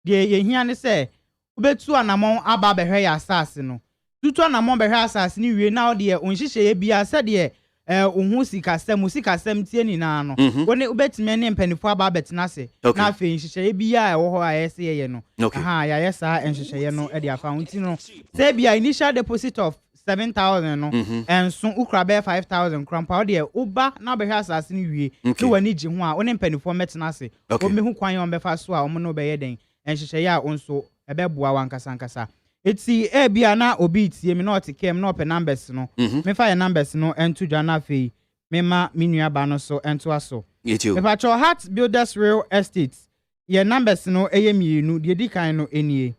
de ye hia ne se ubetu anamo aba behwe ya asase no tutu anamo behwe asase ni wie na ode onhihye ye bia se de ohun sikasem tie ni na no woni ubetime ne mpanifo aba betena se na afi nhihye bia ewo ho ayese ye no ya yesa nhihye no e de afa hunti no se bia initial deposit of 7,000 no enso ukra be 5,000 krampa o de uba na behwe asase ni wie no wani gi ho a woni mpanifo metena se o mehu kwan on befa so a o mo no be ye den nhihye ya onso ebeboa wankasa Eti bia na obi tie me na otikem na ope numbers no me fa your numbers no ento dwa na afei me ma minua ba no so ento aso me pa cho Heart Builders Real Estate your numbers no eye mienu de di kan no enie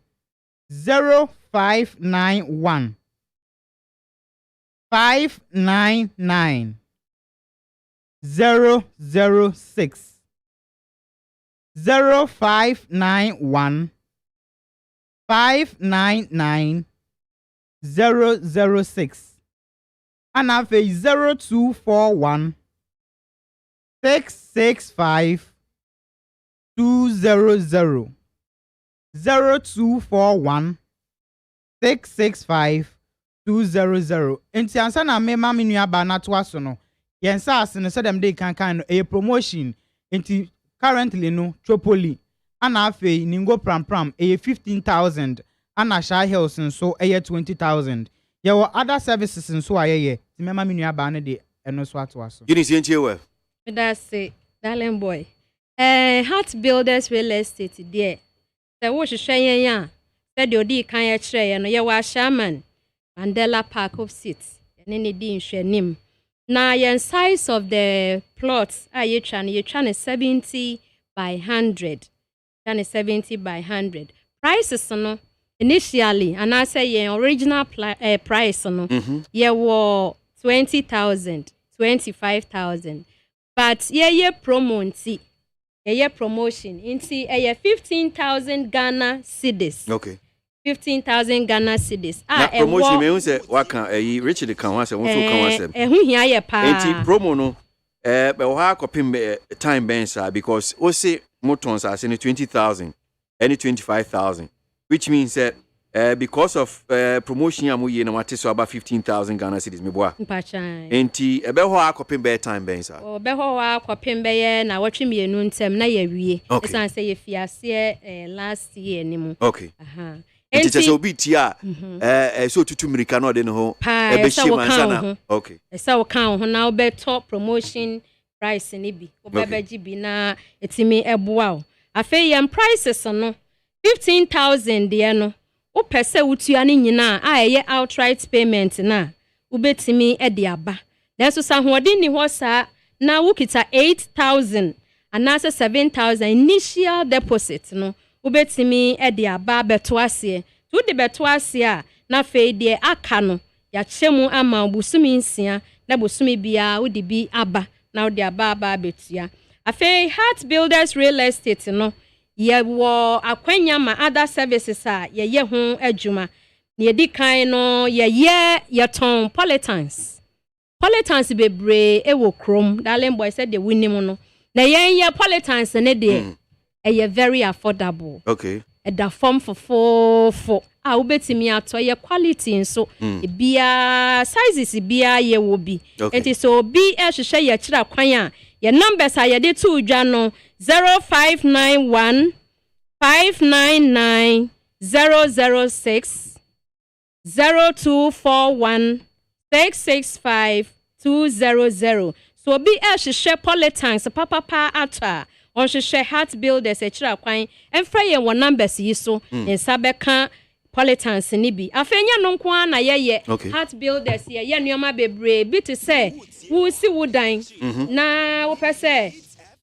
0591 599 006 0591 599 006 and have a 0241 665 200 0241 665 200 enti ansa na me ma menua ba na to aso no yen sas no say dem dey kan no a promotion into currently no Tropoli ana afi ningo pram a 15,000 ana Shy Hills nso a 20,000 ye wo other services nso ayeye ti mema me nua ba no de eno so ato aso Guinness yentie we that's it darling boy Heart Builders Real Estate there the wo hwehwe yen ya said the odi kan ye kire ye no ye wa Shaman Mandela Park of Seats ene ne di nhwenim na yen size of the plots ye twa 70 by 100 than 70 by 100 prices no initially and I say yen original price no ye wo 20,000 25,000 but ye promo nti ye promotion nti 15,000 Ghana cedis okay 15,000 Ghana cedis na promotion me say waka Richard kan wa say won so kan wa say ehu hia ye pa nti promo no be wo ha kopim time ben sir because o say motons are saying 20,000 any 25,000 which means that because of promotion amu ye na wate so about 15,000 Ghana cedis me boa mpachan enti ebe ho akopim be time ben sir o be ho akopim be ye na watwe mienu ntem na ye wie esan say ye fiase last year ni mu okay enti se obi tia so tutu mirika no de no ho ebe shima sana okay esa wo kan ho na obe top promotion price ni bi obebeji bi na etimi eboa o afi yem prices no 15,000 de no o pese wutua ni nyina a eye outright payment na ubetimi e de aba na so sa hoɔden ni hɔ sa na wukita 8,000 anase 7,000 initial deposit no ubetimi e de aba beto ase tu de beto ase a na fe de aka no ya kyemu ama busumi nsia na busumi bia wo de bi aba na wo de aba betua afi Heart Builders Real Estate no ye wo akwanya ma other services a ye ho adwuma na ye di kan no ye ton polytons bebre e wo krom darling boy said the winning no na ye polytons ne de ye very affordable okay e da form for a ubetimi ato ye quality nso bia sizes bia ye wo bi enti so bi e hwehwe ye kira kwan a ye numbers a ye de to udwa no 0591 599 006 0241 665 200 so bi e hwehwe polytons papa ata on hwehwe Heart Builders e kira kwan emfra ye wo numbers yi so nsa beka polytons ni bi afenya no nko na ye Heart Builders ye nneoma bebre bi te say wo si wudan na wo pese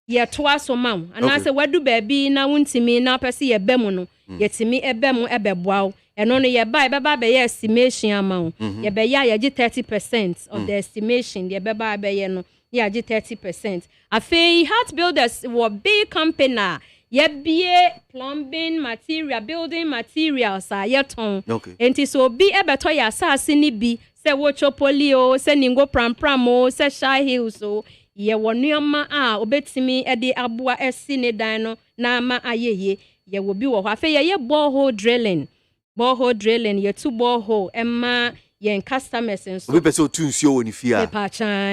ye to aso mam anase wadu baabi na wuntimi na pese ye bemu no yetimi ebemu ebeboaw eno no ye ba beba be ye estimation amount ye be ya ye 30% of the estimation ye beba be ye no ye 30% afei Heart Builders wo big company ye bie plumbing material building materials a ye ton enti so bi ebeto ya asase ni bi se wo Tropoli o se ningo pram o se Shy Hills o ye wonuama a obetimi e de aboa esi ne dan no na ama ayeye ye wo bi wo afa ye borehole drilling ye two borehole emma ye customers nso we pese otu nsuo woni fia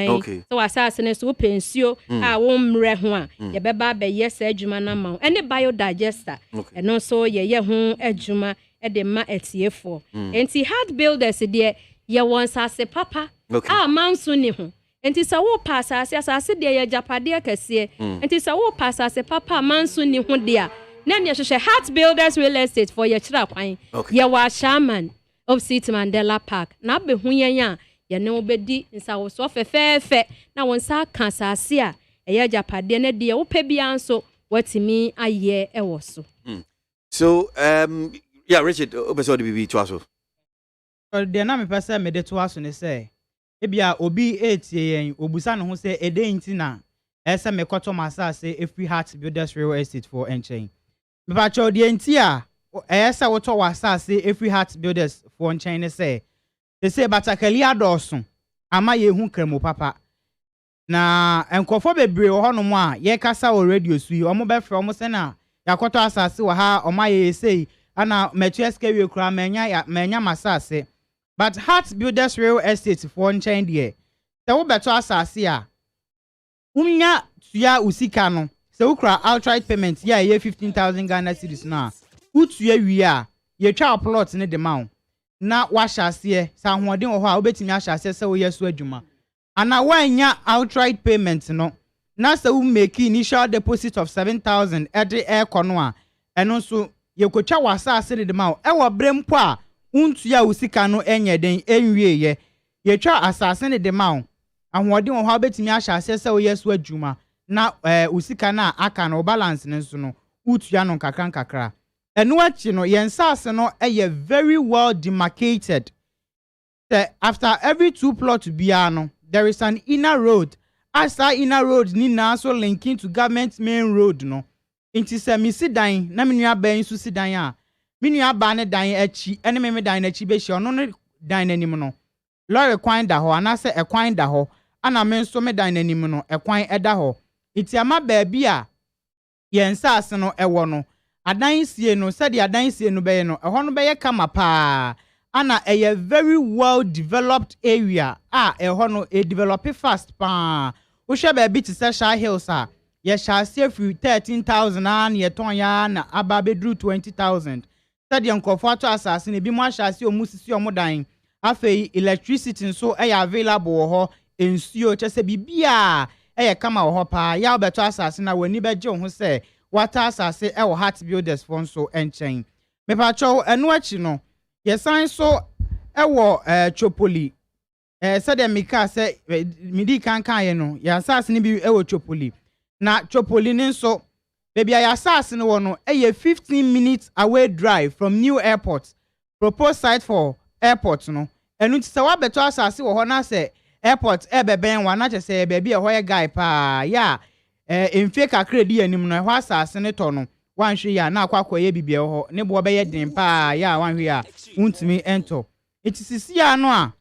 okay so asase ne so pensio a wo mre ho a ye beba be yes adwuma na ma ene biodigester eno so ye ho adwuma e de ma etiefo enti Heart Builders de ye won sase papa a manso ni ho enti sa wo pasa asase de ye japade kase enti sa wo pasa ase papa manso ni ho de a na ne hwehwe Heart Builders Real Estate for ye kira kwan ye wa Shaman of City Mandela Park na be hu yen a ye ne obedi nsa wo so fefefe na won sa kan asase a ye japade ne de wo pe bia nso watimi aye e wo so so yeah Richard obeso de bibi to aso de na me pese me de to aso ne say ebia obi etie yen obusa no ho say edenti na ese me koto masase every Heart Builders Real Estate for enchain me ba cho de enti a ese wo to wasase every Heart Builders for enchain ne say they say batakali adoso ama ye hu kremo papa na enkofo bebre wo hono mo a ye kasa o radio su yi omo be fre omo se na yakoto asase wo ha oma ye sei ana metueske we kura menya masase but Heart Builders Real Estate for enchain de te wo beto asase a Unya tuya usika no. Se ukra outright payment ya ye 15,000 Ghana cedis na. Utuya wiya ye twa plot ne de ma. Na wahye sa hoden wo ho a obetimi ahye se wo yeso adwuma. Ana wanya outright payment no. Na se wo make initial deposit of 7,000 every air kono a eno so ye kotwa wasa ase de ma. E wo brempo a untuya usika no enye den enwie ye. Ye twa asase ne de ma. Ahoɔden wɔ hɔ abetimi ahyɛ ase sɛ woyɛ so adwuma na usika na aka no balance ne nso no utua no kakra ɛno akyi no yɛn saase no ɛyɛ very well demarcated. After every 2 plot biara no there is an inner road as that inner road ni na so linking to government main road no nti sɛ misi dan na me nua ban so si dan a me nua ba ne dan akyi ɛne me dan akyi be hye ɔno ne dan nanim no lorry kwan da hɔ anase ekwan da hɔ ana me nso me dan nanim no ekwan eda hɔ iti ama baabi a yen saase no ɛwɔ no adan sie no sɛ de adan sie no bɛyɛ no ɛhɔ no bɛyɛ kama pa ana ɛyɛ very well developed area a ɛhɔ no develop fast pa wo hwɛ baabi te sɛ Shah Hills a ye shall see free 13,000 and ye ton ya na aba bedru 20,000 sɛ de nkɔfo ato asase ne bi mo ahye ase omusisi omodan afei electricity nso available wɔ hɔ ensuo kyese bibia kama wɔ hɔ pa ya obeto asase na wani beje ho sɛ wata asase wɔ heart builders fo nso enchen mepacho eno achi no yesan so wɔ Chopoli sɛ de mika sɛ midi kankan ye no ya asase ne bi wɔ Chopoli na Chopoli ne nso baby ya asase ne wɔ no 15 minutes away drive from new airport proposed site for airport no enu ti se wa beto asase wo ho na se airport beben wa na che se baabi e ho ye guy pa ya emfe kakra di anim no ho asase ne to no wan hwe ya na akwa ye bibia ho ne bo be ye den pa ya wan hwe ya untimi ento etisisi ya no a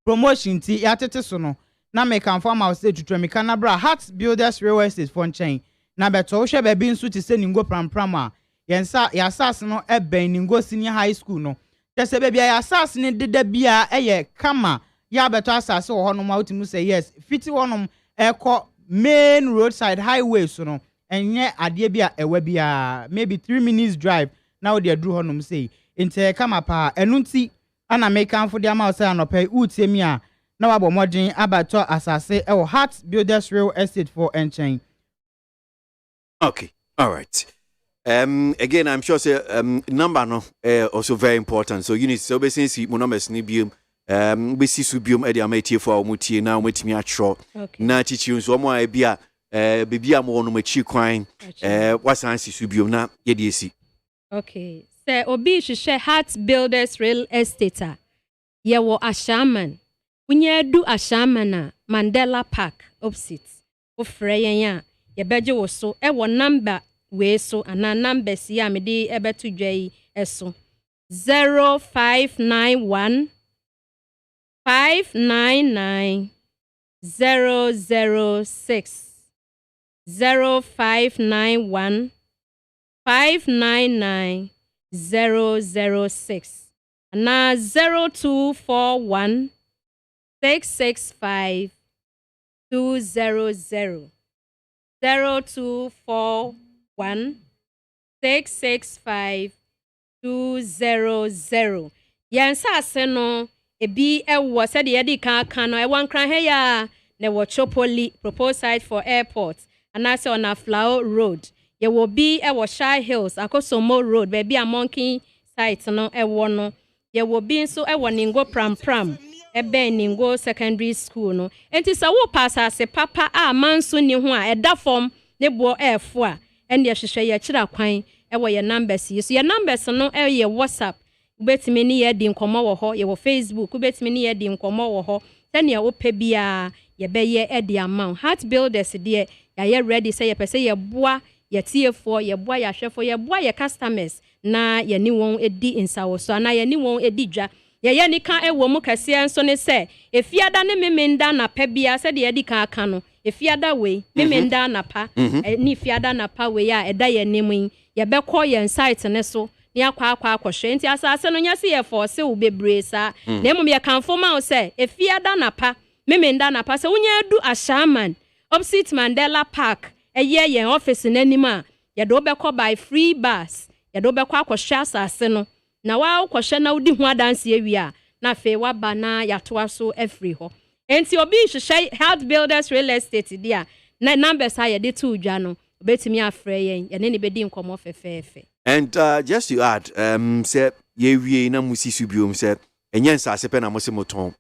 promotion ti ya tete so no na me kan form house tutwa me kan bra Heart Builders Real Estate for nchen na beto hwe baabi nso ti se ningo prampram a yensa ya asase no ben ningo senior high school no Tese baby ya asase ne deda bia kama ya beto asase wo honom a utimu say yes fiti honom ekọ main roadside highway so no enye ade bia ewa bia maybe 3 minutes drive now they adru honom say inte kama pa enunti ana mekan fo dia ma say anopai utiemi a na wabo modin abato asase Heart Builders Real Estate for enchen. Okay, all right. Again, I'm sure say number no also very important. So you need so basically mo numbers ni biom we see su biom e dey amatie for omutie na ometimi atro na teaching so mo a bia bibia mo no machi kwan wasan si su biom na ye dey esi. Okay, say obi hwehwe Heart Builders Real Estate ye wo Ashaman unye du Ashaman a Mandela Park opposite ofre yen a ye beje wo so e wo number we so ana numbers ya me di ebetu dwai eso 0591 599 006 0591 599 006 ana 0241 665 200 0241 665 200 yansa ase no ebi ewo said ye di kan no e wan kran he ya na wo Chopoli proposed site for airport and ase on a Flower Road ye will be ewo Shah Hills Akosomo Road baby a Monkey site no ewo no ye will be so ewo Ningo Pram ebe Ningo Secondary School no enti sa wo pass ase papa a manso ni ho a eda form ne bo efo a ene ye hwehwe ye kira kwan ewo ye numbers yi so ye numbers no ye WhatsApp ubetimi ni ye di nkomo wo ho ye wo Facebook ubetimi ni ye di nkomo wo ho tane wo pe bia ye be ye e di amount Heart Builders de ye ready say ye pese ye boa ye tiefo ye boa ye hwefo ye boa ye customers na ye ni won edi insawo so na ye ni won edi dwa ye ni kan ewo mu kase enso ne se efiada ne memenda na pa bia se de ye di kan aka no efiada we memenda na pa ni fiada na pa we ya eda ye nimu ye be call ye site ne so ni akwa akwahwe enti asase no nya se ye force wo bebre sa na emu ye kan foma wo se efiada na pa memenda na pa se wonya du Ashaman opposite Mandela Park eye yen office n'anima ye do bekọ by free bus ye do bekọ akọhwe asase no na wa akọhwe na udi ho adanse awia na fe wa ba na yatoa so every ho enti obi hwehwe health builders real estate dia na numbers ha ye de to udwa no obetimi afre yen ye ne bedi nkomo fefefe. And just to add say ye wie na musi subiom say enyen sase pe na mo se moton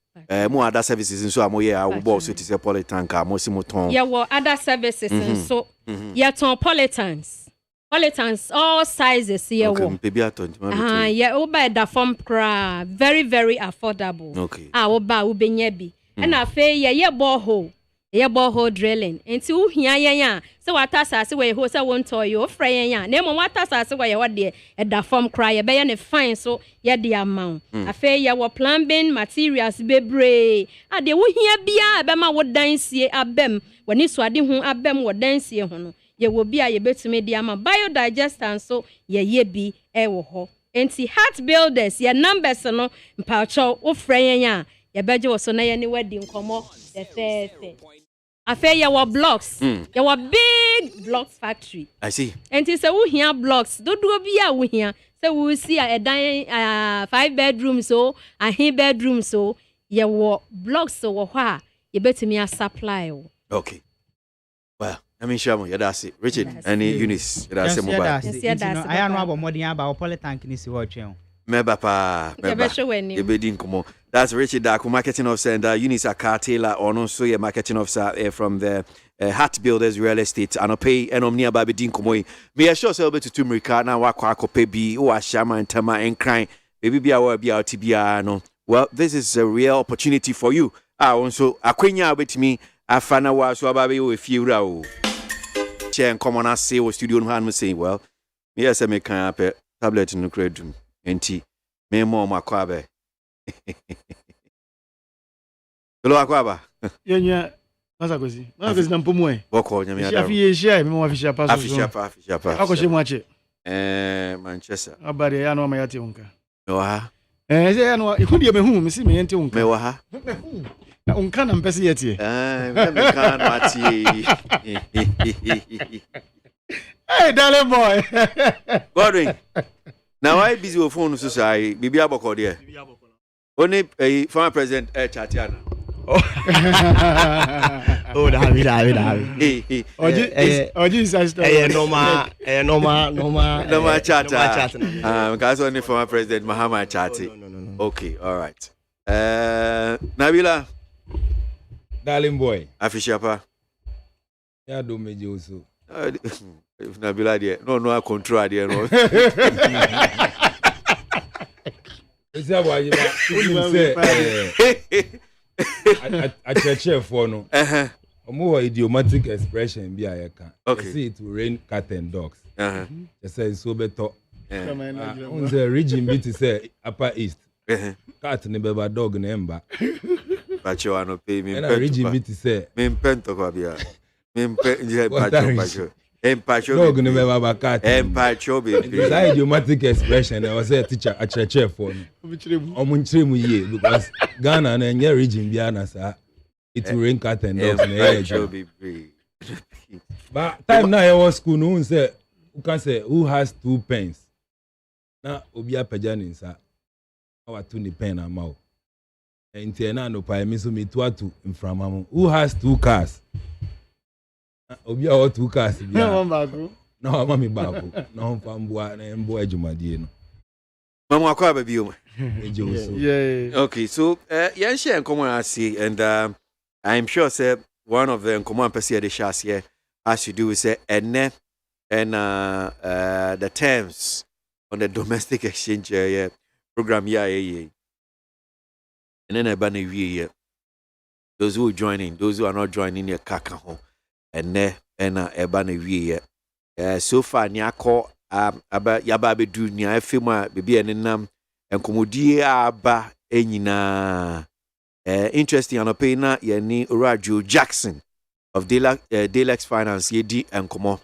mo other services nso amoye a wo boss to say Polytank mo se moton ye wo other services nso ye ton Polytanks all sizes ye wo ye wo buy da form kra very very affordable wo ba wo benya bi na afa ye borehole drilling enti wo hia yen a se wata sase we ho se won toy yo fra yen a na mo wata sase we ye wo de da form kra ye be ye ne fine so ye de amount afa ye wo plumbing materials bebre ade wo hia bia be ma wo dansie abem woni so ade hu abem wo dansie ho no ye wo bia ye betumi de ama biodigester so ye bi wo ho enti heart builders ye numbers no mpacho wo fra yen a ye beje wo so na ye ne wadi nkomo fefe afa ye wo blocks ye wo big blocks factory I see enti se wo hia blocks dodo bia wo hia se wo si a edan 5 bedrooms so a bedrooms so ye wo blocks wo ho a ye betumi a supply wo. Okay, well I mean Shamu you that's it Richard and Eunice you that's mobile I am about more than about Polytank ni si wo twen Meba pa Ebedi nkomo. That's Richard Daku, marketing officer, and Eunice Taylor, or no so marketing officer from the Heart Builders Real Estate. And pay and omnia babedi nkomo. Me assure selbe to tumrika na wakwa kopebi o ashama and tama and crying. Baby be our TBR no. Well, this is a real opportunity for you. Also akwenya with me afana wa so ababe o efiura o. Che nkomo na say o studio no han say well. Me say me kan ape tablet no credum. Enti me mo makwabe Hello akwaba yenya masakozi na mpomwe boko nyame ada afie me mo afisha pa akoshe mwache Manchester abari ya no mayate unka wa se ya no ikudi me hu me si me yente unka me wa ha na unka na mpese yete me kan atie hey darling boy Godwin. Now I busy with phone so say bibi aboko there. Only former president Chatiana. Oh David. Oji sister. Normal chat. Because only former president Mahama Chati. No. Okay, all right. Nabila. Darling boy. Afishapa. Ya do meje also. If Nabila there, no control there, no. Is that why you say? I church for no. A more idiomatic expression be I can. Okay. See it will rain cat and dogs. They say so better. On the region be to say Upper East. Cat never dog number. But you are not paying me. And a region be to say me pento kwabia. Me pacho. Dog never have a cat. Empacho be. That idiomatic expression. I was a teacher at church for no. Omunchemu ye because Ghana and your region be answer. It will rain cat and dogs. But time now I was school. No one say who can say who has 2 pens. Now obia pejanin sir. Our 2 pen amount. And tiena no pa emi so me 2 in framamu. Who has 2 cars? Obi a 2 cars bia. No baako. No mama baako. No pambua na mbo adwumadie no. Mama akwa ba biom. Yeah. Okay, so yan share nkomo asi and I'm sure say one of the nkomo ampese de share here has to do with say and the terms on the domestic exchange program yeah. And then I ban a those who are joining, those who are not joining your kaka home. And ebana wie so far nyako aba yababe du nya afema bebe enenam enkomodie aba enyina interesting anope na yani Radio Jackson of Delex Finance yedi enkomo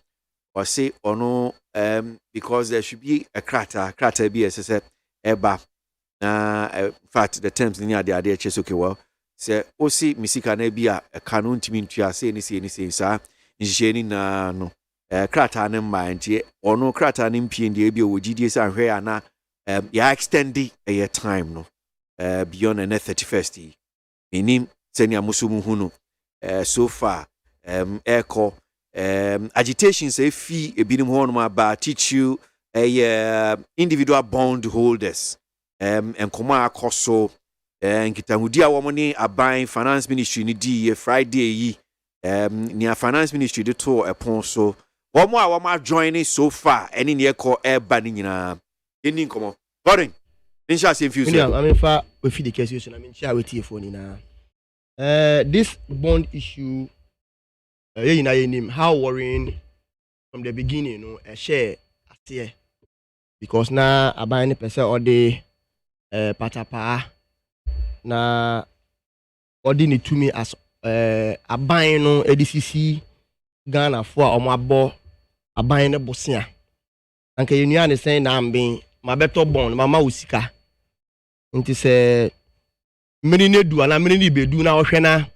or say ono because there should be a crata be as eba in fact the terms near the idea chesoke well se osi misika na bia eka no ntimi ntua se ni se sa nhye ni na no krata ne mma ntie ono krata ne mpie ndi bia wogidie sa hwe ya na ya extend a time no beyond the 31st meaning senia musumu hunu so far echo agitation say fee ebinim ho no ba teach you individual bond holders enkoma akoso nkitahudi a wo ne aban finance ministry ni di Friday yi ni finance ministry de to epon so wo ma join so far eni ne ekọ eba ni nyina eni nkomo Gordon insha say infuse I mean fa we feed the case so I mean share with you for ni na this bond issue how worrying from the beginning, you know, a share here because now I buy any person or the patapa na ordinary to me as a buying no ADCC Ghana for omabo a buying a bosia. And can you understand that I'm being my better bond, mama usika. It is many need do and I many be do now shena.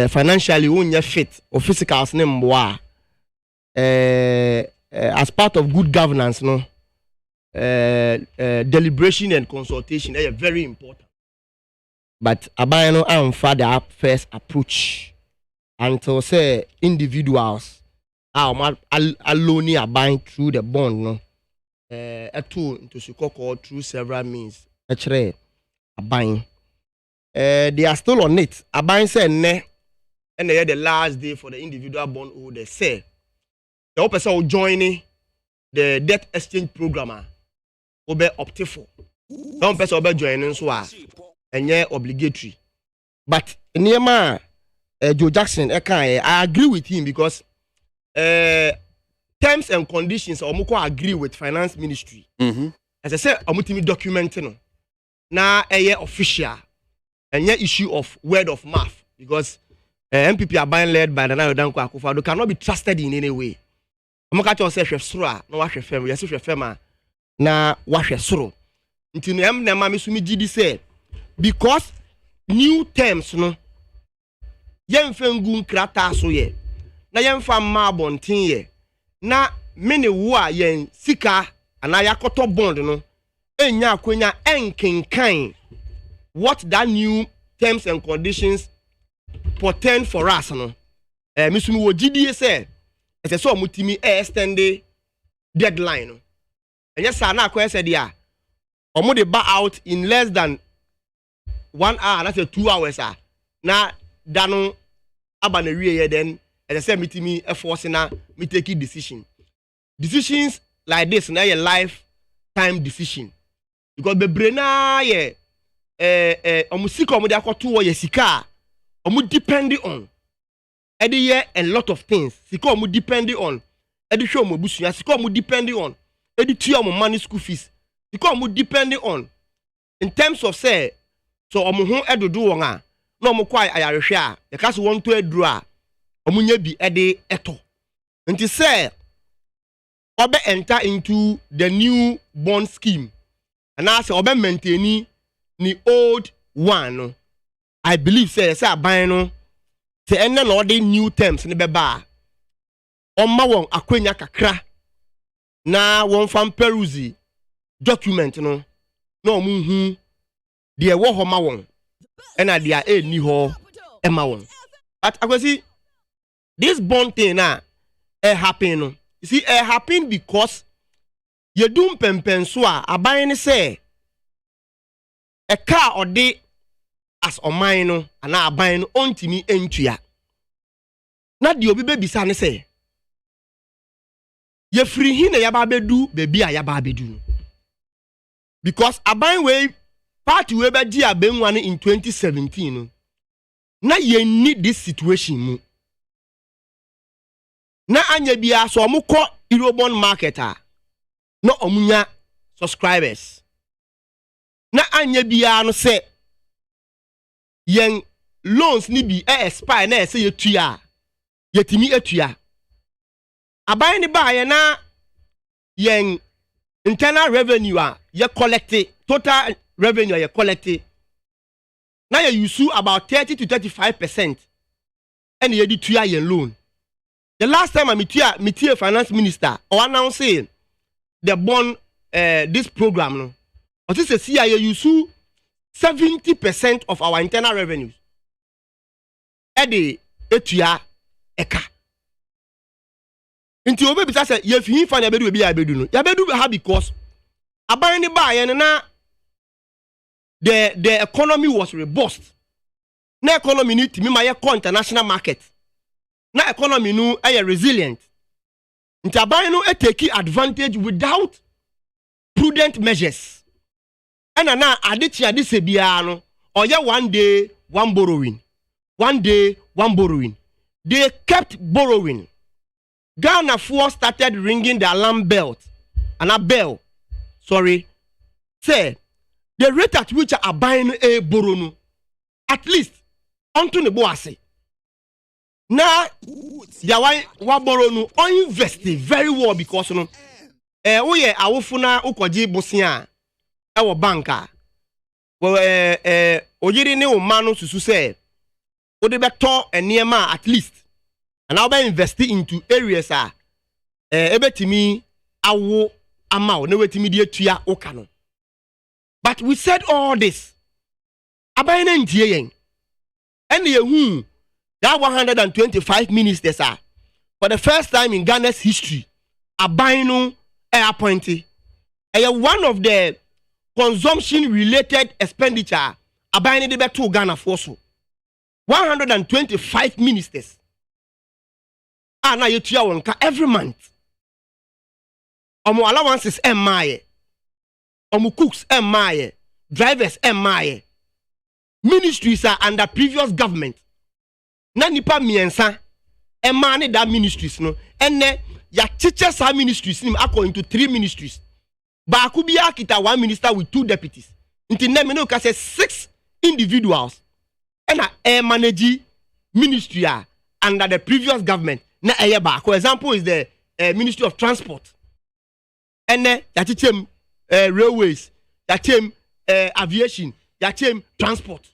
Financially unya fit or physical name as part of good governance no deliberation and consultation are very important but abayano am father first approach until say individuals are alone abide through the bond no tool into sukoko through several means actually abide they are still on it abide say ne. And the last day for the individual bondholder say the person will join the debt exchange program will be opted for. Some person will be joining so and yeah obligatory. But Niema Joe Jackson I agree with him because terms and conditions I agree with finance ministry. As I said, I'm documenting now official and yeah issue of word of mouth because MPP are being led by the Nana Danko Akufo-Addo cannot be trusted in any way. I'm going to say sura no wa hwefem yes hwefem na wa hwesoro. Nti no em na ma mesumi gidi say because new terms no yemfa ngu nkrata so ye na yemfa ma abonten ye na mene wo a yen sika ana yakoto bond no enya akwanya enkenkan what that new terms and conditions portend for us no misumi wo gidie say ese so omutimi extend deadline no enya sa na akwa say dia omo de ba out in less than 1 hour that's 2 hours na dano aba na wie then ese say mitimi force na me take decisions like this na your lifetime decision because bebre na ye omusika omo de akoto wo ye sika omu depending on edi a lot of things sika omu depending on edi hwe omu busuya sika omu depending on edi tua omu money school fees sika omu depending on in terms of say so omu ho edodo won a na omu kwa ayarehwe a ye ka so won to aduru a omu nya bi edi eto nti say obe enter into the new bond scheme and now say obe maintain ni old one no I believe say aban no say enne na all the new terms ne beba omma won akwanya kakra na won fam peruse document no na omunhu de wo ho ma won ena de ni ho e ma won but akwasi this bond thing na happen no you see happen because you do pempen so aban ne say a car or de as oman no ana aban no ontimi entua na de obi bebisa ne se ye free hi na yaba bedu bebi a yaba bedu because aban we party we be di abenwa no in 2017 no na ye need this situation mu na anya bia so omukọ Eurobond market a na omunya subscribers na anya bia no se yen loans ni bi expire na ese yetua yetimi etua aban ni ba ye na yen internal revenue a ye collect total revenue ye collect Now you sue about 30 to 35%. And you did 2-year loan. The last time I meet a finance minister or announcing the bond this program, no, or this is CIA you sue 70% of our internal revenues. Edi etua eka. Inti obe bisa say ye fi fa na bedu bi abedu no. Ya bedu ha because aban ni ba ye na the economy was robust. Na economy ni timi ma ye ko international market. Na economy no resilient. Inti aban no take advantage without prudent measures. And na adichi adise bia no oye one day one borrowing. One day, one borrowing. They kept borrowing. Ghana started ringing the alarm bell. Say, the rate at which are buying a borrow, at least, onto the boase. Now, yawai wa borrow no, on invest very well because no, oye awufuna ukoji bosia, ewo banka. Ojiri ne umano susu say. Ode beto enema at least and now be invest into areas ebetimi awo amount na wetimi die tua okano. But we said all this aban na ntie yen and yehu that 125 ministers are for the first time in Ghana's history aban no appointed one of the consumption related expenditure aban de beto Ghana for so 125 ministers. Na yetua wonka every month. Omo allowances emaye. Omo cooks emaye. Drivers emaye. Ministries are under previous government. Na nipa miensa emane that ministries no. Enne ya teachers are ministries nim according to 3 ministries. Ba akubia kita 1 minister with 2 deputies. Nti na me no ka say 6 individuals. And a manage ministry under the previous government. Na for example, is the Ministry of Transport. And that railways, that aviation, that transport.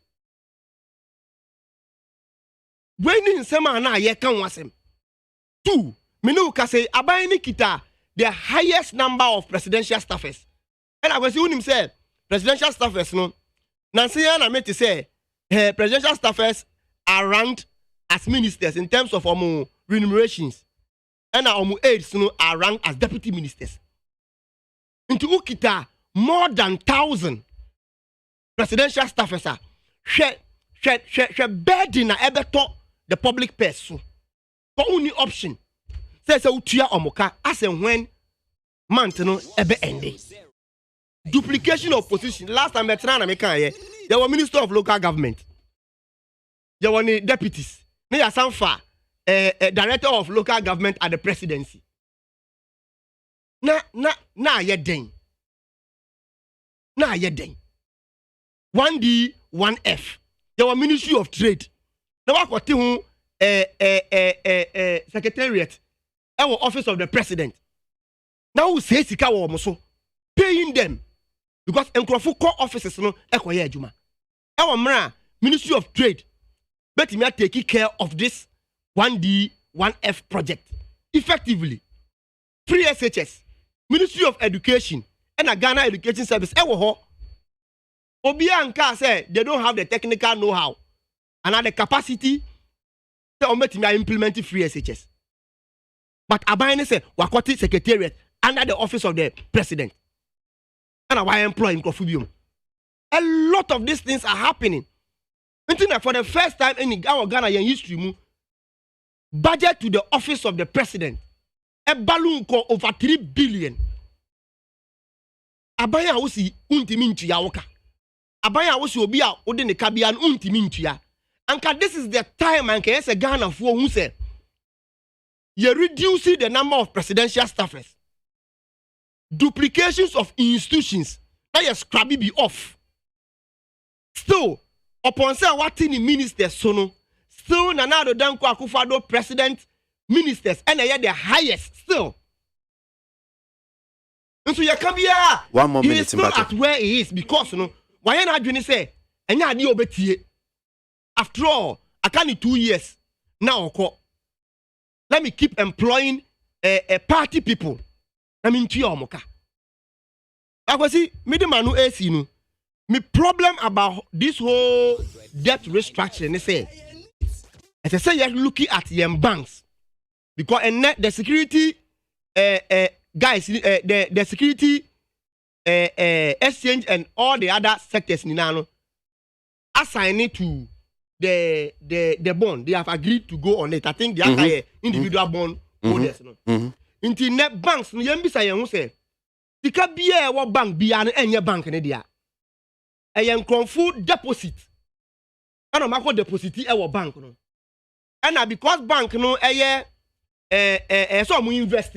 When in Semana ye can wasem. 2, Minu Kase Abayni Kita, the highest number of presidential staffers. And I was saying himself, presidential staffers no. Nancy Anna meant to say. Presidential staffers are ranked as ministers in terms of remunerations, and our aides are ranked as deputy ministers. Into Ukita, more than 1,000 presidential staffers are burden ebeto the public purse. So only option says utia omoka as and when mantino ebe ende. Duplication of position. Last time there were minister of local government. There were deputies. There some director of local government at the presidency. Na ye den. 1D, 1F. There were Ministry of Trade. Now what secretariat. Our office of the president. Now who says sika wo so paying them. Because Nkrofo core offices no ekoye adwuma. Ewo mra Ministry of Trade bet me take care of this 1D 1F project effectively. Free SHS, Ministry of Education and a Ghana Education Service ewo ho. Obia nka say they don't have the technical know-how and the capacity to implement free SHS. But Abayne say wakoti secretariat under the office of the president. And why employ in Kofubium. A lot of these things are happening. For the first time in our Ghana history, budget to the office of the president, a balloon called over 3 billion. Abaya usi untimintu ya waka. Abaya usi obia odene kabian untimintu ya. Anka this is the time anka yes Ghana for who say you reducing the number of presidential staffers. Duplications of institutions. Now your scrabby be off. Still, upon say what in the ministers sono, still Nanado Danko Akufo-Addo president ministers and they are the highest still. And so you can be 1 more minute. He is still at where he is because why not you say and you obetie after all, I can't 2 years. Now, let me keep employing a party people. I mean, Tiomoka. I was see, Midimanu Esinu. My problem about this whole debt restructuring is as I say, you're looking at the banks because the security guys, the security exchange and all the other sectors in Nano assign it to the bond. They have agreed to go on it. I think they are individual bond holders. Into net banks, no yembisa yen say, tika biya wa bank biya no enye bank ne dia. Eyen kronfu deposit. Ano mako deposit e wa bank no. And because bank no eye so mu invest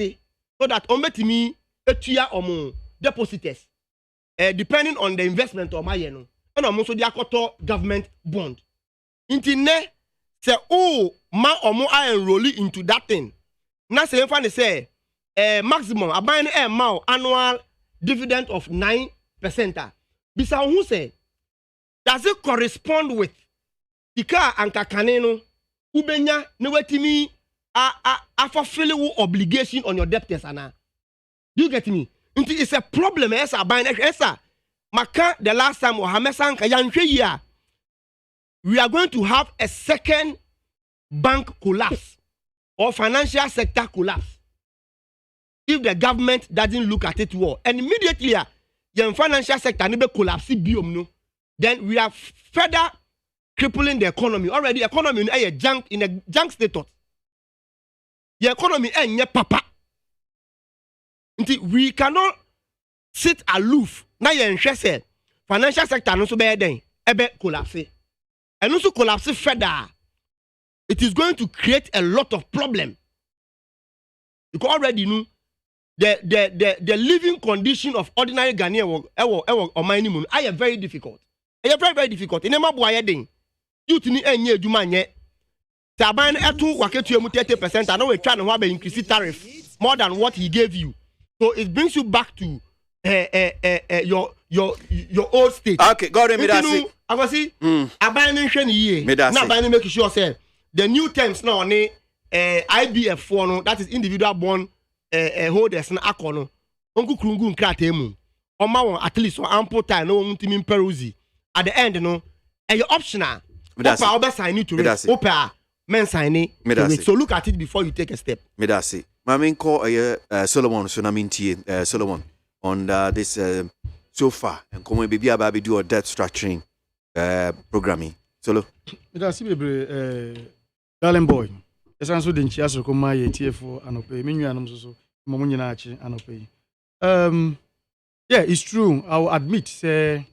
so that on betimi etua omo depositors. Depending on the investment or my no. And omo so dia koto government bond. Into ne say ma omo I enroll into that thing. Na say fan say maximum aban annual dividend of 9%. Bisa who say does it correspond with tika anka kaneno ubenya ne watimi a fulfill obligation on your debtors ana. Do you get me? It's a problem esa aban esa maka the last time o hamesa nka yanhwe yi we are going to have a second bank collapse or financial sector collapse if the government doesn't look at it well. And immediately, the financial sector will collapse, then we are further crippling the economy. Already, the economy in a junk status. The economy is papa. We cannot sit aloof. Now, you say financial sector no so bad then collapse. And also collapse further. It is going to create a lot of problem. Because already know the living condition of ordinary Ghanaian or minimum are very difficult. They are very, very difficult. In a mabuaya ding, you to need any jumanye. Taban etu waketu emu 30%. I know we're trying to have an increased tariff more than what he gave you. So it brings you back to your old state. Okay, go ahead, Medasi. I was see. Abandon ye. Now, by making sure say the new terms now on IBF for no that is individual bond holders na akono. Onku krungu nkrate mu. Oma at least so ample time no ntimi peruzi. At the end no your optional. Opa oba sign it to read. Opa men sign it. So look at it before you take a step. Medasi. Mamin call Solomon so na MONTIE Solomon on this so far and come baby about do a debt structuring programming. Solo. Medasi bebre darling boy. Esanso de nchia so koma ye tiefo anope menuanom so momo nyina achi anope. Yeah, it's true. I will admit say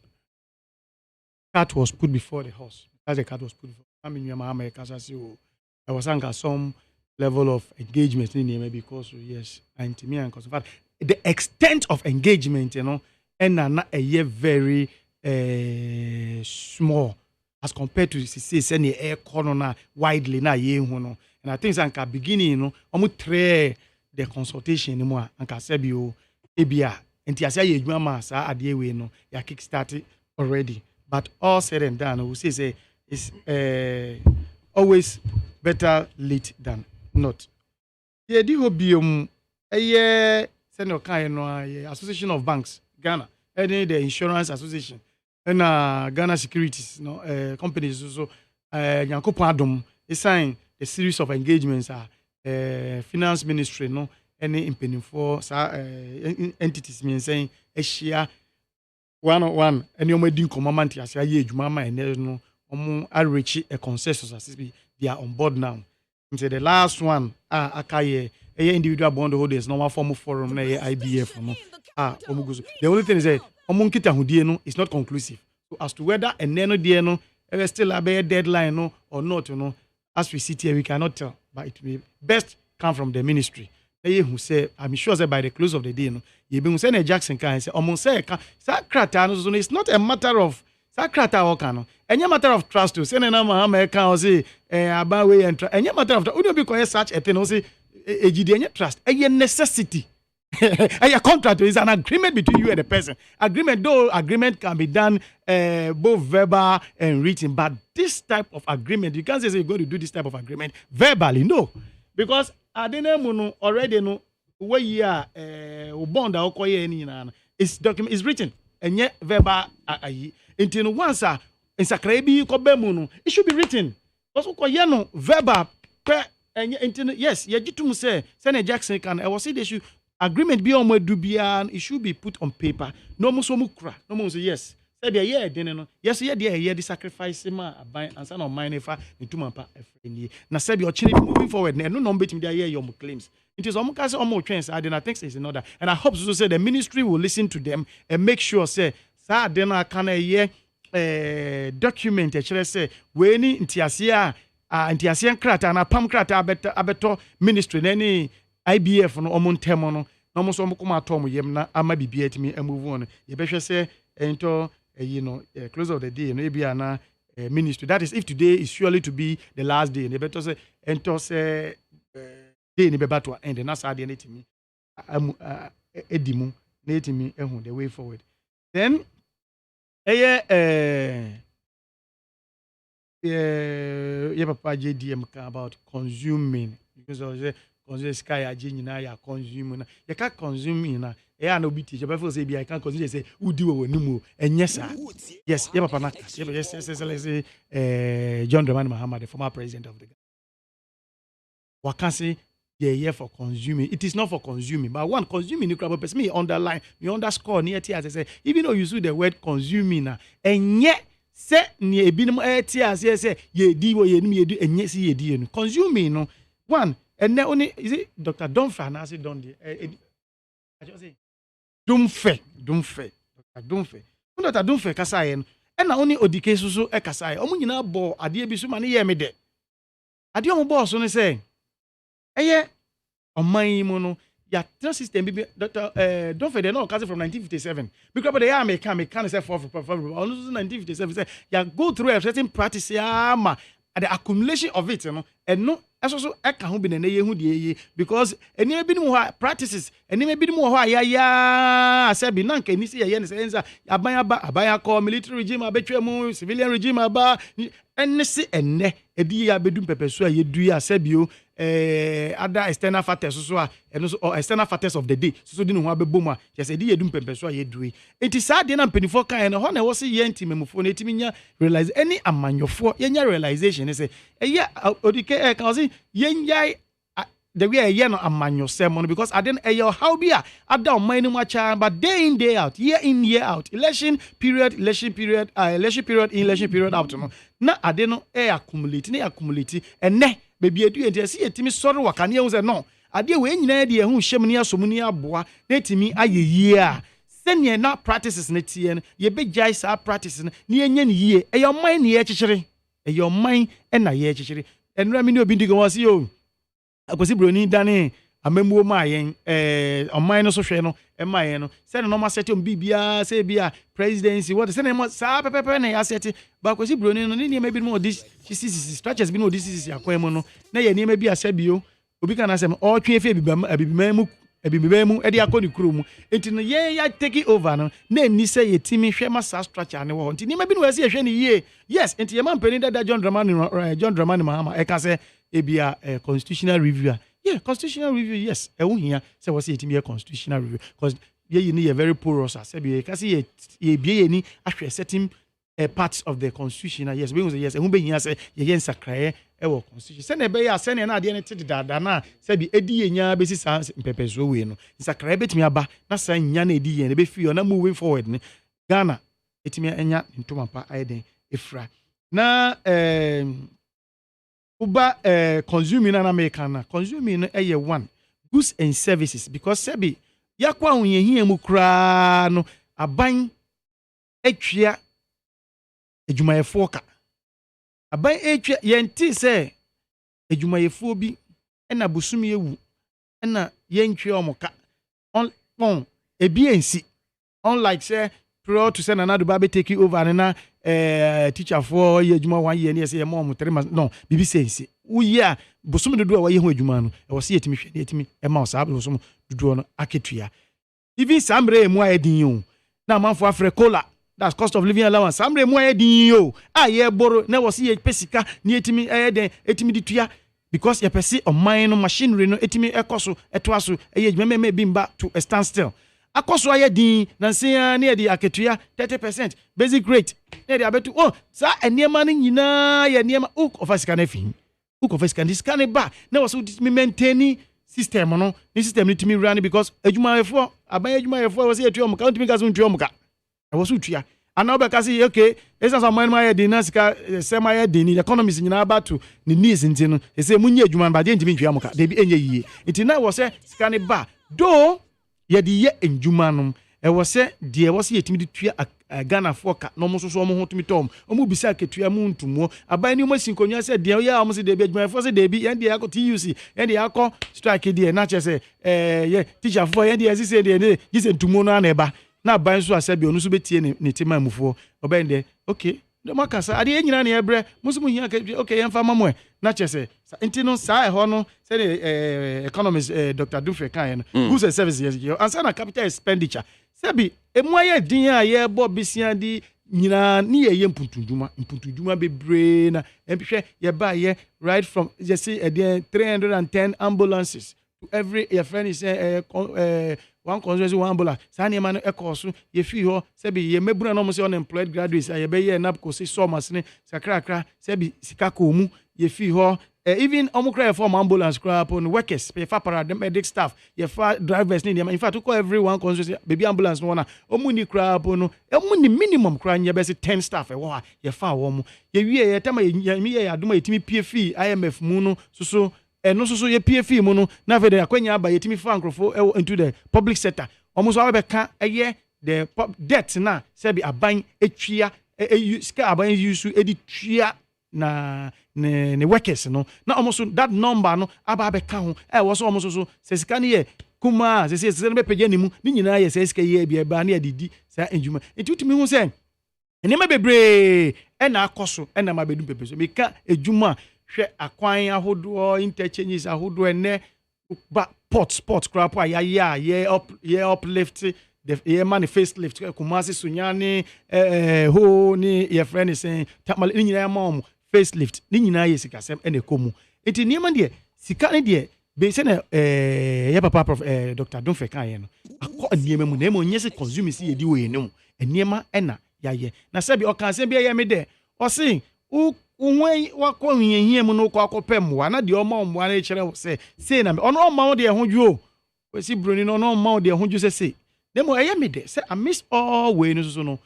cat was put before the horse. As the cat was put before. I mean, there was some level of engagement in him because yes, and me and because the extent of engagement, you know, and not a year very small as compared to say any air corner widely na ye hono. And I think at beginning, you know, almost try the consultation anymore. And Kasebio, Ebia, and Tiasia Yama, sa adie we no, ya kickstarted already. But all said and done, we say it's always better late than not. Yeah, the hobium a senior kind Association of Banks, Ghana, and the Insurance Association, and Ghana Securities, no companies also Yanko Adam is signed a series of engagements finance ministry no any impending for entities mean saying a share 101 and you may do commandment as a year mama and there's no reach a consensus as they are on board now. So the last one akaye individual bond holders no form of forum na IBF no the only thing is that omunkita hudie no is not conclusive. So as to whether and then no there is still a deadline no or not, you know. As we sit here, we cannot tell, but it will best come from the ministry. Who say, I'm sure that by the close of the day, you be saying Jackson can say, it's not a matter of Sakrata any matter of trust to send an American say about way and any matter of such a thing, say a trust, a necessity. A contract is an agreement between you and the person. Agreement can be done both verbal and written, but this type of agreement, you can't say you're going to do this type of agreement verbally, no. Because I didn't already know where you are bond it's document is written and yet verbal until once in Sakrebi Kobemuno, it should be written. Also, verbal yes, Yajitum say Senator Jackson can I was say they should agreement be on where dubian, it should be put on paper. No more so mukra, no more say yes. Said yeah, then yes, yeah, the sacrifice ma and son of mine if I into my pa now said you're moving forward. No number to me your claims. It is almost almost trends. I think it's another. And I hope so say the ministry will listen to them and make sure say then I can document actually say we ni ntiasia krata na pam krata abeto ministry any IBF no omontemo no no mo so mo kuma atom yem na ama bibia timi move on ye behwe say ento close of the day no bia na ministry. That is if today is surely to be the last day. They better say ento say day ni beba to end na sa de na timi edimu na timi ehun the way forward. Then papa JDM about consuming because of the consume sky aging na ya consume na you can't consume na no be teacher but say I can't consume say udi wo nimu enyesa yes papa na yes let's say John Dramani Mahama, the former president of the Ghana. What can say here for consuming? It is not for consuming, but one consuming person me underline me underscore near tea as I say even though you use the word consuming na and yet say ni ebinom tea say ye di wo ye nim ye do enye si ye di no consuming no one and then only is it Dr. Domfa na say don dey I just say Domfe Dr. Domfe kasa ye no and na only odike so e kasa ye omo nyina bo ade bi so ma ne ye me de ade omo boss no say oman mu no ya trust system bi Dr. Domfe dey no kasa from 1957 because they are can say for 1957 say ya go through a certain practice ma the accumulation of it and no also eka ho bi na ye hu de because eni bi no practices eni bi no ho ya asabi na nka ni se ye ne se aban call military regime abetwa mu civilian regime aba enne se enne edi ya bedum pepesu a ye du ya asabio other external factors so or external factors of the day so di no ho abebom a just edi ye dum pepesu a ye du enti sa de na mpanifo kan no ho na wo se ye ntimemufo na etimi nya realize any amanyofo ye nya realization say odike kan say ye the way no amanyosem because I didn't how be ada man mu acha but day in day out year in year out election period in election period out no na ade no accumulate and ne baby edu enti see etimi sori wakane hu say no ade we nyina de hu hyem ne asom ne aboa na etimi ayeyie a sene na practices ne tie no ye be jai sa practices ne enya ne yie man ne ye chichire man na ye chichire enra mi ne obi ndigo wasi yo akwasi broni dane amemwo ma yen oman no so hwe no ema yen no se no ma set on bibia se bia presidency what se no sa pepepe na ya set ba akwasi broni no ne ma bi no this structures bi no this yakwan mu no na ye ne ma bi asabio obi kana se o twe efe abibima mu e de akọ ni kuro mu enti no ye ya take over no na ni se ye timi hwe ma sa structure ne wo enti ne ma bi no we se ye hwe ni ye yes enti ye ma mpeni da John Dramani Mahama e ka se ebia constitutional review constitutional review yes e wo hia se wo se yetimi ye constitutional review because ye ni ye very porous say be ka se ye bie ye ni ahwe certain parts of the constitution yes we say yes e hu be hia se ye nsakrae e wo constitution se na be ya se na ade ne tede dada na se bi edi ye nya be si sa mpepeso we no nsakrae betimi aba na sa nya na edi ye ne be fi na moving forward ne Ghana etimi enya ntoma pa aiden efra na uba consuming na American consuming one goods and services because sebi yakwa onye mu kra no aban atwia adwumayefo ka aban atwia yenti se adwumayefo bi na busum yewu na yentwe omoka on ebiensi unlike say prior to send another baby take over na teacher for ye adwuma 1 year na say mom 3 months no bibi sense uya bosom dodo a waye ho adwuma no e wo se yetimi hwe yetimi e ma osa bosom dodo no aketua even samre mu ayedin o na manfo afre kola that's cost of living allowance samre mu ayedin o aye boro na wo se ye pesika na yetimi ayeden etimi ditua because ye pesi oman no machinery no etimi ekoso etoaso eye adwuma me bimba to a standstill akoso ayedin na nsia na ye di aketua 30% basic rate na ye abetu oh sa eniema no nyina ye eniema ofasika na fin ofasika this can ba na was me maintain system no ni system ni timi run because adwumayefo aban adwumayefo was ye tuom ka ntimi ka so tuom ka e was utua ana oba ka say okay esa so man ma din na sika sema ye din the economies nyina ba to ni needs ntino e say munye adwuma ba de ntimi tuom ka de bi enye yie nti na was say sika ne ba do ye di ye adwuma no e was say de was ye timi di tua Ghana foka no mo so mo ho tumi tom omu bisa ketua mu ntumo aban ni mo sinkonya se de ya mo se de bi adwuma fo se de bi yan de akọ TUC yan de akọ strike de na che se ye teacher fo yan de se de gise ntumo no na eba na aban so asabi onu so betie ne tema mufo oban de okay de makasa ade enyina na ebre mo so mo hia okay yan fa mamo na che se ntino sa e ho no se the economist Dr. Dumfre kan goods and services yes answer na capital expenditure sebi emoye din a ye bo bisia di nyina ni ye mputunduma bebre na emphwe ye ba ye right from you see 310 ambulances to every your friend is one constituency one ambulance sani man e koso ye fi ho sebi ye mebuna no mo se unemployed graduates ye be ye napco se so masne sakrakra sebi sikako mu ye fi ho even omukra for ambulance crap on workers pay for paramedic staff ye for drivers ni in fact to call everyone constituency baby ambulance no na omuni crap no omuni minimum cry ye be 10 staff e wo ha ye fa wo mu ye wie ye tema ye adoma yetimi PFE IMF mu no so no so ye PFE mu no na fe de akwanya aba yetimi fa nkrofo into the public sector omuso abe ka eye the debt na se bi aban etwia ska aban use edi twia na ne workers no na almost that number no aba be ka ho was almost so se sika ne ye kuma se be pege nimu ni nyina ye se sika ye bia ba na adidi sa enjuma entutumi hu se enema bebre na akoso na ma bedum pepeso me ka ejuma hwe akwan ahodo interchanges ahodo ene ba sport crap ye uplift the manifest lift kumasi sunyani ho ni your friend is saying tamal ni nyina mom facelift ni nyina ye sika sem ene komu enti niema de sika ne de be se na ya papa prof Dr. Dumfre kan ye no akọ niema mu na mo nyese consume si ye di we no niema ena ya ye na se bi o kan se bi ye me de o sin unwen wakọ hihia mu no kwa akọpem wa na de o ma mo na kire se na ono o ma de ho dwo we si broni no no ma de ho dwo se demo eye me de say I miss all way no so no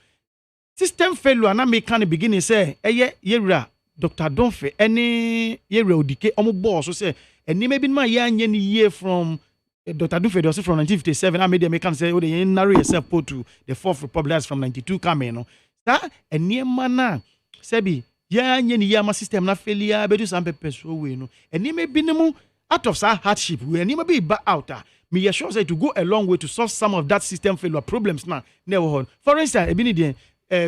system failure na me can begin say eye yewura Dr. Dumfre any yewura odike omo boss so say eni me bi ma ye anye ni year from Dr. Dumfre was from 1957 I made the American say they narrow yourself to the fourth republic from 92 come no that eni mana sebi ye anye ni year ma system na failure be do some people so we no eni me bi ni mu out of sa hardship we eni me be ba out me sure say to go a long way to solve some of that system failure problems now never hold for instance e bi ni de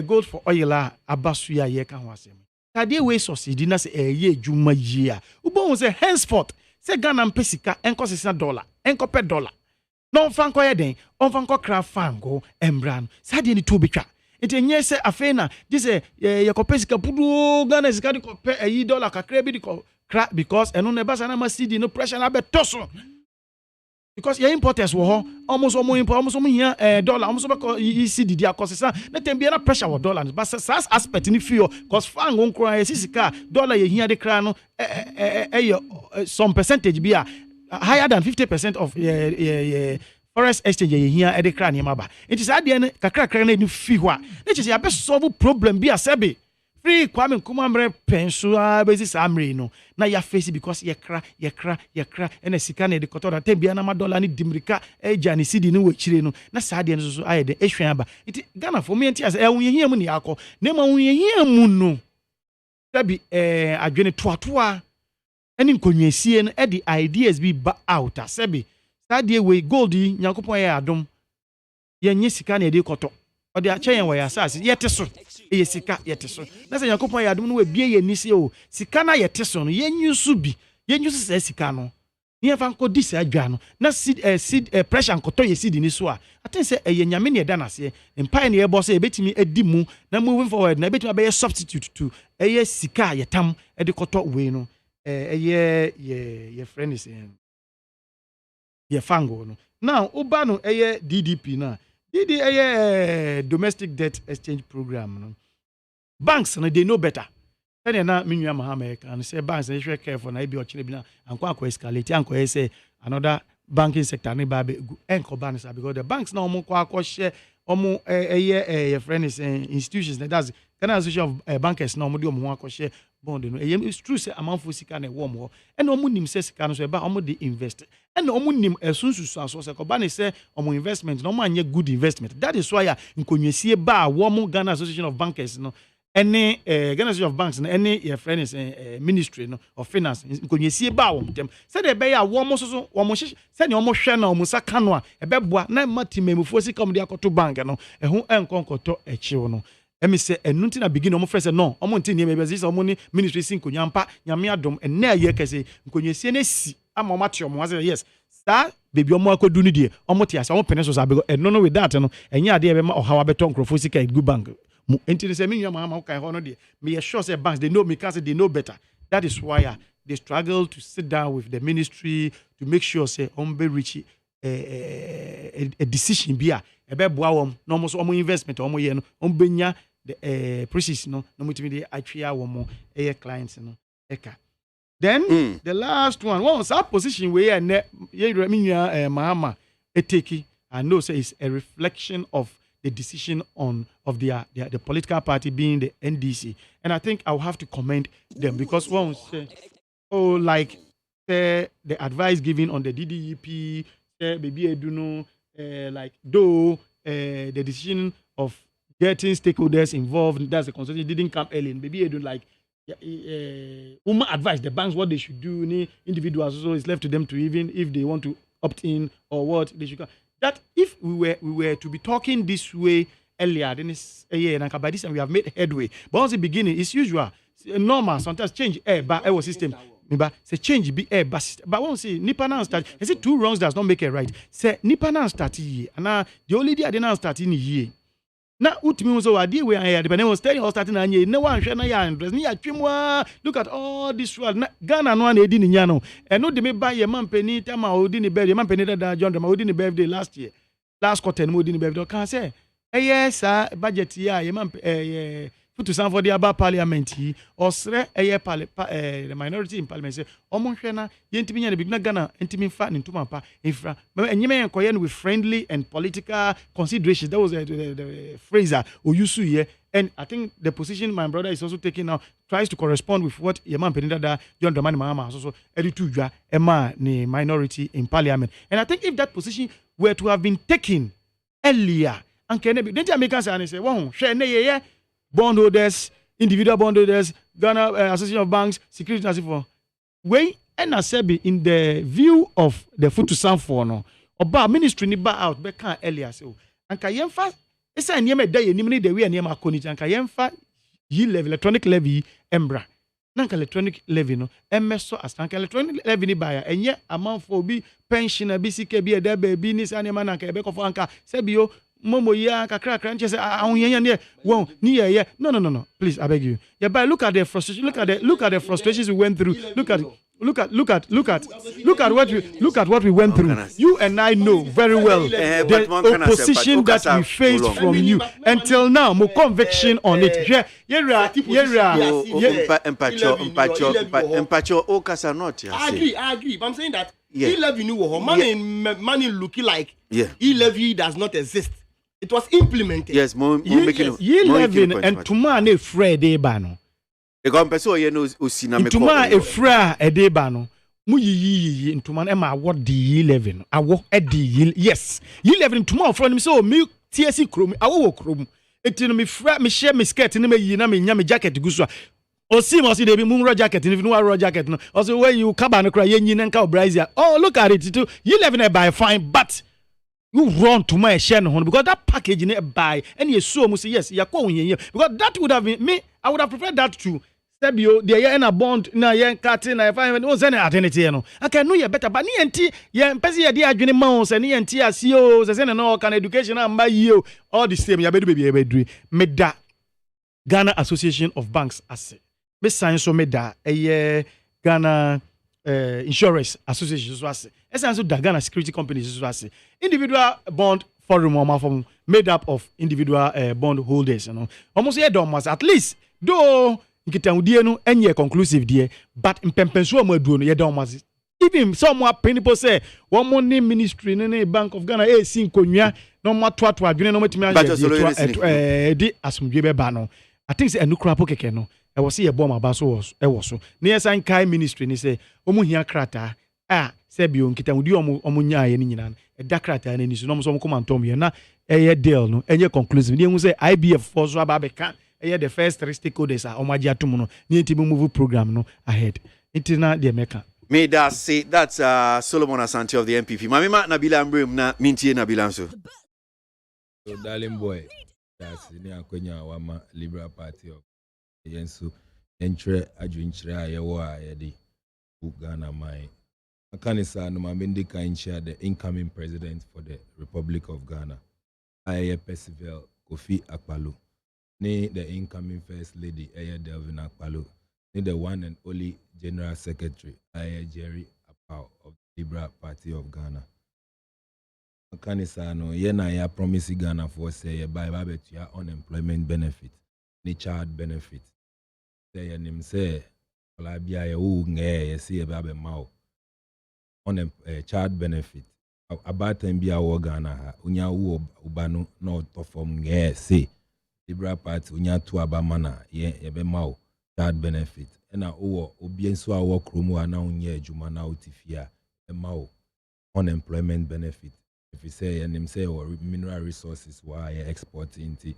gold for oil abasu ya ye kan ho asem tade we succeed na say ye adwuma yi a ubon say henceforth say Ghana mpesika enko $60 enko per dollar no franco ye den on franco cra fango embran sade ni to betwa enti enye say afena this ye kopesika pudu Ghana sika di ko per $1 kakra bi di ko cra because eno ne basa na ma cd no pressure na betoso because your importers were almost here dollar almost cd dia cost na tembia na pressure with dollar but SAS aspect ni feel cause fan gon cry sisika dollar ye here dey cry no some percentage be higher than 50% of forex exchange ye here dey cry na ba it is ade na kakra na ni fi ho a na che ya be solve problem bi asabe free Kwame Nkrumah penso bezi samre no na ya face because ye kra ena sika na de kotoda tembia na $1 ni dimrika eja ni cedi ni wechire no na saade no so aye de ehwen aba iti Ghana for me enti as ehun mu ni akọ na ma ehun mu no tabi adwene toatoa eni nkonwasie no e di ideas bi ba out asabi saade we gold yi Nyankopon ye adom ye nye sika na de koto or the chain where assassin yet so a sika yet so. That's a Yakopa Yadum will be a nisio, Sikana yet so, yen you subi, yen you say Sikano. Near Fanco dis agano, not seed pressure and cotoy seed in this war. I think say a Yamini Danasi, and pioneer boss a bit me a dimu, now moving forward, and I bet you be a substitute to a yes sika yatam at the coto wino, a year, your friend is in your fango. Now, Obano a year DDP now. DD a domestic debt exchange program. Banks they know better. And now, Mohammed and say banks they should care for na be ochire and kwa escalate and kwa say another banking sector ne ba be enko banks because the banks now omo kwa share omo your friend is institutions that's Ghana Association of Bankers now omo de omo kwa share bond no it's true say amount for sika na wo mo and omo nim say sika no so e ba omo de invest and omo nim esunsusu so say ko ba ne say omo investment no omo anye good investment that is why nkonyesie ba wo mo Ghana Association of Bankers no any Ghana Association of Banks, any your friend is ministry no of finance. Because you see about them. Say they be a woman so woman. Say you almost share na musa kanwa. Ebe boa na mati me mufosi come dia koto bank no. Ehun enkonko to echiwo no. Emi say enunti na begin omo friend say no. Omo nti ni me be say omo ni ministry sin konyampa nyame adom ene aye kese. Nkonyesie na si ama omo ati omo say yes. Star baby omo akodu ni die. Omo ti asa omo pene so say because no with that no. Enye ade be ma ohawa beton krofosi ka good bank. Until they say me me sure say banks they know me can't say they know better. That is why they struggle to sit down with the ministry to make sure say be reach a decision be a be boa no mo so investment ye no benya the process no mutimi dey atwea wo clients no eka. Then the last one that position where Mahama eteki I know say it's a reflection of the decision of the political party being the NDC, and I think I'll have to commend them because one say, like the advice given on the DDEP, maybe I do know, like though the decision of getting stakeholders involved, that's the consultation didn't come early, and maybe I do like. Advise the banks what they should do. Individuals also it's left to them to even if they want to opt in or what they should. That if we were to be talking this way earlier, then it's a year and by this and we have made headway. But once the beginning, it's usual, normal. Sometimes change our system. But say change be but once say nipa now start. Is it two wrongs does not make it right? Say nipa now start here, and the only day I didn't start in here. Now, ultimately, so I deal with the but was telling us starting and no one share look at all this world. Ghana no one in Yano. And no, they may buy a man penny, Tama, Odini birthday, man penny that John Odini birthday last year. Last quarter, Odini birthday. Can say, yes, sir, budget, yeah, a man, put to some for the about Parliamentary or the minority in Parliament. Say, Omonshana, Yentimi and Big Ghana, Intimate fat into my pa, infra, and you may inquire with friendly and political considerations. That was the phrase or use here. And I think the position my brother is also taking now tries to correspond with what Yaman Penida, John Dramani Mahama, also Edituja, Emma, the minority in Parliament. And I think if that position were to have been taken earlier, and can be, then Americans and say, well, share bondholders, individual bondholders, Ghana Association of Banks, Security and for when NASEBI in the view of the food to sound for no about ministry ni ba out back earlier so and kayemfa esa niema da yenimni the way niema koniti and kayemfa yi level electronic levy embra nanka electronic levy no emeso as nanka electronic levy ni ba enye amount for bi pension na BCK bi eda ba bi ni sa niema nanka ebe kofo anka sebio momo ya kakra nche say ahonyanya ne won ni ye no please I beg you yeah but look at the frustration look at the frustrations we went through look at what we went through. You and I know very well the opposition that we faced from you until now. More conviction on it. I agree. But I'm saying that e-levy money looking like e-levy does not exist. It was implemented. Yes, more making e-levy and tomorrow Friday bano. Ntuma efra edeba no mu yiyi ntuma na ma award di 11 awo edi yes 11 ntuma ofro nim so me TSC krom awo krom etino me fra me share me skirt ni me yi na me nya me jacket guso osi dey be mu ro jacket ni no ro jacket no also when you kaba no kra yenyi na nka brazier oh look at it too 11 by fine but you run to my share no because that package in it buy and you so mu say yes you go here because that would have been me. I would have preferred that to Stebio the year in a bond na yen cutting na find no send identity no okay no you better but ni enti yen pese ye dey adwene ma o se ni enti asio se no can education am ba yi all the same ya bedu baby e bedru meda Ghana Association of Banks ase me sign so meda Ghana Insurance Association so ase so da Ghana Security Companies so ase individual bond forum or from made up of individual bond holders, you know. Almost here almost at least though nkitaudie no enye conclusive die but mpempenso amaduro no ye almost even some people say one money ministry ne Bank of Ghana sin konwa no mato adwene no matimi age di asumdwe beba no I think say enukura po keke no e wo se ye bom aba so e wo so ne yesan kai ministry ni say omu hia krata se bio nkitaudie omu nyaaye ni nyina e da krata na ni so no so ko mantom ye na eye deal no enye conclusive ni hu say IBF for so aba beka eye the first three stakeholders are omaji atum no ni ntimi move program no ahead itina de meka. May that say that's Solomon Asante of the MPP. Mamima Nabila Ambrim na Mintie Nabila so. So darling boy, that's ni akwenya wama Liberal Party of Yensu entre adwinchire ayewo ayede Ghana mai. Akanisa no mamende kancha the incoming president for the Republic of Ghana. Aye Percival Kofi Akpalo. Ni the incoming first lady Aye Delvin Akpalo. Ni the one and only General Secretary, Jerry Apau of the Liberal Party of Ghana. Kanisano, yena ya promise Ghana for say ya buy babetia unemployment benefit, ni child benefit. Say ya nim say, wala biya ya nge ya si ya babe mau on child benefit. Abata mbiya wa Ghana ha, unya ubanu no tofom nge say Liberal Party unya tu abamana ye be mau child benefit. Na obienso a work room ana unye adwuma na otifia ema unemployment benefit if you say and say or mineral resources why export into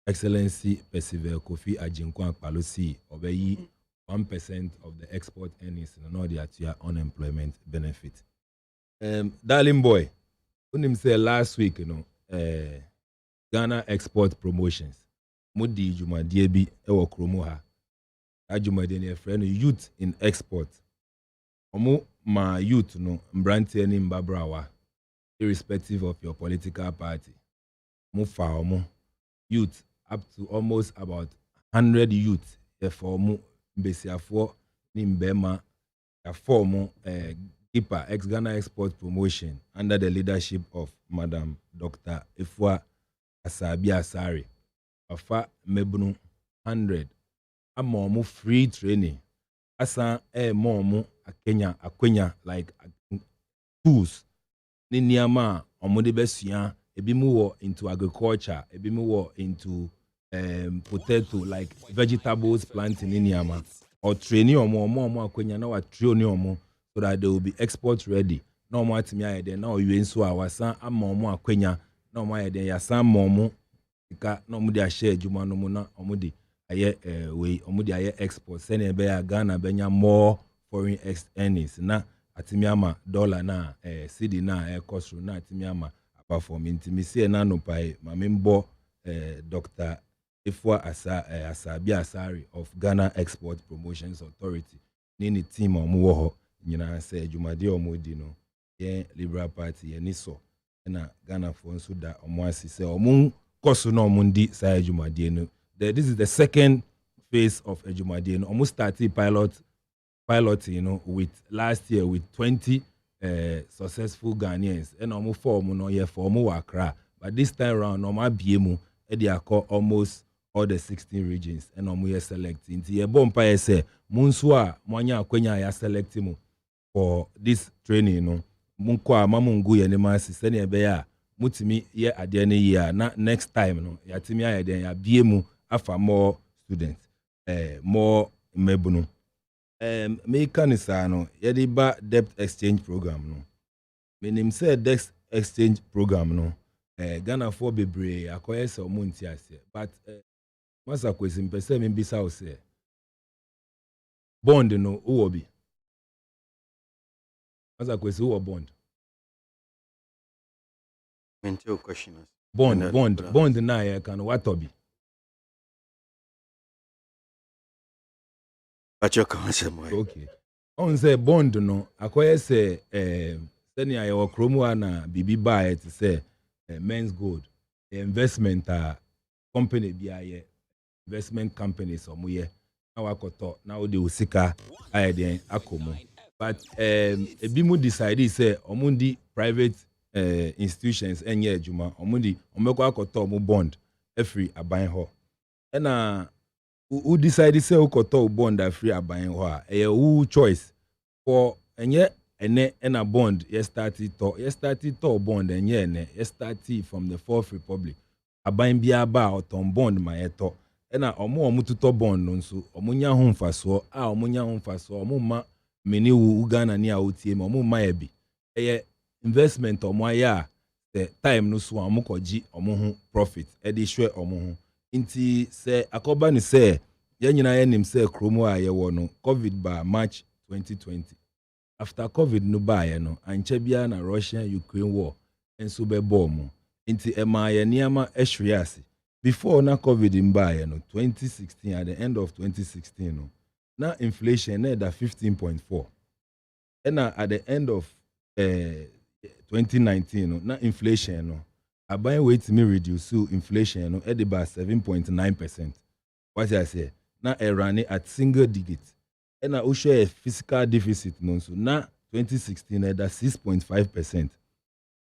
excellency Percival Kofi Ajinkwa Akpalo si obeyi 1% of the export earnings no dey at your unemployment benefit. Darling boy, unim say last week Ghana export promotions mudi juma die bi e work room ha Ajumade friend youth in export. Omo ma youth no mbrante ni mbabrawa irrespective of your political party. Mo fa omo youth up to almost about 100 youth for mo mbesiafo ni mbema ya form keeper ex Ghana export promotion under the leadership of Madam Dr. Efua Asabi Asari. Afa mebunu 100 amomu free training asa momu akwenya like tools ni niama omode besua ebi mu wo into agriculture ebi mu wo into potato like vegetables planting ni niama or training omo akwenya na wa train omo so that they will be export ready na omo atimi ayede na owe nso awasa amomu akwenya na omo ayede yasa momu ka na omo de ahye adwuma no mu na omo de aye we omudi aye export sene be ya Ghana benya more foreign earnings na atimiama dollar na cedi na cost na atimiama perform intimisi na no pai mamembo Dr. Efua Asabi Asari of Ghana Export Promotions Authority ni team omo ho nyina se adwumade omodi no ye Liberal Party ye niso na Ghana for nso da omo asise omo koso na omo ndi sa adwumade no. This is the second phase of Ejumadi. Almost started piloting, with last year with 20 successful Ghanaians. And almost 4 for Accra. But this time around, BMU, they are almost all the 16 regions. And almost selecting. The Bompa say, Munswa, Mwanya Kwenya ya selecting for this training. Munkwa Mamungu Yenemasi, Sene Beya, Mutimi ye adiene year. Na next time, Yatimi ya BMU. Afa more students, more mebunu. Me kanisa no yedi ba debt exchange program no. Me nim say debt exchange program no. Ghana for bebre akoye se omunti ase. But masa kwesi mpese me bisa o se. Bond no uwo bi. Masa kwesi uwo bond. Mental question. Bond na ya kan watobi. But your concept. Okay. On say bond no akoye say seni ayo kromo na bibi buy to say men's gold. The investment company bi investment companies omuye na wakoto na ode osika ayeden akomo. But ebi mu decide say omundi private institutions enye adwuma omundi omeko akoto omu bond every aban ho. Na who decide say ukoto bond free aban ho a who choice for enye ene na bond ye started to bond enye ene ye started from the Fourth Republic aban bia ba oton bond ma yeto na omo tuto bond no nso omunya ho mfaso omo ma meni wu Ghana ni a otie ma omo ma ebi investment omo aya the time no so omo koji omo ho profit e dey share omo ho inti se akoba ni se ye nyina ye nim se kromo a ye wo no covid ba March 2020 after covid no ba ye no anche bia na Russia Ukraine war enso be bomb inti ema ye niama ehwiase before na covid mba ye no 2016 at the end of 2016 no na inflation na da 15.4 and at the end of 2019 no na inflation no aban wait me reduce inflation no at about 7.9%. What I say na running at single digit and I share a fiscal deficit no so na 2016 at 6.5%.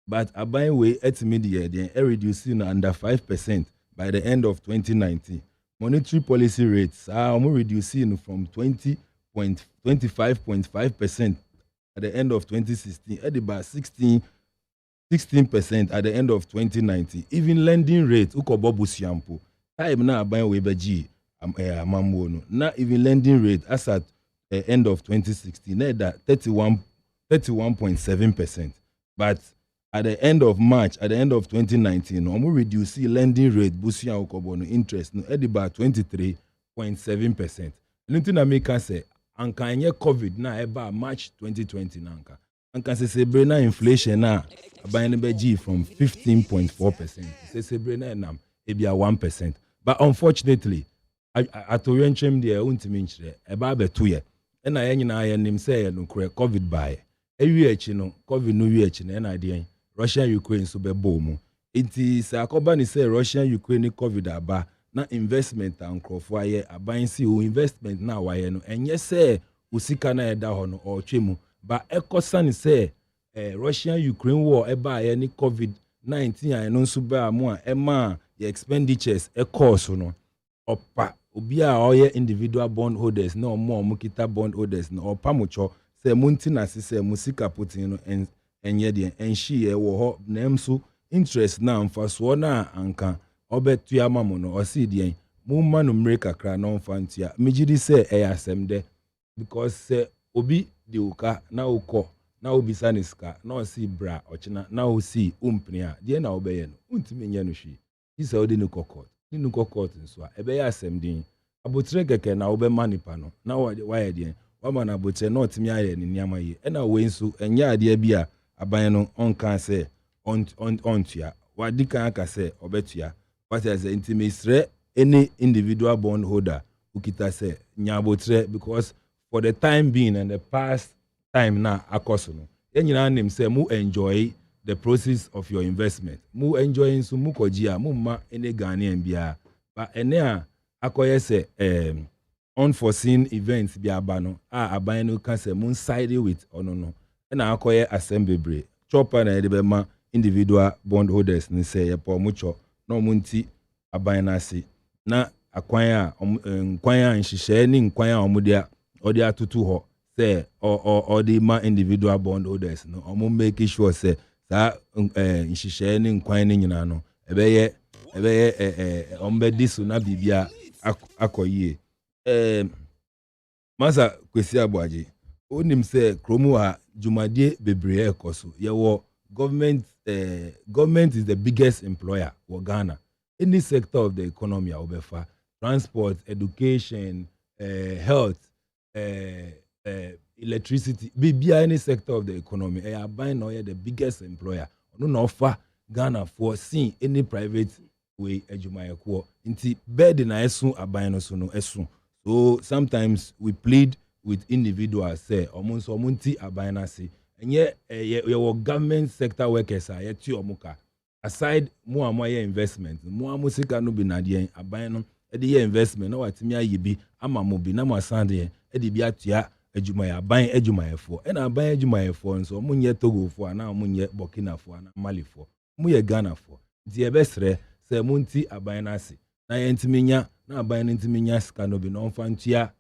But aban way at media then reducing under 5% by the end of 2019. Monetary policy rates are reducing from 25.5% at the end of 2016 at about 16% at the end of 2019. Even lending rate ukobobu siampo time na aban we beji amamwo no na even lending rate as at end of 2016 na that 31.7%. But at the end of March, at the end of 2019, we reduce lending rate, boosting our interest at about 23.7%. Nothing I make say, anka enye COVID na eba March 2020 nanka. Anka se sebrena inflation na abayene beji from 15.4%. Se sebrena nam ebia 1%. But unfortunately, atoyenchem de untimi nchire eba be 2 year. Na ye nyina ye nim say no kure COVID by. Ewi echi no COVID no wi echi na de Russia Ukraine so be bomu. Iti se akoba ni say Russia Ukraine COVID aba na investment ankrofo aye aban si o investment na waye no enye say usika na eda ho no o twemu ba ekosa ni say Russia Ukraine war eba aye ni COVID-19 aye no so ba mu a ema the expenditures cost no opa obi a oye individual bond holders na omo kita bond holders na opa mucho say munti na se musika putin no enye de enhyi e wo ho na emso interest na mfaso na anka obetu amamu no osi de mu ma no mre kakra na mfantia mejidi se asem de because se obi de uka na ukọ na obisa ni ska na osi bra ochina na osi umpnia de na obeye no untimi nya no hwi isa odi ni kokot ni kokot nso a ebe ya asem din abotre keke na obe manipa no na why de wama na abotre na otimi aye ni niama yi na we nso enya ade bia aban no onka se ontua wadika aka se obetua what is the intimacy any individual bond holder ukita se nyabotre because for the time being and the past time na akoso no enyina nim se mu enjoy the process of your investment mu enjoying so mu koji a mu ma any Ghanaian bia but ene a akoye se unforeseen events bia aba no aban no ka se mu side with ono no na akoye assembly chopper na de be ma individual bond holders ni se yepo mucho no munti aban na si na akwan a nhihye ni nkwan a omudia odi atutu ho se o di ma individual bond holders no omu make sure se sa nhihye ni nkwan ni nyina no ebeye ombe disu na bibia akoyie masa kwesi aboagye onim se kromo a jumadie bebre ekoso yewo government is the biggest employer for Ghana. Any sector of the economy obefa transport, education, health, electricity, be any sector of the economy. Aban no the biggest employer. No offer Ghana for seeing any private way adwumayɛkoɔ nti bed na ɛso aban no so no ɛso. So sometimes we plead with individuals say omunso omunti aban na se enye your government sector workers are yet omuka aside mo amoye investment mo amusika no bi na de aban no e de investment na watimi ayebi ama mo bi na mo asande e de bi atua adwumaya aban adwumayefo e na aban adwumayefo nso mo nye Togofo na mo nye Burkinafo na Malifo mo ye Ghanafo di e besre se munti aban na se na yentiminya na aban no ntiminya sika no bi na onfa ntua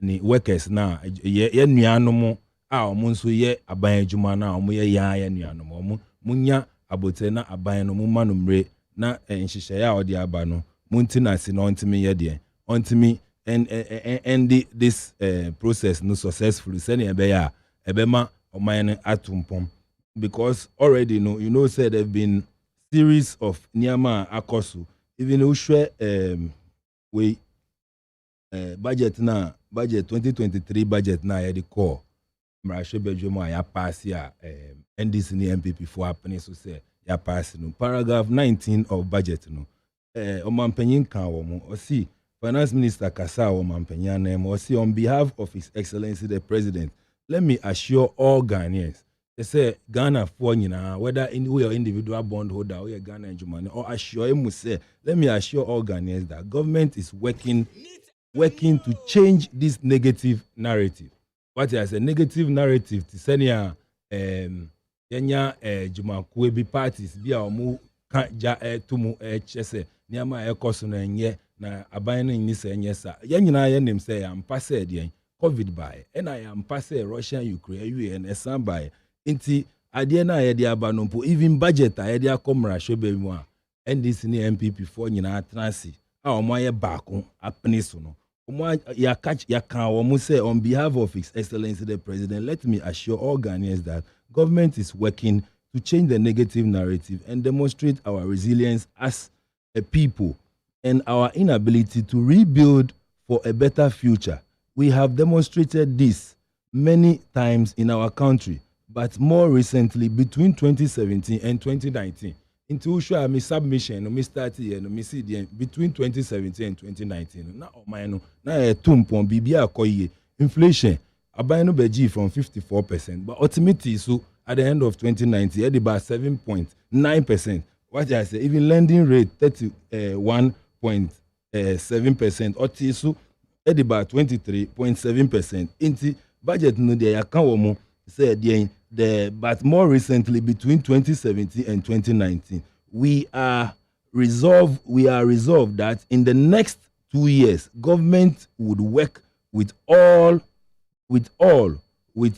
ni workers na ye nuanom a omo nso ye aban adwuma na omo ye ya nuanom omo munya abote na aban no mumma no mre na nhyehyɛ ya odi aba no munti na se na ontimi ye de ontimi and this process no successfully send ebe ya ebema oman no atumpom because already no you know said there've been series of niama akoso even ushwe we budget 2023 budget na the core mrashe bedroom ya pass ya NDC ni MPP for happening so say ya pass no paragraph 19 of budget no omampanyin kan wo mo o see finance minister kasa omampanyin na mo see on behalf of his excellency the president let me assure all Ghanaians they say Ghana for nyina whether in we or individual bondholder or Ghana Jumani or assure him say let me assure all Ghanaians that government is working to change this negative narrative. What is a negative narrative to senior yenya Jumakuwe bi parties bi a omu kan ja tumu chese niama ekoso na enye na aban no ni se enye sa yenyina ye nim say am passe de COVID by and I am passe Russia Ukraine UN esan by inti ade na ye de aba no po even budget a ye de akomra shobe mu a NDC ni MPP for nyina transi a omo ye baako apne so no on behalf of His Excellency the President, let me assure all Ghanaians that government is working to change the negative narrative and demonstrate our resilience as a people and our inability to rebuild for a better future. We have demonstrated this many times in our country, but more recently between 2017 and 2019. Into show me submission no me start here no me see between 2017 and 2019 na oman na tumpon bibia akoye inflation aban no beji from 54% but ultimately so at the end of 2019 it about 7.9%. What I say even lending rate 31.7% otisu at about 23.7%. Into budget no dey account wo mo say but more recently between 2017 and 2019 we are resolved that in the next 2 years government would work with a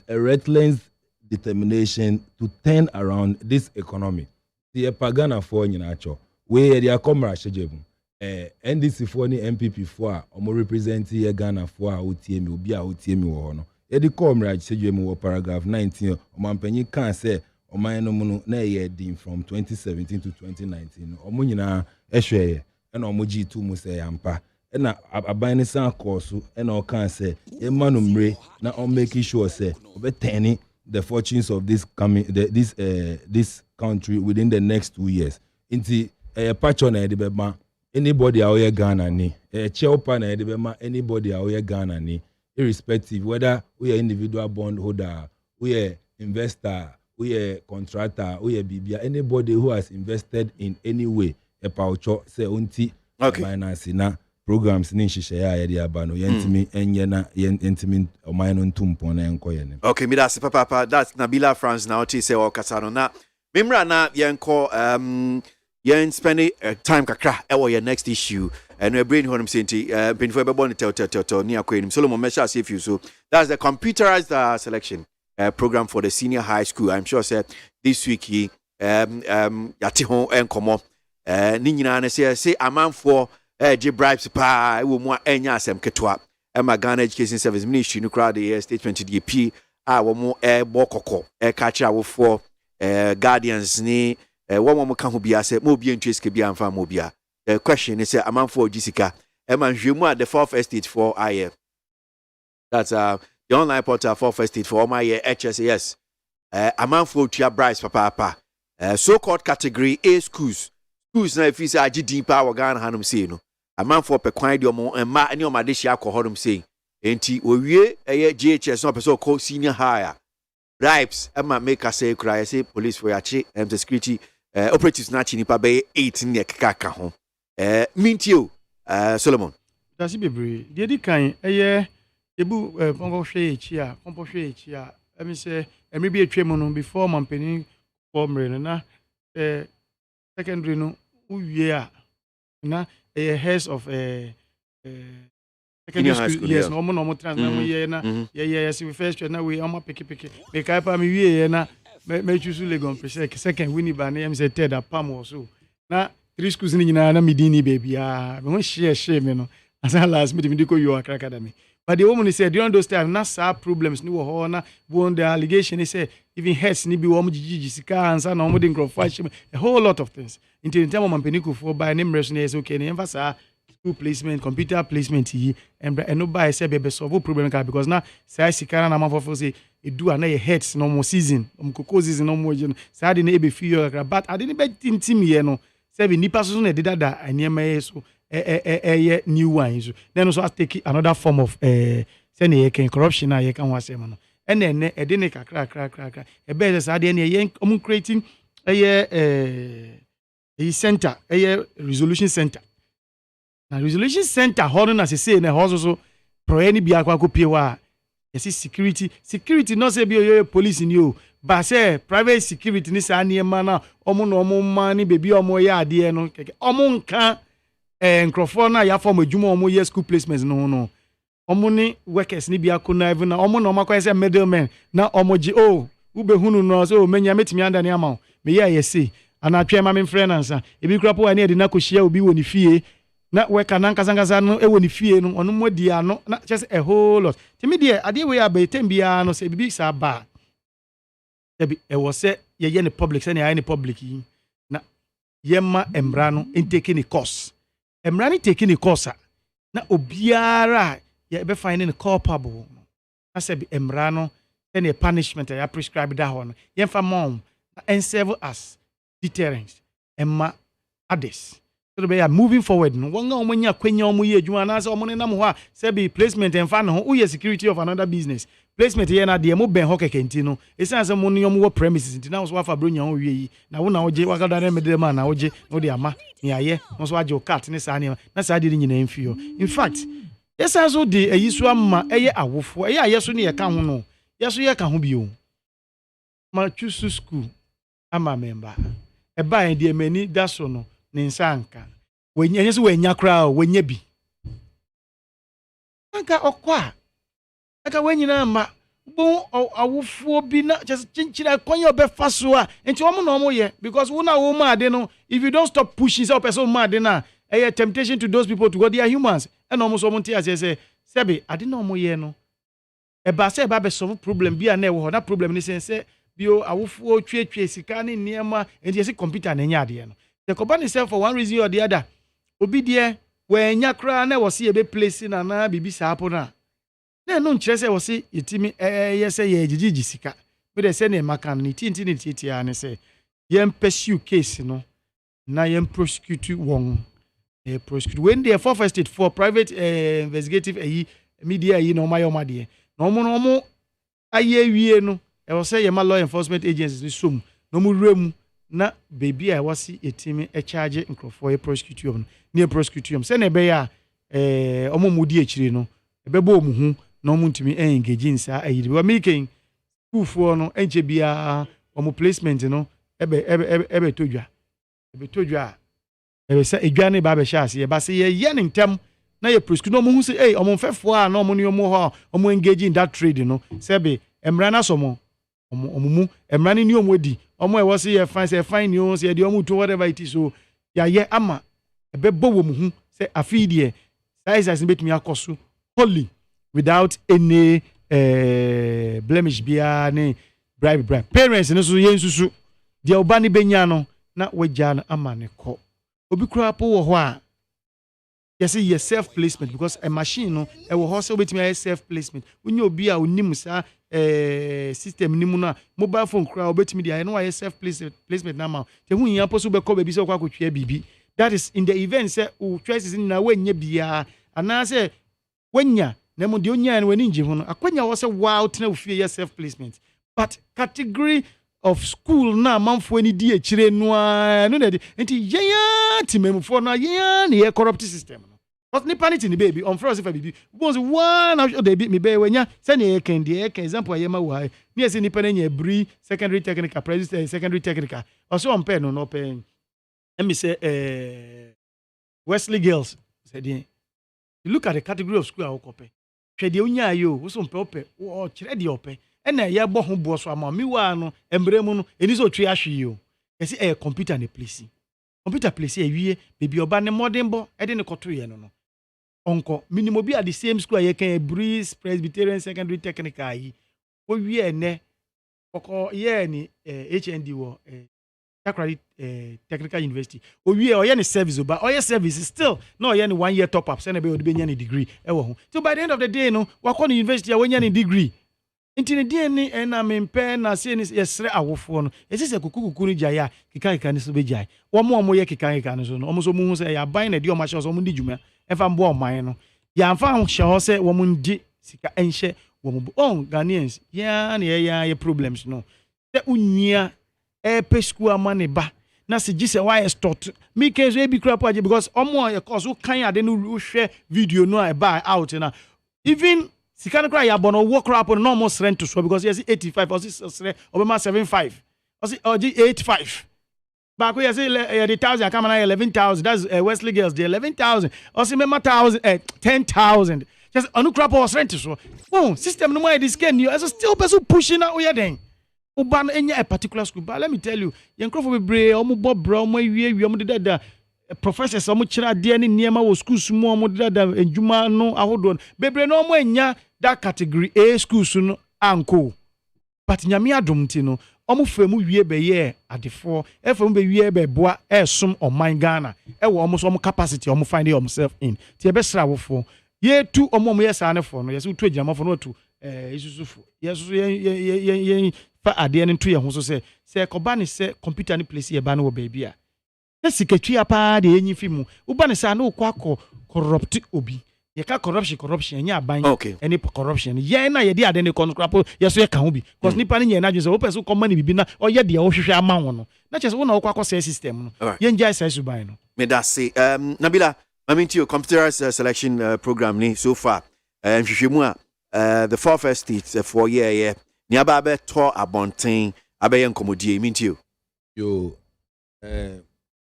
relentless determination to turn around this economy. The pagana for nyinacho we dey akomra shejebu NDC for ni MPP for omo represent ye Ghana for otiemi obi a otiemi wo no Edi Comrade Sejemu paragraph 19 Omampanyi can say Omayano Munu na ye din from 2017 to 2019. Omunyina ehweye na omoji tu mu say ampa. Na aban san course na can say e manu mre na on making sure say obetani the fortunes of this this country within the next 2 years. Inti patcho na de bema anybody awye Ghana ni. Cheopa na de bema anybody awye Ghana ni. Irrespective whether we are individual bondholder, we are investor, we are contractor, we are BBA, anybody who has invested in any way, a paucho say unti finance na programs ni shishaya ya diabano yentimi enyena yentimi omayno ntumpo na enkoye ne. Okay, me that's papa that's Nabila France now ti say o kasano na memra na yenko yen spend time kakra ewo your next issue and we bring him saying before everybody tell ni akwenim Solomon Mesha say you so that's the computerized selection program for the senior high school. I'm sure say this week he yati ho enkomo ni nyina na say amanfo J bribes pa wo mu enya asem ketwa ma Ghana Education Service Ministry no crowd the statement the P wo mu bokoko ka kira wo for guardians ni one more can who be a say more be interest can be and farm mobia. The question is a man for Jessica. Emma Juma the 4th estate for IF. That's the online portal 4th estate for my HSAS. A man for Tia Bryce papa. so-called category A schools na if you say agidi power Ghana hanum say no a man for pe kwan de omo ma ani omo de hia akọ say enti owie GHS no person call senior higher bribes ama make us say cry say police for yachi the security operatives na chi nipa be 18 ne kaka ho mintio Solomon dasi bebre de di kan ebu pongo hwe echi a emi say emi bi etwem no before mampeni formre na secondary no uwie a na heads of secondary school yes no mo trans na we na yes we first na we am pick me kai pa me wie na me choose Legon second win ba na say third apam also na three schools ni nyina na medini baby me ho share me no as last me di ko yo academy but the woman said during those time na sa problems ni wo ho na won the allegation is say even heads ni bi wo mo gigi sika ansa na mo de nkrofo a whole lot of things into in time of mampeniku for by name resonance okay na emphasize school placement computer placement yi and no buy say be solve problem because na say sika na manfo say e do na your heads no more season koko season no more say dey na e be fear but I didn't be tintim ye no say be nipa so na dey dada anyema yeso new one so then also take another form of say na can corruption na ye kan wa say no ene e dey ne kakra e be say dey na ye creating a center resolution center na resolution center holding as say na house so pro any bia kwa ko pie wa yes security no say be police ni o but say private security ni sa na na omo ma ni bebi omo ya ade no keke omo nka nkrofo na ya form adwuma omo ye school placements no omo ni workers ni bia ko na even na omo no makwa say middlemen na omo ji ube hunu no so menya metimi anda ni ama me ya yesi ana atwe ma me friend ansa ebi kura po wa ni de na ko hia obi woni fie na weka na nkasangasa no e woni fie no ono modi ano na just a whole lot timi de ade we abetem bia no se bibi sa ba ebi e wo se ye ne public se ne ya ne public yi na yema emra no taking a course emra ni taking a course na obiara ye be find culpable na se bi emra no any punishment ya prescribe that one yemfa mom and serve as deterrence emma others so be moving forward no wonga omonya kwenya omoye adwuma na se omo ne nam ho a se be placement emfa no ho uye security of another business placement ye na de mo ben ho kekenti no esan se mo ne yom wo premises nti na so afa bronya ho wie yi na wo na oje wakada na medere ma na oje no de ama ni aye no so aje o cat ne sa ne na sa de nyina mfio in fact esan so de ayisu amma eye awofo eye ayeso ne ye ka ho no yeso ye ka ho bio ma choose school ama member e ba en de mani da so no ninsanka wenye yeso wenya kra wenye bi anka okwa aka wenyina ma bon awofo bi na just chinchira konye obefa so a enti omo na omo ye because wo na wo ma ade no if you don't stop pushing so person ma ade na a temptation to those people to go they are humans and almost so monti as say sebe ade na omo ye no e ba se ba be solve problem bi a na e wo na problem ni say bio awofo twetwe sika ne niema enti yesi computer na nya ade no the company self for one reason or the other obi there when nyakra na was be place na na bibi sapo na no nkyere say was yetimi say ye gigigi sika me dey say na maka ni tinti ya ne say yem pursue case no na yem prosecute won prosecute when they for first state for private investigative media no my de no mo aye wie no e was say yem law enforcement agencies sum no mu remu na baby I was etimi e charge nkrofo e prosecutum ne prosecutum se na be ya omomudi akire no e be bo omuhu na omuntimi engage nsa ayiri we making school no enche bia omo placement no ebe todwa ebe se edwa ne ba be sha ase e ba se ye ne ntem na ye prosecute no omo hu se omo mfefo a na omo ne omo ho omo engage in that trade no se be emra na somo omumu emrani ni omodi omo e wo se ye fine ni o se de omu to whatever it is so ya ye ama ebebo wo muhu se afidie size betumi akoso wholly without any blemish bia ne bribe parents no so ye nsusu de oba ni benya no na wagya no ama ne ko obi kura po wo ho a yes ye self placement because a machine no e wo ho se betumi self placement unye obi a onim sa system ni mu na mobile phone kura obetimi dia no why self placement na ma te hu yin aposo be ko be bi se kwa kotwa bibi that is in the event say o choices na wanya bia ana say wanya na mo de onya na wani nje ho no akwanya wo say wow tena ofie self placement but category of school na manfo ani di akire no no na enti yenya timemfo na yenya na corrupt system no but ni panic ni baby on first if baby was one of the me be wenya say na can dey example ayema wa ni ese ni panya bri secondary technical president secondary technical also on pen no pen let me say Wesley girls said you look at the category of school I okope hwe de onya ayo wo so mpe ope o kire de ope na ye bo ho bo so ama mi wa no embremu no eni so twe ahwe yo yesi computer na place awie baby oba ne modern bo e de ne koto ye no onko minimum bi at the same school ye kan Breeze Presbyterian Secondary Technical yi o wie ne koko ye ni HND wo Takrady Technical University o wie o ye ni service oba o ye service still no ye ni 1 year top up say na be o de nya ni degree e wo ho so by the end of the day no wakọ ni university a wo nya ni degree intini die ni na mempe na se ni yesre awofo no esese kukukuku ni jaya kika ni so be jaya wo mo ye kika ni so no omo so mu hu se ya ban na di o ma hye so mo ndi dwuma efa mbo oman no ya mfa hye ho se wo mo ndi sika enhye wo mo on Ghanaians ya na ye problems no se unyia pesku amane ba na se gise why start me kezo e bi crap aje because omo ye cause kan ade no hwe video no e ba out na even sikana cry ya bono work rap no almost rent to so because yes 85 or 75 or 85 back we say the 1000 come na 11000 that's Wesley girls the 11000 or say mema 10,000 just anu crap was rent to so oh system no more this can you as still person pushing out here then uban enya a particular school but let me tell you yen crop be bre omo bob bra omo wie omo deda professors omo kira de ne niema wo schools mu omo deda enjuma no ahodo bebre no omo enya that category A schools no anko but nyame adom ti no omo femu wie be ye adefo efemu be wie be boa esom oman Ghana e wo omo so omo capacity omo find themselves in ti e be sra wofo ye tu omo ye sa ne fo no ye so tu agyama fo no tu isusufu ye so ye fa ade ne tu ye ho so se koba ne se computer ne place ye ba no wo baby a se sikatwi apa de enyi fi mu wo ba ne sa na okwa corrupt obi ye ka corruption nya ban any corruption ye na ye di ade ne konkrapo ye so ye ka ho bi because nipa ne nya na dwese wo person come ni bibi na o ye de wo hwehwe ama wo no na chese wo na okwa system no ye nja sai suban no me da say Nabila MONTIE computerized selection program ni so far hwehwemu a the four first states for year ni aba be to abonten abaye nkomodie MONTIE yo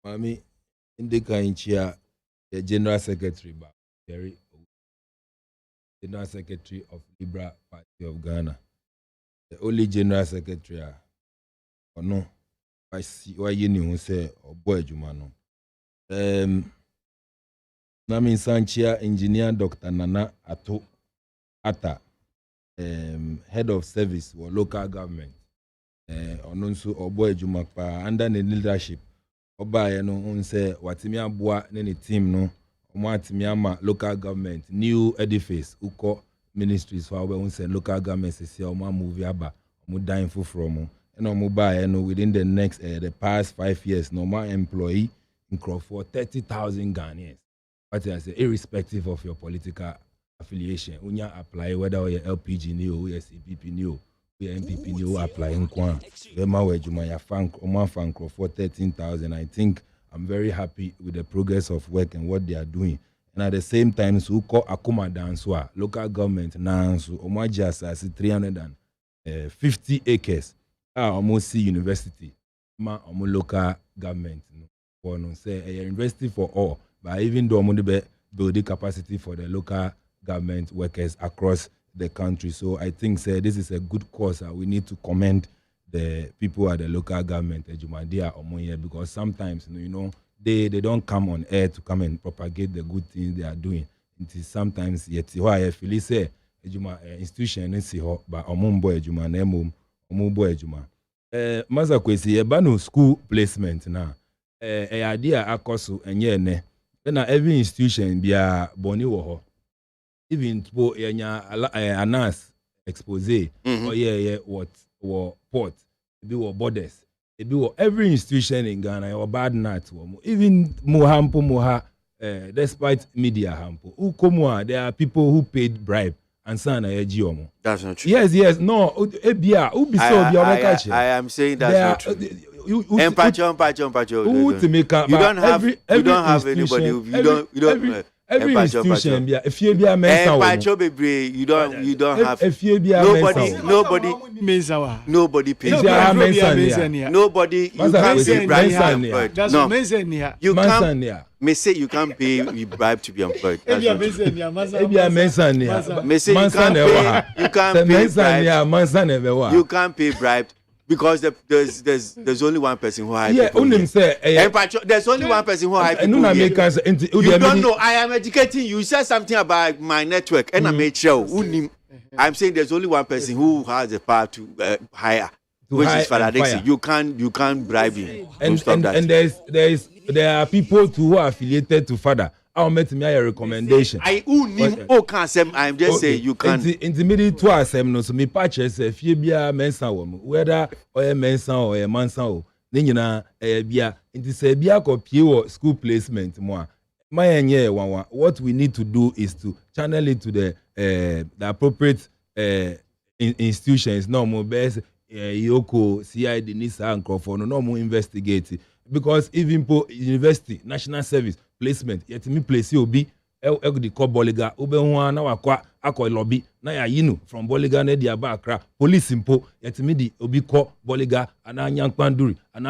mami indika inchia the general secretary ba very general secretary of Liberal Party of Ghana the only general secretary no why you know say obo adwuma no Nami Sanchia engineer Dr. Nana Ata head of service for local government onunso obo adwuma pa under the leadership oba ye no unse watimi aboa ne team no omo atimi ama local government new edifice uko ministries for we unse local government se omo move aba omo dying from and omo ba ye no within the next the past 5 years no more employee increase for 30,000 Ghanaians what I say irrespective of your political affiliation unya apply whether you LPG ni o CPP ni o MPP ni o apply nkwa bema wejuma ya fan omo fan for 13,000 I think I'm very happy with the progress of work and what they are doing. And at the same time, so call Akuma Danswa, local government now, so Omajas as 350 acres. Almost see university. Ma local government. For no say a university for all. But even though Omo build the capacity for the local government workers across the country. So I think say this is a good cause. We need to commend the people at the local government, because sometimes you know they don't come on air to come and propagate the good things they are doing. It is sometimes yet why I feel say institution is but omumbo ejuma na omumbo ejuma. Maza kwesi ebanu school placement na idea akoso enye ne na every institution bia boni wo ho even po yenya anas expose. Oh yeah, what port, it be what borders, it be what every institution in Ghana or bad night. Even Moha, despite media hampo, Ukomwa, there are people who paid bribe and son a GOMO. That's not true. Yes, no. I am saying that's not true. You don't have anybody. Every institution, if you be a man, you don't have nobody pays. Nobody. You can't say bribe. No, you can't. May say you can't pay bribe to be employed. You can't pay bribe. Because there's only one person who hires people. There's only one person who hires people. You don't know. I am educating you. You said something about my network, and I made sure. I'm saying there's only one person who has the power to hire, which is Father Dixie. You can't bribe him. And there are people who are affiliated to Father. I'll make me a recommendation. I'm just saying you can't. Intermediate to us, so me patches if you be a mensa woman, whether or a mensa or a mansa, then you know, a bia, it is a bia copy school placement. More. What we need to do is to channel it to the appropriate institutions, no more best, Yoko, CID, NISA, and Crawford, no more investigate. Because even po university, national service, placement, yet me place you be the call Boliga, Ubewana, Aqua lobby, Naya Yinu, from Boliga, Nedia Bakra, police impo, yet me the Obi call Boliga, and a young Panduri, and a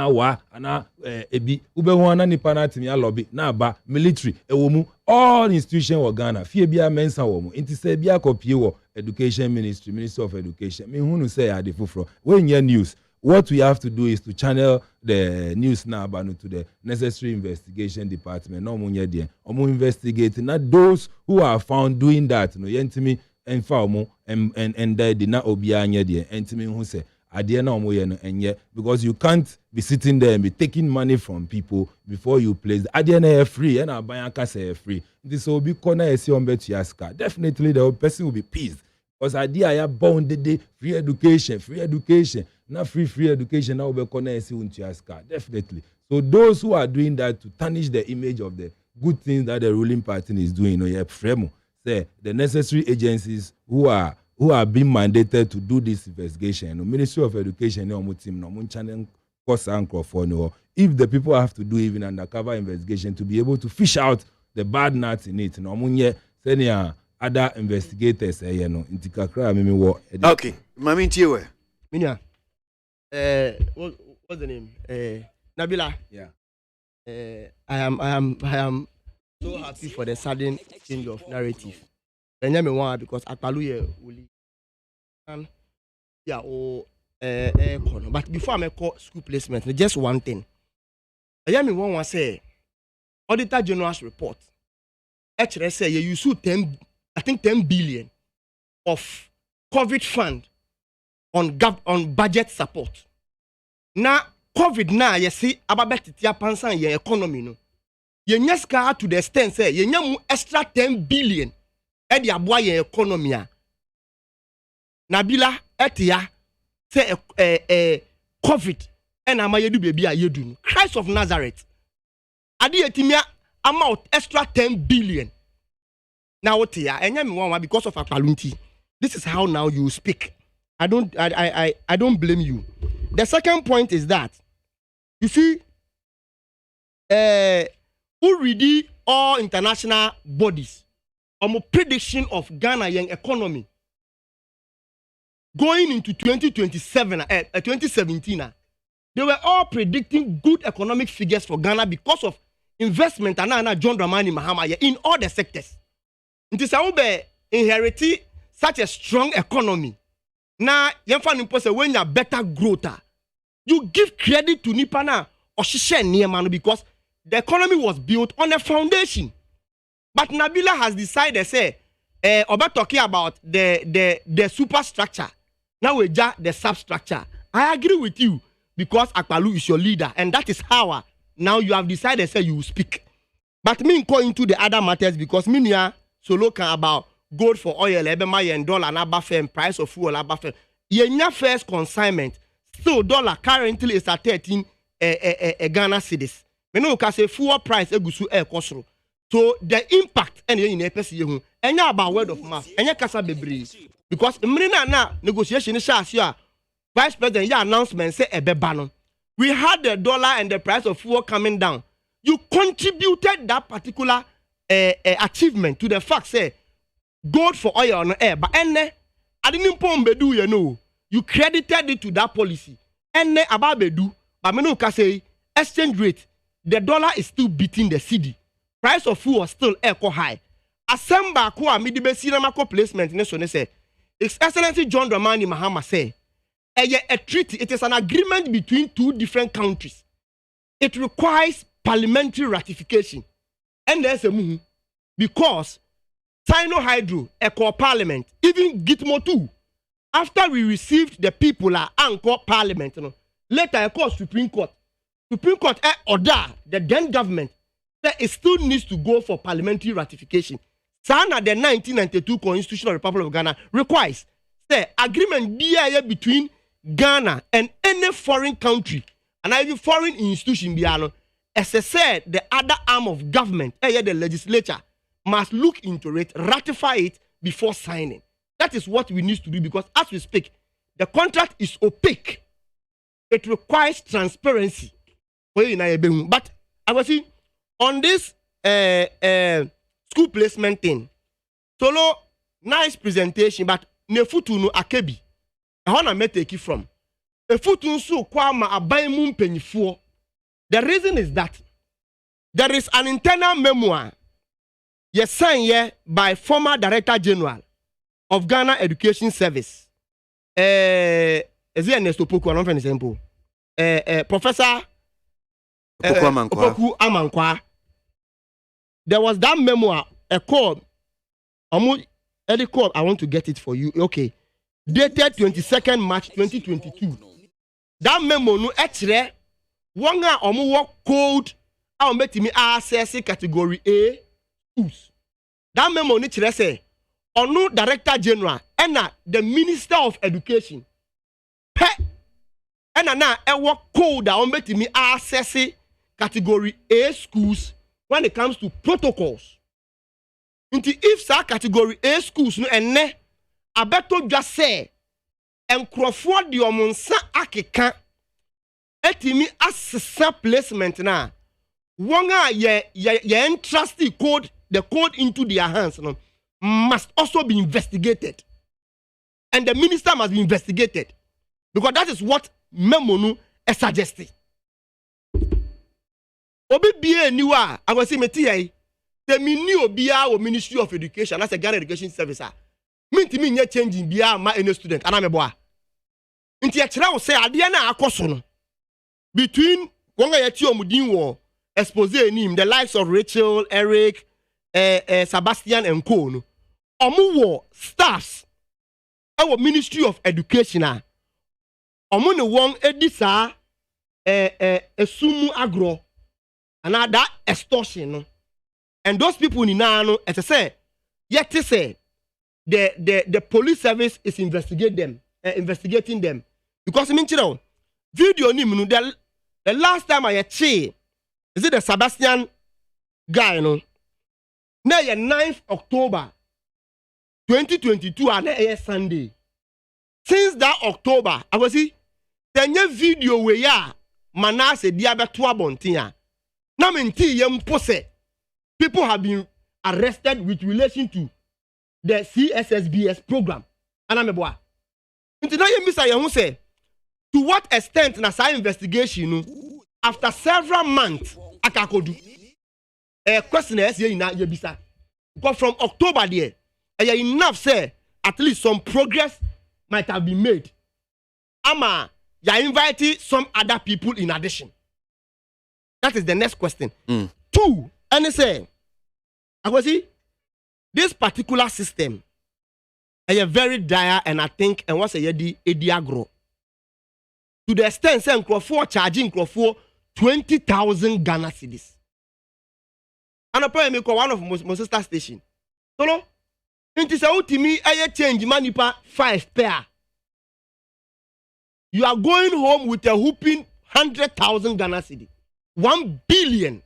Ebi, Ubewana Nipanati, lobby, Naba, military, a woman, all institutions of Ghana, Fiebia Mensa woman, Intisabia copy education ministry, Minister of Education, me who say at the fufro, when your news. What we have to do is to channel the news now to the necessary investigation department. No more there. Investigating not those who are found doing that. No, yentimi and farmo and they did not obey there. Yentimi who say adie na omo and yet because you can't be sitting there and be taking money from people before you place. Adie na free and abayaka say free. This will be corner esi on bet yaska. Definitely the person will be pissed. Because idea I have bound the free education. Not free education now we connect into your car. Definitely. So those who are doing that to tarnish the image of the good things that the ruling party is doing, say the necessary agencies who are being mandated to do this investigation, Ministry of Education, if the people have to do even undercover investigation to be able to fish out the bad nuts in it, other investigators, okay, MONTIE. Minya. What's the name? Nabila. Yeah. I am so happy for the sudden change of narrative. Because Akpaluye will but before I call school placement, just one thing. I am one was say Auditor General's report. Actually say you use 10 billion of COVID fund on budget support. Now COVID now you see ababet tia pansan your economy no. You nyaska to the extent say you nyamu extra 10 billion e di aboa your economy a. Nabila etia say COVID and amayedu baby a yedu. Christ of Nazareth. Adi etimia amount extra 10 billion. Now what here? And because of Akpalunti. This is how now you speak. I don't blame you. The second point is that you see already all international bodies prediction of Ghana young economy going into 2017 they were all predicting good economic figures for Ghana because of investment and John Dramani Mahama in all the sectors. It is how be inheriting such a strong economy. Now, when you better growth, you give credit to Nipana or Shishen because the economy was built on a foundation. But Nabila has decided, say, about talking about the superstructure. Now we just the substructure. I agree with you because Akpalu is your leader, and that is how now you have decided, say, you will speak. But me go into the other matters because me solo can about gold for oil, ebe dollar na bafem, price of fuel abafem. Yenya first consignment, still dollar currently is at 13 Ghana cedis. Me no ka say fuel price egusu kosoro. So the impact and in epesi enya about word of mouth, enya kasa bebre. Because na negotiation is Vice President announcement say ebeba. We had the dollar and the price of fuel coming down. You contributed that particular achievement to the fact say gold for oil on air, but I didn't bedu you credited it to that policy. About bedu, but me no ka say exchange rate, the dollar is still beating the cedi. Price of fuel is still echo high. Asemba ko amidibe sinamako placement ne so ne say His Excellency John Dramani Mahama say a treaty, it is an agreement between two different countries. It requires parliamentary ratification. And there's a move because Sino Hydro, Eco Parliament, even Gitmo too, after we received the people Anchor Parliament, later I call Supreme Court. Supreme Court order the then government that it still needs to go for parliamentary ratification. Sana the 1992 Constitution of the Republic of Ghana requires the agreement between Ghana and any foreign country and even foreign institution as I said, the other arm of government, the legislature, must look into it, ratify it before signing. That is what we need to do because as we speak, the contract is opaque. It requires transparency. But I was saying, on this school placement thing, solo nice presentation, but nefutu no akebi. I wanna make take it from. Efutu so kwa ma abayimu mpenyifuo. The reason is that there is an internal memoir signed here by former Director General of Ghana Education Service. Is it Ernesto Poku? I don't example. Professor Opoku Amankwa. There was that memoir, a call. I want to get it for you. Okay. Dated 22nd March 2022. That memo no etre wanga work code a metimi access category A schools. That memo ni chere say onu Director General and the Minister of Education pe and na work code a metimi access category A schools when it comes to protocols. Inti if sa category A schools no enne abeto just say enkrofo de omonsa akeka etimi assess placement na wonga ye entrusty code the code into their hands no must also be investigated and the minister must be investigated because that is what memo no suggested obi bia niwa agwasi meti yai the mini obia o Ministry of Education as a Ghana Education Service mintimi nye changing bia ma any student ana meboa nti akira wo say ade na akoso no between wonga yati omudin wo expose nim the likes of Rachel, Eric, Sebastian and Co no omu wo staffs our Ministry of Education omu ne won edisa esumu agro and that extortion no and those people ni na no as I say yet say the police service is investigating them because video ni the last time I check is it the Sebastian guy no na 9th October 2022 and a Sunday since that October I go see the video where ya manase diabeto abontia na menti yem pose people have been arrested with relation to the CSSBS program. Anameboa. Until now, you say, to what extent na sa investigation after several months akakodu? Question is na yebisa. Because from October there, enough say at least some progress might have been made. Ama ya invited some other people in addition. That is the next question. 2, and say, I go see. This particular system is very dire and I think and what's a agro. To the extent saying Crawford charging Crawford 20,000 Ghana cedis. And I probably make one of most sister station. So no, Inti sa utimi aye change manipa 5 pair. You are going home with a whooping 100,000 Ghana cedi. 1 billion.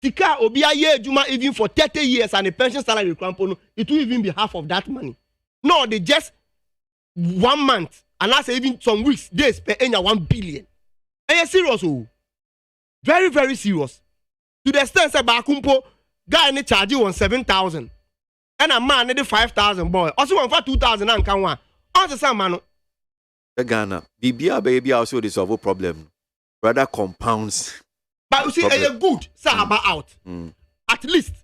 Tika obi aye juma even for 30 years and the pension salary crampono, it will even be half of that money. No, they just 1 month and that's even some weeks days per enya 1 billion. And you serious oh. Very, very serious. To the extent that Bakumpo guy ne charge you on 7,000. And a man need 5,000 boy. Also one for 2,000 and can one. On the same man. Ghana, BBA baby also the solve problem. Rather compounds. But you see, a good Sahaba out. At least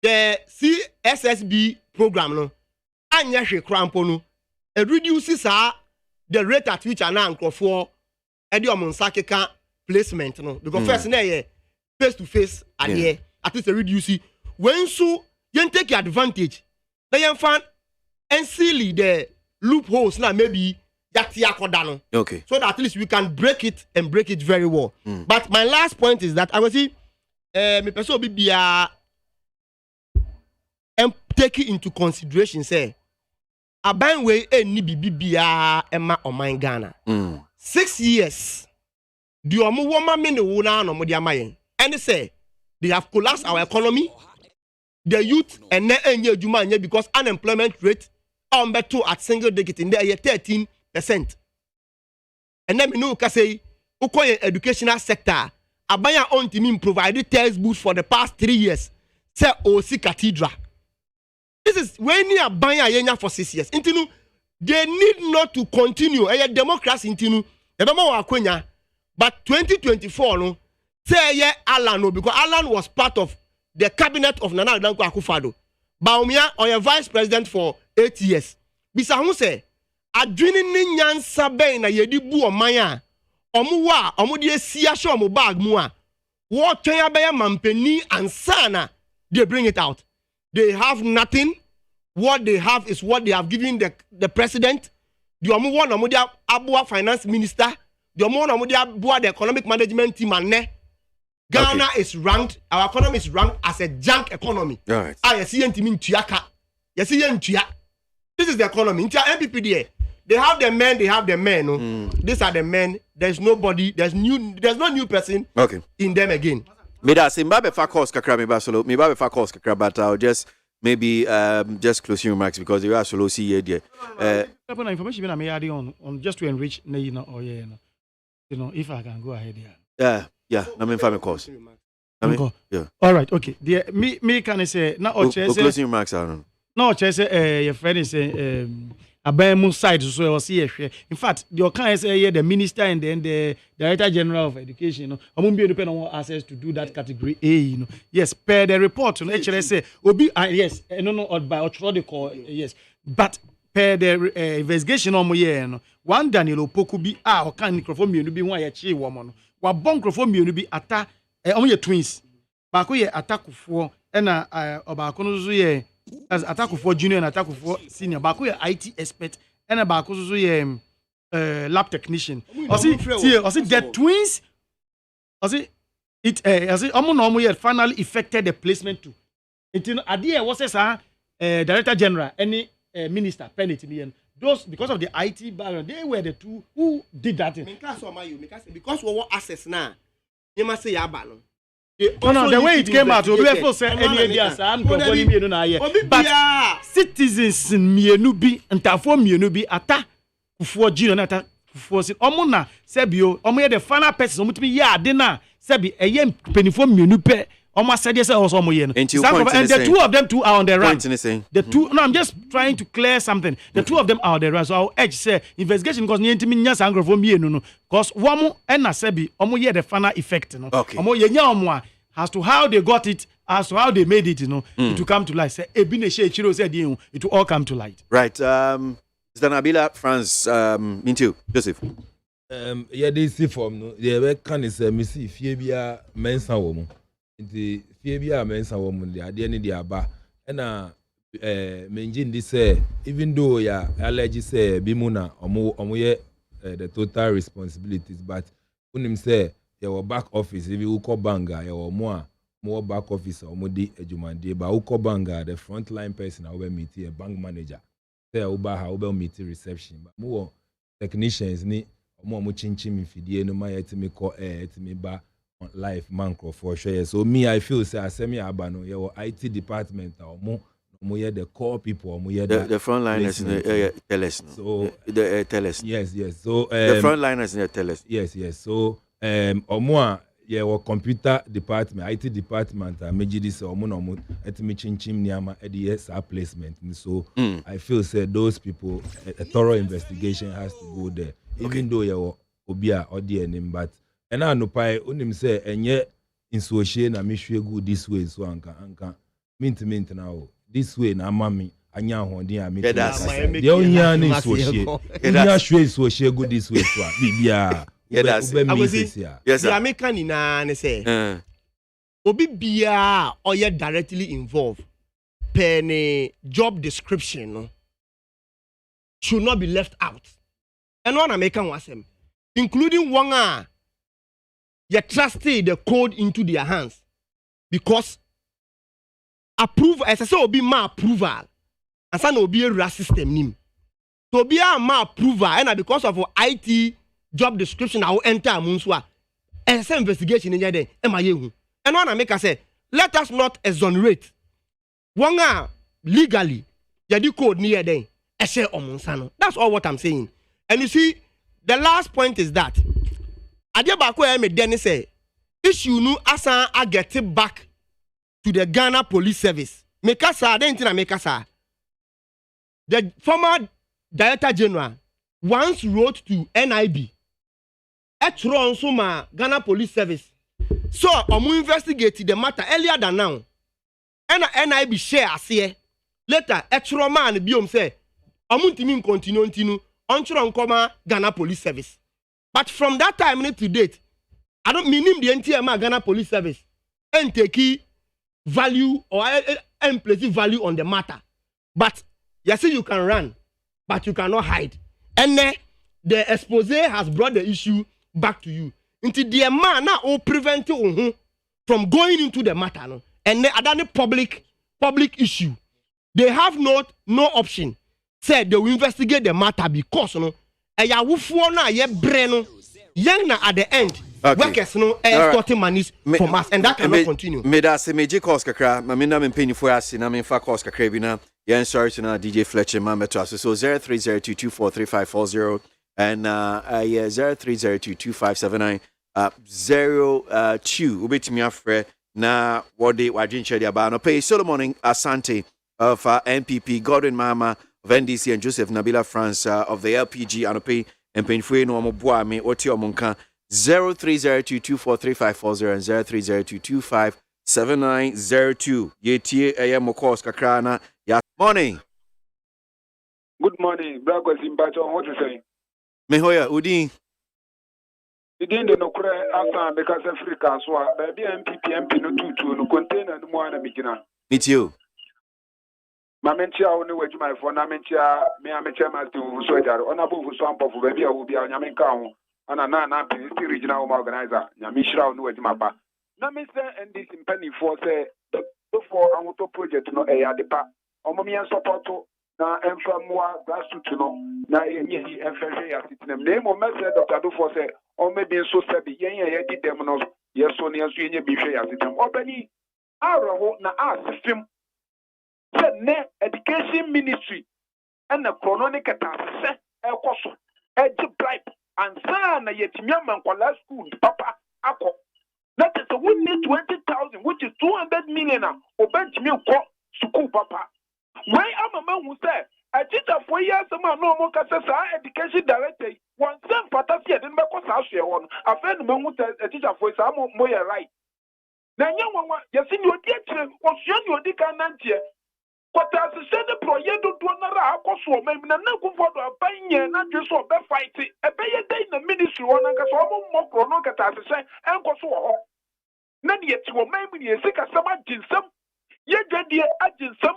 the CSSB program no. Anya she crampono. It reduces the rate at which an anchor for Ediomonsakeka placement no. Because first na face to face at the at least a reduce. When so you take advantage, then you find and seal the loopholes now maybe that yakodano. Okay. So that at least we can break it and break it very well. But my last point is that I will see me person be and take it into consideration say aban way any bibia emma oman Ghana. 6 years. The omo woman me no na no mo dia mayen. And say they have collapsed our economy. The youth and enye adwuma anya because unemployment rate on beto at single digit in there 13%. And then me know ka say ukoye educational sector abaya on team provided textbooks for the past 3 years. Say OC Cathedral. This is when you abaya yenya for 6 years. Intinu they need not to continue a democracy intinu. Ebema wa kwenya but 2024 no say yeah Alan no because Alan was part of the cabinet of Nana Danko Akufo-Addo. Baumia or your vice president for 8 years. Bisa hu say adwini ni nyansa ben na yedi bu oman a omu wa omu de sia show omu bag mu a wo twen abaya mampeni ansana they bring it out. They have nothing. What they have is what they have given the president. The omu one omu de abua finance minister. The omu one omu de abua the economic management team and ne. Ghana is ranked, our economy is ranked as a junk economy. All right. You see Ntuaka. You see Ntuya. This is the economy. Intia MPPDA. They have the men, no? These are the men. There's nobody, there's no new person in them again. Me da say mbabe fa course kakra me ba solo. Me ba fa course kakra but I'll just maybe just closing remarks because you are solo see here there. Information I may add on just to enrich you know if I can go ahead here. Yeah, I mean family course. Yeah. All right, okay. The me can say now closing remarks I don't. No, say your friend is Abamu side so was here. In fact, the can say the minister and then the Director General of Education, be independent access to do that category A, Yes, per the report, actually say obi yes, no by or yes. But per the investigation one Daniel Opoku bi o kan microphone mienu bi ho ayechi woman. Wa bon microphone mienu bi ata ye twins. Ba ko ye atakufo na obaako no so ye as atakufo junior and atakufo senior. Ba ko ye IT expert na ba ko so ye lab technician. O see the twins it omo ye finally affected the placement too. Until ade was say Director General any minister penalty those because of the IT background, they were the two who did that thing. Because we want access now, you must say yabano. No, the way it came out, we will say any ideas. But citizens mienu bi ntafo mienu bi ata kufuo jino na ata kufuo si omuna sebio omo the final person omutimi ya ade na sebi eye penifo mienu pe. And the two of them too are on the run. The two, no, I'm just trying to clear something. The two of them are on the run. So I'll edge say investigation because you me nyas angro for me no. Because one and sebi omo ye the final effect no. Omo ye nya as to how they got it, as to how they made it, it will come to light. Say ebine she chiro said it will all come to light. Right. Mr. Nabila France Mintu Joseph. Yeah, they see from no. Yeah, can is missy fie mensa woman. The Fabia mensa woman, the idea in the Aba, and Menjin say, even though ya allergy say Bimuna or the total responsibilities, but when him say your back office, if you call banga or more, more back office or more ejumande ba uko banga the frontline person I will meet a bank manager say uba ha will meet reception but more technicians ni more chinchim mfidie no my etimi call etimi ba life man for sure. So me I feel say asemi abano your IT department or more the core people the frontliners in the tell us so the tell us yes so the frontliners in the tell us yes so omo your computer department IT department meji this omo etimi chinchim niama EDS placement so I feel say those people a thorough investigation has to go there even though you obia odi but and I no pai unim say enye insuohie na mehwe good this way so anka mint now this way na mami anya honden am the onya na insuohie nya hwe insuohie good this way so bibia yes the American na say obi bia oye directly involved penny job description no should not be left out and one American wasem including one you trusted the code into their hands because approve as I say obi ma approval and say no be a system nim to be a ma approval and because of IT job description I will enter amunswa and say investigation in there am I hu and one make say let us not exonerate one legally the code near there I say omunsano that's all what I'm saying. And you see the last point is that Adebako Emedeni say issue nu asan I get it back to the Ghana Police Service. Mekasa dentina mekasa. The former Director General once wrote to NIB. Etron suma Ghana Police Service. So omu investigate the matter earlier than now. And NIB share asiye. Later Etron man biom say omu ntimi continue ntinu ontro nkoma Ghana Police Service. But from that time to date, I don't mean the entire Ghana Police Service and take value or and place value on the matter. But you see, you can run, but you cannot hide. And the expose has brought the issue back to you. Until the man now prevent you from going into the matter. No? And the other public issue, they have no option. Said they will investigate the matter because no. Aya wufuo na ye breno young na at the end workers no extorting monies from us and that cannot continue. Me da se meje cost kakra ma me na me mpanyfo ase na me fa cost kakra bi na yen sorry to na DJ Fletcher ma meto so 0302243540 and 03022579 02 ubetimi afre na wode wadwenche dia ba no pay Solomon Asante of NPP, Gordon Mama of NDC and Joseph Nabila France of the LPG Anope and Painfree no Moboa me Oti Omonka 0302243540 and 0302257902. Yetie Mokos Kakrana. Ya morning. Good morning, Bravo Simbacho. What you saying? Mehoya Udi. You didn't know Asa because Africa so baby MP no tutu no container no more na mikina. Meet you. Mamentia only wait my phone. Mamentia me amateur master soldier. On above swamp of baby will be a Yaminka. And a regional organizer. Yamishra no wait my back. Na Mr. and this in penny for say the for our project no a depa. Omomia support na enfamwa grassroots no na yenye FFA asitem. Name o message Dr. Dufo say o maybe so sabi yenye did them no yes so near so yenye bife asitem. Obani araho na system. The education ministry and the chronic attack ekoso edge bribe and sana yetimiam and school papa ako. That is we need 20,000 which is 200 million obetimi ko school papa. Why am a man who say a teacher for years a man no more education director one same fantasy didn't make us share one a friend man who a teacher for some more right. Now young one you see your teacher was your dicanantia. But as I said, the project do not cost for maybe na for a pioneer, not just for a fight. A pay a day in the ministry, one and more chrono as I say, and go so. None yet to maybe a sick as some some. Yet, dear, agent some.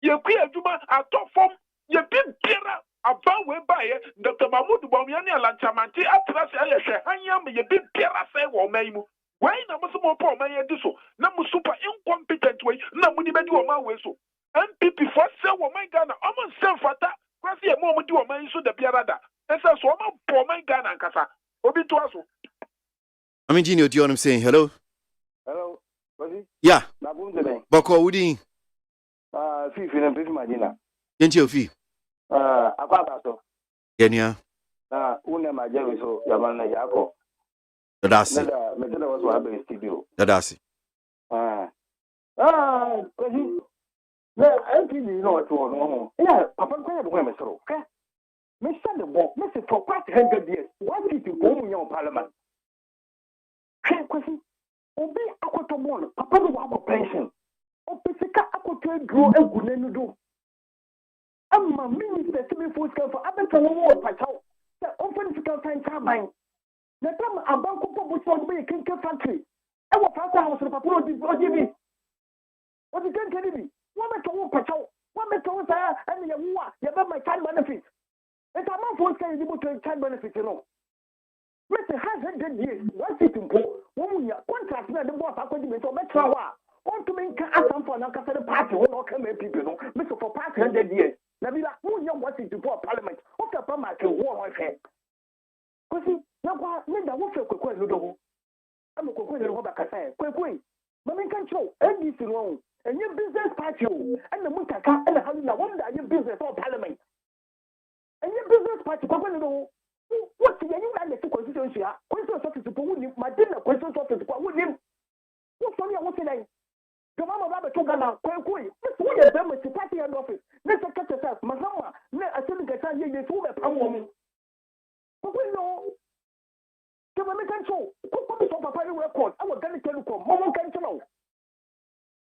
You queer Juma at top form, you big Pierre, a bow way by Dr. Mahmoud Bomiani Lanchamanti, Atlas Elisha, Hanyam, you big Pierre say, or Maymu. Why na mo so mo po man ye so na mo super incompetent way na mo ni be di o man we so MPP for say wo man Ghana o mo sem fata kwasi e mo di o man so da biara da esa so o man po man Ghana nkasa obi to aso I mean Gino, do you know what I'm saying? Hello? Hello. What's Yeah. Na bum today. Boko Woody. Fifi na Fifi Madina. Yenti Ofi. Akwa so. Kenya. Una majeru so yabana yako. Dadasi. Nada metela waso habe studio. Dadasi. Kwasi. Na MPD no to no. Yeah, papa ko ya bo mesoro. Okay. Me say the bo, me say for past 100 years. Why did you go in your parliament? Kwasi. Obi akoto bon, papa no wa pension. Opesika akoto duro egu nenu do. Amma minister to be full scale for abeta wo pachaw. The open fiscal time turbine. The time abanko po so be kinke factory. E wo fasa house no papa odi bi. What you can tell me? What me to wo pachaw? What me to say and ye wo ye be my child benefit. It am for scale you to child benefit no. Mr. has 100 years. What's it impo? Woman contract na the boss akodi me so betra wa. On to make asam for na kasa the party will not come people no. Mr. for past 100 years. Na be like who you want it to for parliament. O ka pa ma ke wo on fe. Kosi na kwa me da wo fe kwekwe no do. Am kwekwe no ba kasa. Kwekwe. Ma me kan show NDC no. Enye business party o. And the mutaka and the halina wonder your business for parliament. Enye business party kwekwe no. What do you want to constitution? Constitution office to put him, my dinner, constitution office to put him. What's on your what's name? The mama rabbit took Ghana, Quay. This way, a member to party and office. Let's catch yourself, Mahama. Let us get a year to a pound woman. But we know. The American show, Cocobi of a party record, I will get a telecom, Momo can tell.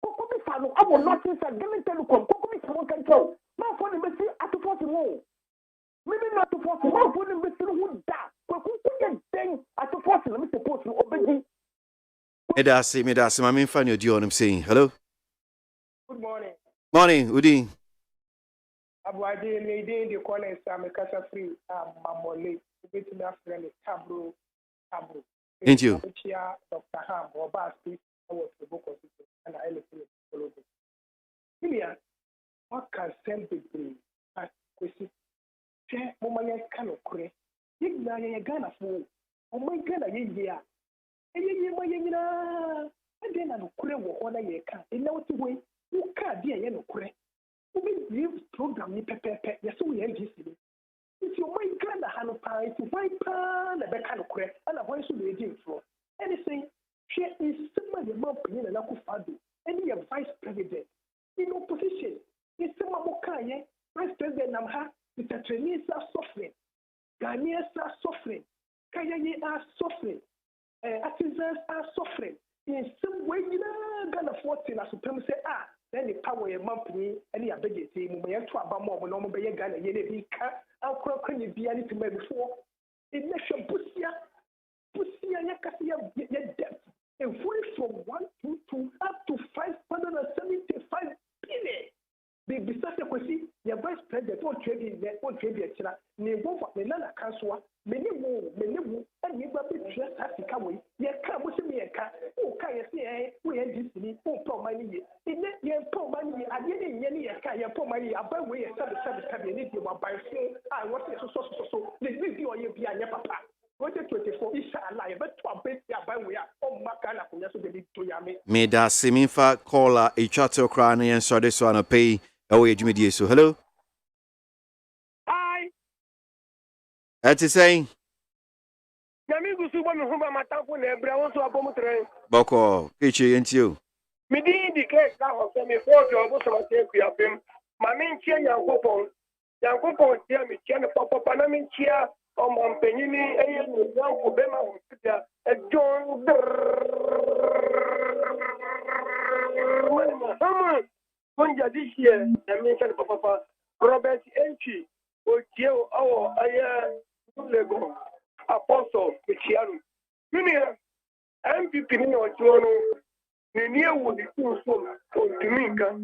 Cocobi Sano, I will not say, give me telecom, Cocobi Samo can tell. Now for the message at the 40 row. Maybe not to force one for the Mr. Wood da. But who can then at the force let me support you obey. Medasi, my main fan, you do what I'm saying. Hello? Good morning. Morning, Udi. ABOAGYE made in the corner and Sam Casa Free, Mamole, bit me after the tableau. Thank you. Dr. Ham or Basti, I was the book of it, and I listened to it. William, what can send the dream? Mumanya kano kure yigna ya Ghana fo o mai Ghana yeya eyeyi ma yenyina ade na no kure wo ho na ye ka ina woti we wo ka de ye no kure wo be live program ni pepepe ye so ye NGC ni ti o mai Ghana ha no pa ti vai pa na be ka no kure ana ho so be di fro anything she is somebody man pin na ku fado any your vice president in opposition is some mo ka ye vice president nam ha the Chinese are suffering, Ghanaians are suffering, Kenyans are suffering, artisans are suffering. In some way, you know, Ghana 14 as supreme say, then the power of money, any ability, we have to about more when I'm being Ghana, you I'll call can you be anything before? It makes your pussy, your debt, and from 122 up to 575 billion. The business equity, your vice president, what trading there, what trading there, Nevo, Menana Kanswa, Menimu, and you will be dressed as the Kawi, your car was a mere car, who can you say, we had this need, who pour money, in that year, pour money, I didn't any car, you pour money, I buy way, a service cabinet, you will buy phone, I was so, the video you be your papa. 2024 inshallah but to abet ya by we are on makana kunya so be to yame me da seminfa caller a chattel cry na yen so this one pay away adwumedie so hello hi at saying yami gusu bo me ho ba matanfo na ebra won so abom tren boko keche yentio me di indicate that ho se me for the obo so te kuapem ma me nchia yankopon tia me tia ne papa na me nchia on penini eye no yanko be ma ho tia e John Monja this year, I mentioned Papa Robert Enchi, Otiel, our Lego, Apostle, Michiano. Minia, MPP or Jono, near would be too soon for Dominica.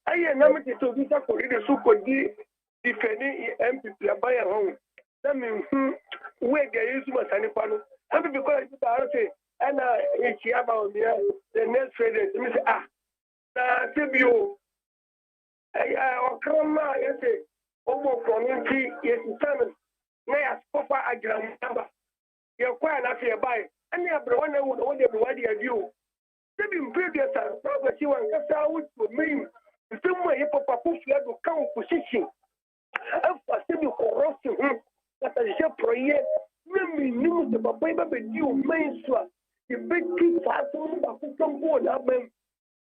I am not to be for the super D defending MPP by a home. That means where there is my sanipano. MPP because I say, and it's about the next Friday. Tibio. Or Krama, yes, almost from MT, yes, Simon. Nay, Papa, I grand number. You're quite enough here by. And you have the one who would what you do. Tibim previous property and Cassa would mean the same way Papa Puff to count position. And for Tibio corruption, that I shall pray. Maybe news the Papa, but you main swap. The big key fast on the come board.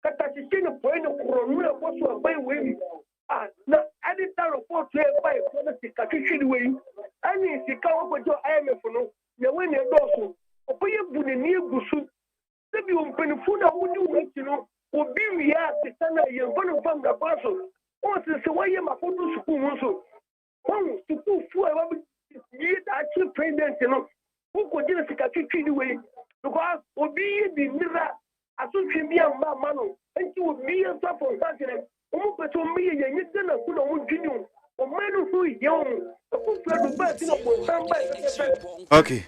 Katashin point of Corona was to obey way. Now, editor report here by policy Katishin way. And if you come up with your IMF, you win your dorsal. Open your near Busu. If you open the food, I would do, will be reacted to one of them the parcel. Once the way my photo school also. One to put for actual president, who could get a Katishin way. Because will be the mirror. Assumption be a man, and you would be a top of that. But to me, you didn't put on Junior or men who is young. Okay.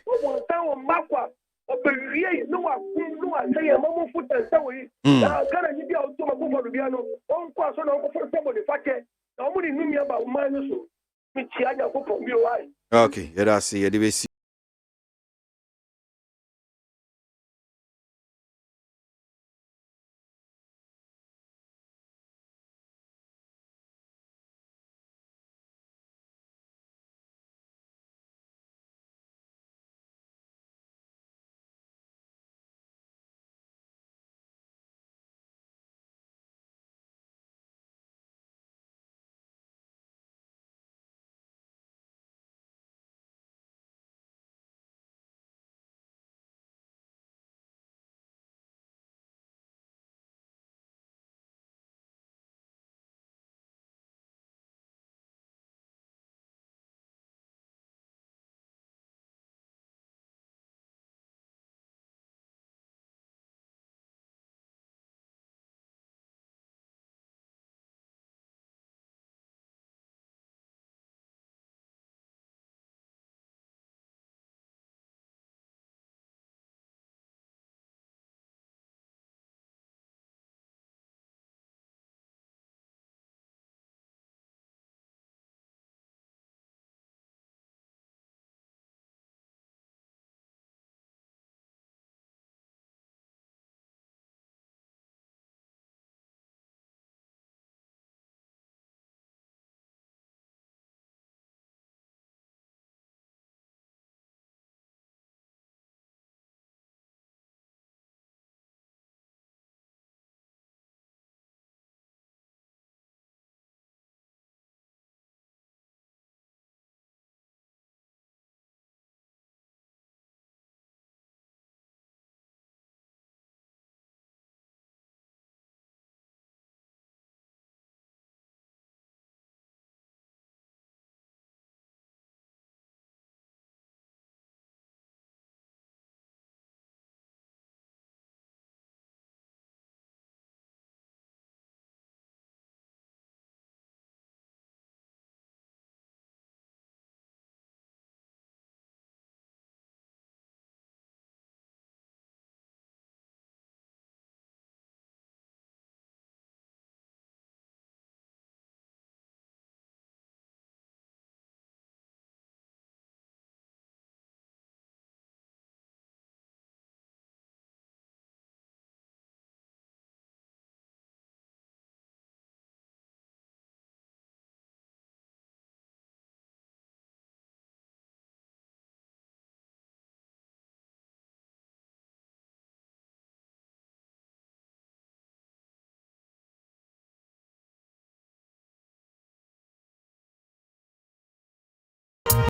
Okay, that's it.